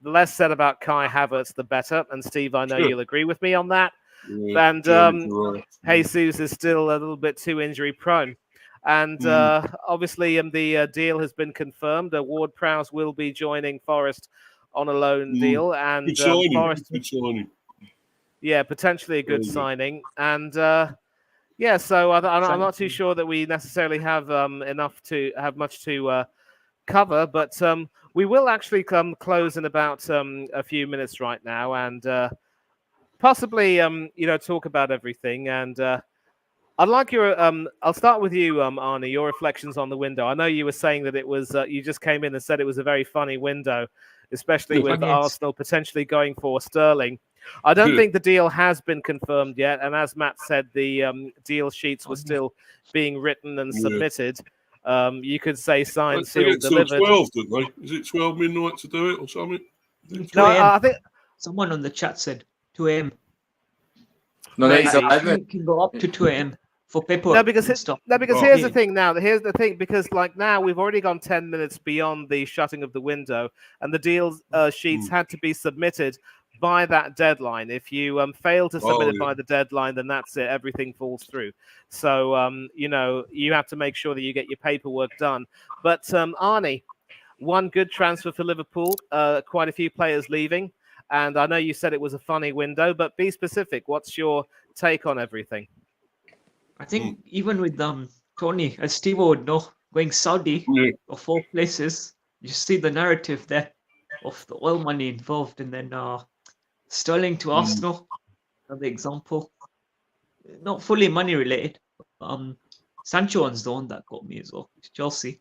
The less said about Kai Havertz, the better. And Steve, I know you'll agree with me on that. Yeah, And Jesus is still a little bit too injury prone. And obviously, the deal has been confirmed. Ward-Prowse will be joining Forest on a loan deal, and Forest, yeah, potentially a good signing. And so I'm not too sure that we necessarily have much to cover, but we will actually close in about a few minutes right now, and possibly talk about everything. And I'd like your I'll start with you, Arnie, your reflections on the window. I know you were saying that it was you just came in and said it was a very funny window, especially with Arsenal potentially going for Sterling. I don't think the deal has been confirmed yet, and as Matt said, the deal sheets were still being written and submitted. You could say signed, sealed, delivered. 12, didn't they? Is it 12 midnight to do it or something? No, I think someone on the chat said 2 a.m. No, it can go up to 2 a.m. for paper. No, because here's the thing now. Here's the thing, because now we've already gone 10 minutes beyond the shutting of the window, and the deal sheets had to be submitted by that deadline. If you fail to submit it by the deadline, then that's it. Everything falls through. So, you have to make sure that you get your paperwork done. But Arnie, one good transfer for Liverpool, quite a few players leaving. And I know you said it was a funny window, but be specific. What's your take on everything? I think even with Tony, as Steve would know, going Saudi of 4 places, you see the narrative there of the oil money involved, and then Sterling to Arsenal, another example. Not fully money related. Sancho one's the one that got me as well. It's Chelsea.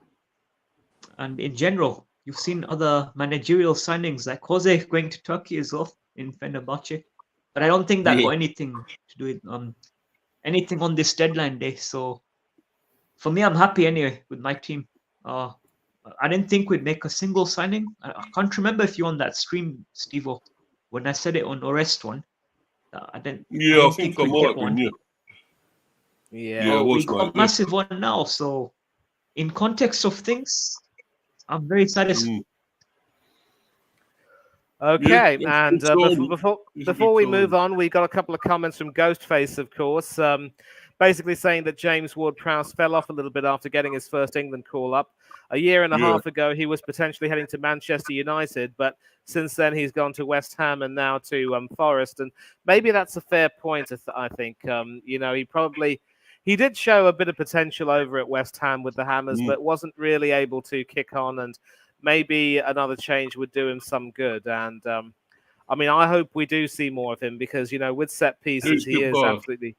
And in general, you've seen other managerial signings like Jose going to Turkey as well in Fenerbahce. But I don't think that got anything to do with anything on this deadline day. So for me, I'm happy anyway with my team. I didn't think we'd make a single signing. I can't remember if you on that stream, Steve-O, when I said it on Orest one. I think I might have been, Yeah, we got a massive one now. So in context of things, I'm very satisfied. Okay, and before we move on, we got a couple of comments from Ghostface, of course. basically saying that James Ward-Prowse fell off a little bit after getting his first England call-up. A year and a half ago, he was potentially heading to Manchester United, but since then he's gone to West Ham and now to Forest. And maybe that's a fair point, I think. He did show a bit of potential over at West Ham with the Hammers, but wasn't really able to kick on. And maybe another change would do him some good. And I hope we do see more of him because, with set pieces, he is absolutely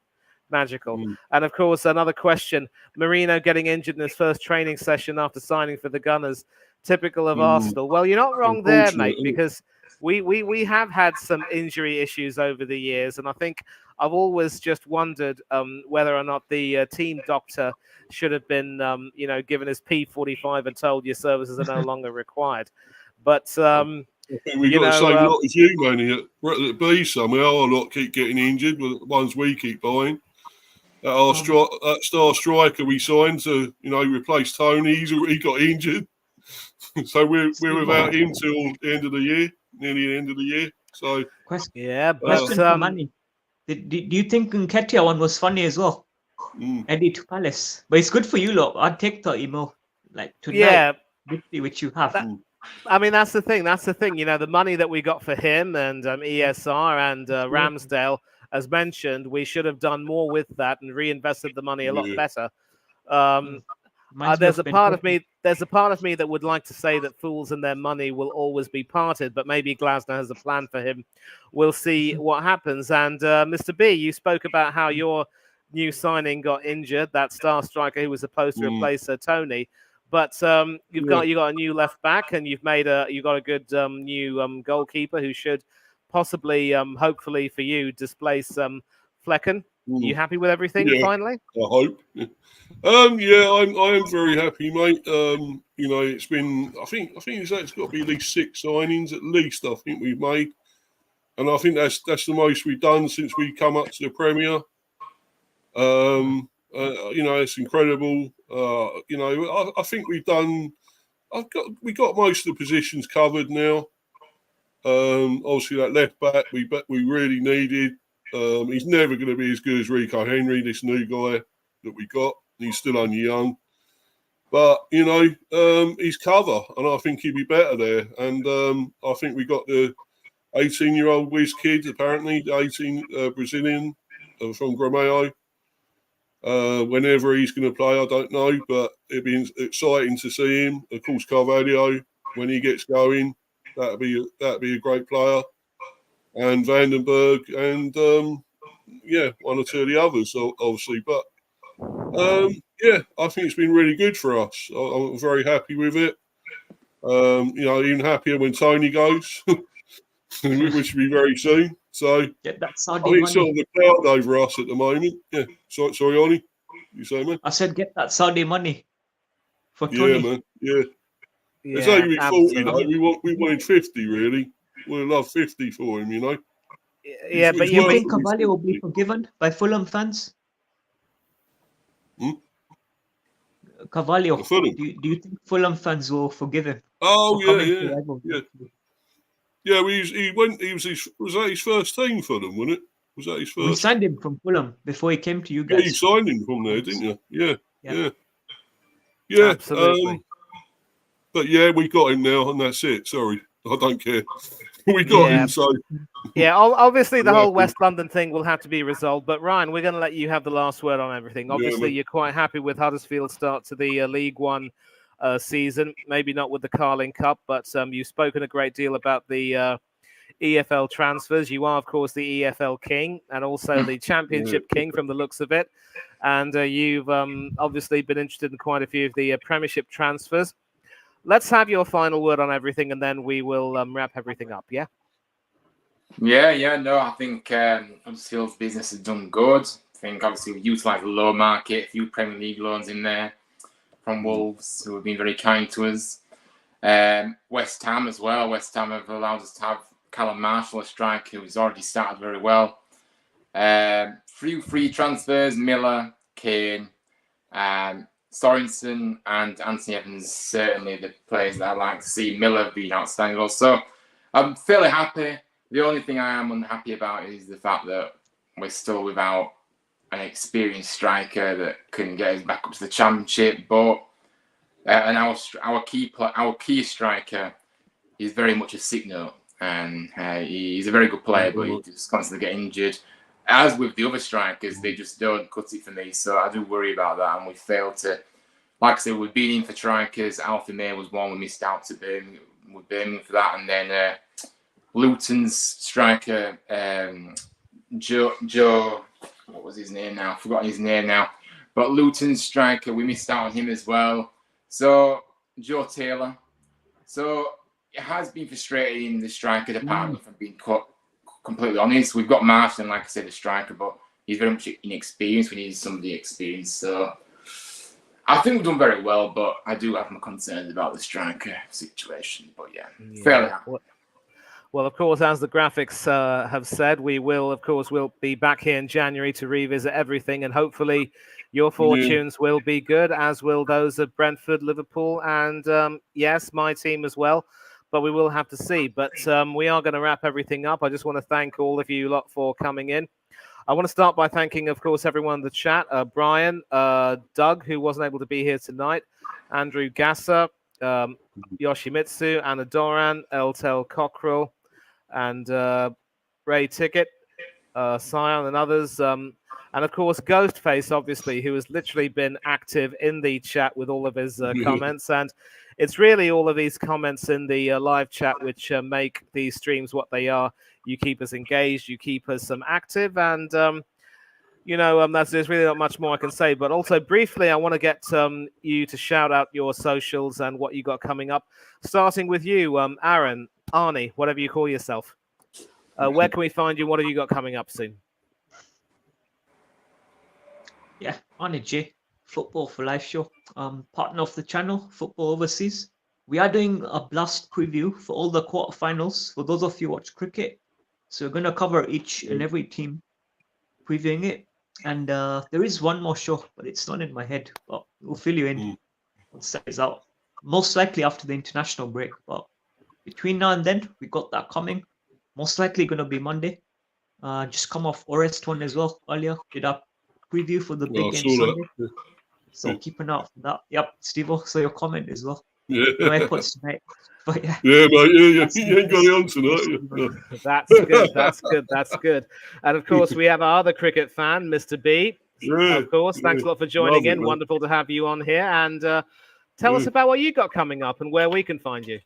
magical. And of course, another question, Merino getting injured in his first training session after signing for the Gunners, typical of Arsenal. Well, you're not wrong there, mate, because we have had some injury issues over the years. And I think I've always just wondered whether or not the team doctor should have been, given his P45 and told your services are no longer required. But I think we've got the same lot as you, Manny. At B somehow, our lot keep getting injured, but the ones we keep buying. That star striker we signed to, replace Tony, he got injured. So we're without him till the end of the year, nearly the end of the year. So question for Manny. Do you think Nketiah one was funny as well? Eddie to Palace, but it's good for you lot. I'd take 30 mil like tonight, which you have. That's the thing. The money that we got for him and ESR and Ramsdale, as mentioned, we should have done more with that and reinvested the money a lot better. There's a part of me that would like to say that fools and their money will always be parted, but maybe Glasner has a plan for him. We'll see what happens. And Mr. B, you spoke about how your new signing got injured, that star striker who was supposed to replace Tony. But you got a new left back, and you got a good new goalkeeper who should possibly, hopefully for you, displace Flecken. Are you happy with everything finally? I hope. I am very happy, mate. It's been I think it's got to be at least 6 signings at least. I think we've made, and I think that's the most we've done since we come up to the Premier. It's incredible. I think we've done. We got most of the positions covered now. Obviously, that left back we really needed. He's never going to be as good as Rico Henry, this new guy that we got. He's still only young, but he's cover, and I think he'd be better there. And I think we got the 18-year-old whiz kid, apparently the 18 Brazilian from Grêmio. Whenever he's going to play, I don't know, but it'd be exciting to see him. Of course, Carvalho, when he gets going, that'd be a great player. And Vandenberg and one or two of the others, obviously. But I think it's been really good for us. I'm very happy with it. Even happier when Tony goes, which will be very soon. So get that I think it's sort of a cloud over us at the moment. Yeah. Sorry, Ollie. You say, man? I said get that Saudi money for Tony. Yeah, man. Yeah. It's only 40, we wanted 50, really. We'd love 50 for him, Yeah, but you think Carvalho will be forgiven by Fulham fans? Carvalho, do you think Fulham fans will forgive him? Oh, yeah. Yeah, was that his first team for them, wasn't it? Was that his first? We signed him from Fulham before he came to you guys. Yeah, you signed him from there, didn't you? Yeah. Absolutely. But we got him now, and that's it. Sorry, I don't care. We got him, so. Yeah, obviously the whole West London thing will have to be resolved. But Ryan, we're going to let you have the last word on everything. Obviously, you're quite happy with Huddersfield's start to the League One season. Maybe not with the Carling Cup, but you've spoken a great deal about the EFL transfers. You are, of course, the EFL king and also the Championship king from the looks of it. And you've obviously been interested in quite a few of the Premiership transfers. Let's have your final word on everything, and then we will wrap everything up, yeah? No, I think Huddersfield's business has done good. I think, obviously, we utilised the low market, a few Premier League loans in there from Wolves, who have been very kind to us. West Ham as well. West Ham have allowed us to have Callum Marshall, a striker who's already started very well. Few free transfers, Miller, Kane, Sorensen and Anthony Evans, certainly the players that I like to see. Miller being outstanding also. I'm fairly happy. The only thing I am unhappy about is the fact that we're still without an experienced striker that can get us back up to the Championship. But and our key striker is very much a sick note, and he's a very good player, but he just constantly get injured. As with the other strikers, they just don't cut it for me. So I do worry about that, and we failed to. Like I said, we've been in for strikers. Alfie May was one. We missed out to Birmingham for that. And then Luton's striker, Joe, what was his name now? I've forgotten his name now. But Luton's striker, we missed out on him as well. So, Joe Taylor. So, it has been frustrating in the striker department, if I'm being completely honest. We've got Marston, like I said, a striker, but he's very much inexperienced. We need somebody experienced. So, I think we've done very well, but I do have my concerns about the striker situation. But fairly happy. Well, of course, as the graphics have said, we'll be back here in January to revisit everything, and hopefully your fortunes will be good, as will those of Brentford, Liverpool, and yes, my team as well. But we will have to see. But we are going to wrap everything up. I just want to thank all of you lot for coming in. I want to start by thanking, of course, everyone in the chat. Brian, Doug, who wasn't able to be here tonight, Andrew Gasser, Yoshimitsu, Anna Doran, Eltel Cockrell, and Ray Ticket, Sion, and others. And, of course, Ghostface, obviously, who has literally been active in the chat with all of his comments. And it's really all of these comments in the live chat which make these streams what they are. You keep us engaged, you keep us active, and there's really not much more I can say. But also briefly, I want to get you to shout out your socials and what you got coming up. Starting with you, Aaron, Arnie, whatever you call yourself. Where can we find you? What have you got coming up soon? Yeah, Arnie J, Football for Life show. Partner of the channel, Football Overseas. We are doing a blast preview for all the quarterfinals for those of you who watch cricket. So we're going to cover each and every team, previewing it. And there is one more show, but it's not in my head. But we'll fill you in once that is out. Most likely after the international break. But between now and then, we got that coming. Most likely going to be Monday. Just come off Orest one as well earlier. Did a preview for the big game Sunday. So keep an eye out for that. Yep, Steve-O, so your comment as well. Yeah. No AirPods tonight. But yeah. Yeah, mate. Yeah. You ain't got it on tonight. Yeah. That's good. And of course, we have our other cricket fan, Mr. B. Yeah, of course, thanks a lot for joining in. Man. Wonderful to have you on here. And tell us about what you got coming up and where we can find you.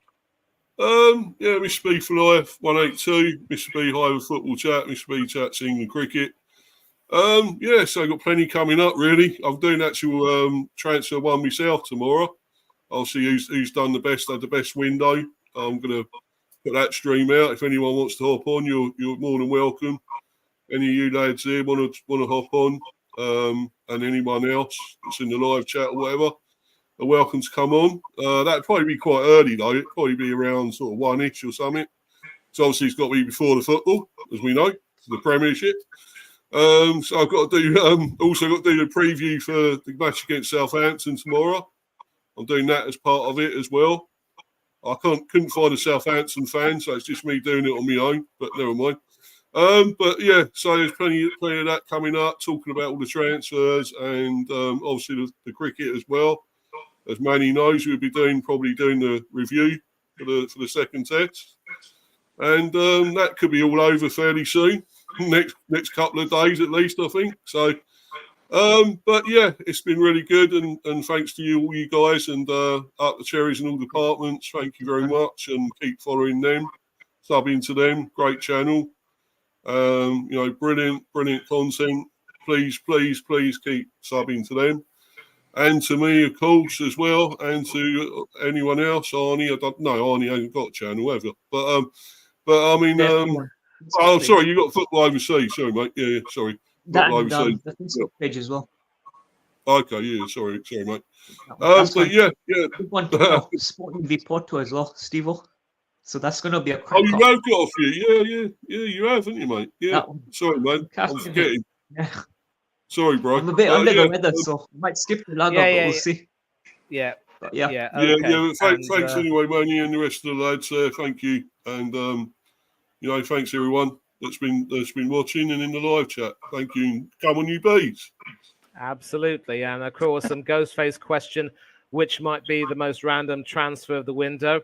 Mr. B for Life, 182. Mr. B Highwood Football Chat. Mr. B Chats England Cricket. So I've got plenty coming up, really. I'm doing actual transfer one myself tomorrow. I'll see who's done the best, had the best window. I'm going to put that stream out. If anyone wants to hop on, you're more than welcome. Any of you lads here want to hop on, and anyone else that's in the live chat or whatever, are welcome to come on. That'd probably be quite early though. It'd probably be around sort of 1-ish or something. So obviously it's got to be before the football, as we know, the Premiership. So I've got to do also got to do the preview for the match against Southampton tomorrow. I'm doing that as part of it as well. I couldn't find a Southampton fan, so it's just me doing it on my own. But never mind. So there's plenty of that coming up. Talking about all the transfers and obviously the cricket as well. As Manny knows, we'll be probably doing the review for the second test, and that could be all over fairly soon. Next couple of days at least, I think. So. It's been really good, and thanks to all you guys and Up the Cherries and all departments. Thank you very much, and keep following them, subbing to them. Great channel, brilliant content. Please keep subbing to them, and to me, of course, as well, and to anyone else. Arnie, Arnie hasn't got a channel ever, but I mean, sorry, you got Football Overseas. Sorry, mate. Yeah, sorry. That and the Facebook page as well. Okay, yeah, sorry, mate. Big one Sporting v Porto as well, Steve-O. So that's going to be a crack. Oh, you have got a few, yeah, you have, haven't you, mate? Yeah, sorry, man, I'm forgetting. Yeah. Sorry, bro. I'm a bit under the weather, so I might skip the Lager, but we'll see. Yeah. But Thanks anyway, Manny, and the rest of the lads. Thank you, and thanks everyone. that's been watching and in the live chat. Thank you. And come on, you bees. Absolutely. And of course, some Ghostface question, which might be the most random transfer of the window?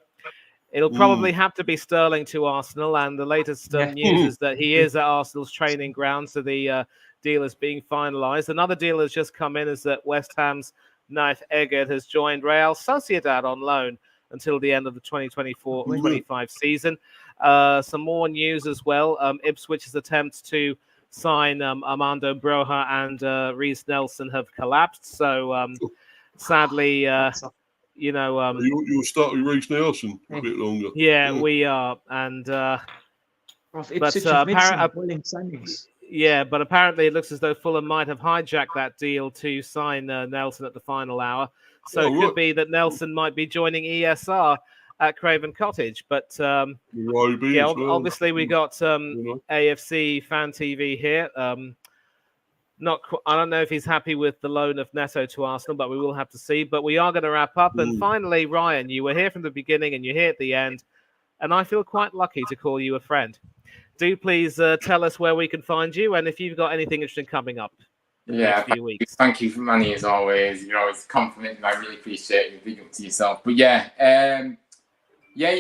It'll probably have to be Sterling to Arsenal. And the latest news is that he is at Arsenal's training ground. So the deal is being finalised. Another deal has just come in is that West Ham's Nath Eggert has joined Real Sociedad on loan until the end of the 2024-25 season. Some more news as well. Ipswich's attempts to sign Armando Broja and Reece Nelson have collapsed. So sadly, you'll start with Reece Nelson a bit longer. Yeah, we are. And but apparently it looks as though Fulham might have hijacked that deal to sign Nelson at the final hour. So it could be that Nelson might be joining ESR at Craven Cottage. But obviously we got AFC Fan TV here. I don't know if he's happy with the loan of Neto to Arsenal, but we will have to see. But we are going to wrap up. And finally, Ryan, you were here from the beginning and you're here at the end. And I feel quite lucky to call you a friend. Do please tell us where we can find you and if you've got anything interesting coming up in the next few weeks. Thank you for Manny as always. You're always complimenting. I really appreciate you. Big up to yourself. But you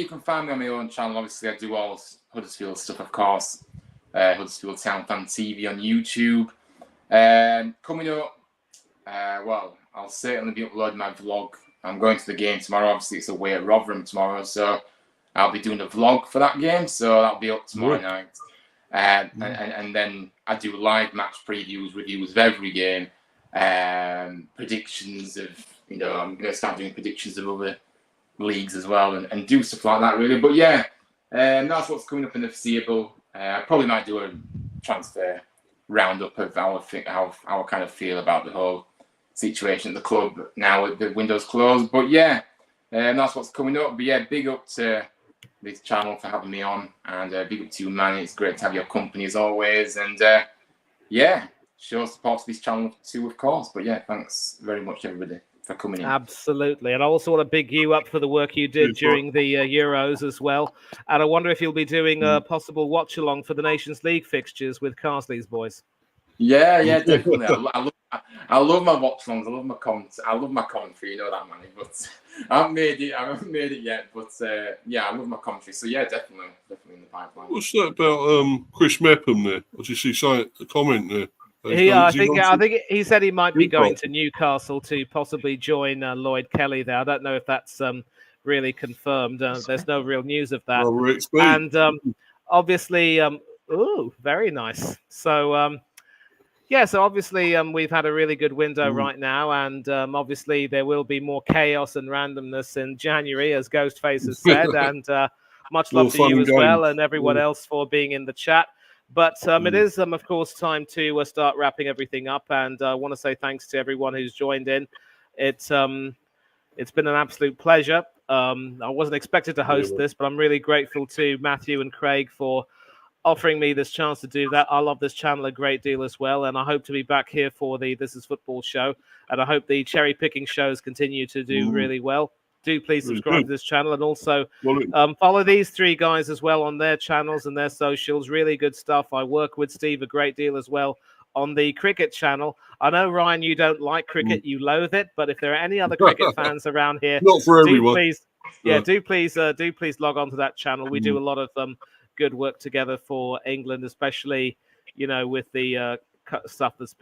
can find me on my own channel. Obviously, I do all Huddersfield stuff, of course. Huddersfield Town Fan TV on YouTube. Coming up, I'll certainly be uploading my vlog. I'm going to the game tomorrow. Obviously, it's away at Rotherham tomorrow, so I'll be doing a vlog for that game. So that'll be up tomorrow night. And then I do live match previews, reviews of every game, predictions of, I'm going to start doing predictions of other leagues as well and do stuff like that, really. But that's what's coming up in the foreseeable. I probably might do a transfer roundup of how I kind of feel about the whole situation at the club now with the windows closed. But that's what's coming up. But big up to this channel for having me on, and big up to you, man. It's great to have your company as always, and show support to this channel too, of course. But thanks very much everybody for coming in. Absolutely. And I also want to big you up for the work you did during the Euros as well. And I wonder if you'll be doing a possible watch along for the Nations League fixtures with Carsley's boys. Yeah, definitely. I love my watch alongs. I love my comments. I love my commentary. You know that, Manny. But I haven't made it yet. But I love my commentary. So definitely in the pipeline. What's that about Chris Mepham there? I just see a comment there. I think he said he might be going to Newcastle to possibly join Lloyd Kelly there. I don't know if that's really confirmed. There's no real news of that. And obviously, very nice. So so obviously we've had a really good window right now, and obviously there will be more chaos and randomness in January, as Ghostface has said. And much love to you as well, and everyone else for being in the chat. But it is, of course, time to start wrapping everything up. And I want to say thanks to everyone who's joined in. It's been an absolute pleasure. I wasn't expected to host this, but I'm really grateful to Matthew and Craig for offering me this chance to do that. I love this channel a great deal as well. And I hope to be back here for the This Is Football show. And I hope the cherry picking shows continue to do really well. Do please subscribe to this channel, and also follow these three guys as well on their channels and their socials. Really good stuff. I work with Steve a great deal as well on the cricket channel. I know, Ryan, you don't like cricket, you loathe it, but if there are any other cricket fans around here, not for everyone. Do please log on to that channel. We do a lot of good work together for England, especially with the stuff that's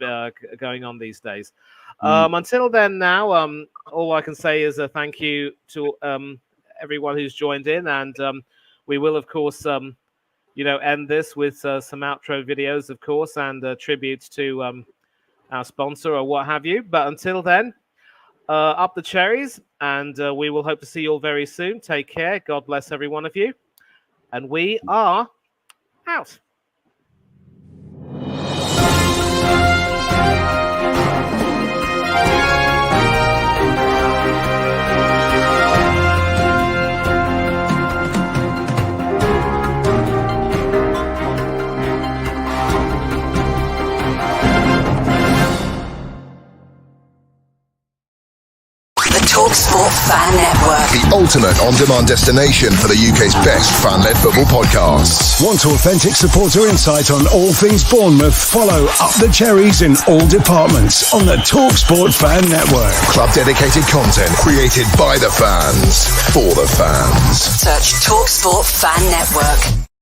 going on these days. Until then, now all I can say is a thank you to everyone who's joined in, and we will, of course, end this with some outro videos, of course, and tributes to our sponsor or what have you. But until then, up the cherries, and we will hope to see you all very soon. Take care. God bless every one of you, and we are out. TalkSport Fan Network. the ultimate on-demand destination for the UK's best fan-led football podcasts. Want authentic supporter insight on all things Bournemouth? Follow Up the Cherries in all departments on the TalkSport Fan Network. Club-dedicated content created by the fans, for the fans. Search TalkSport Fan Network.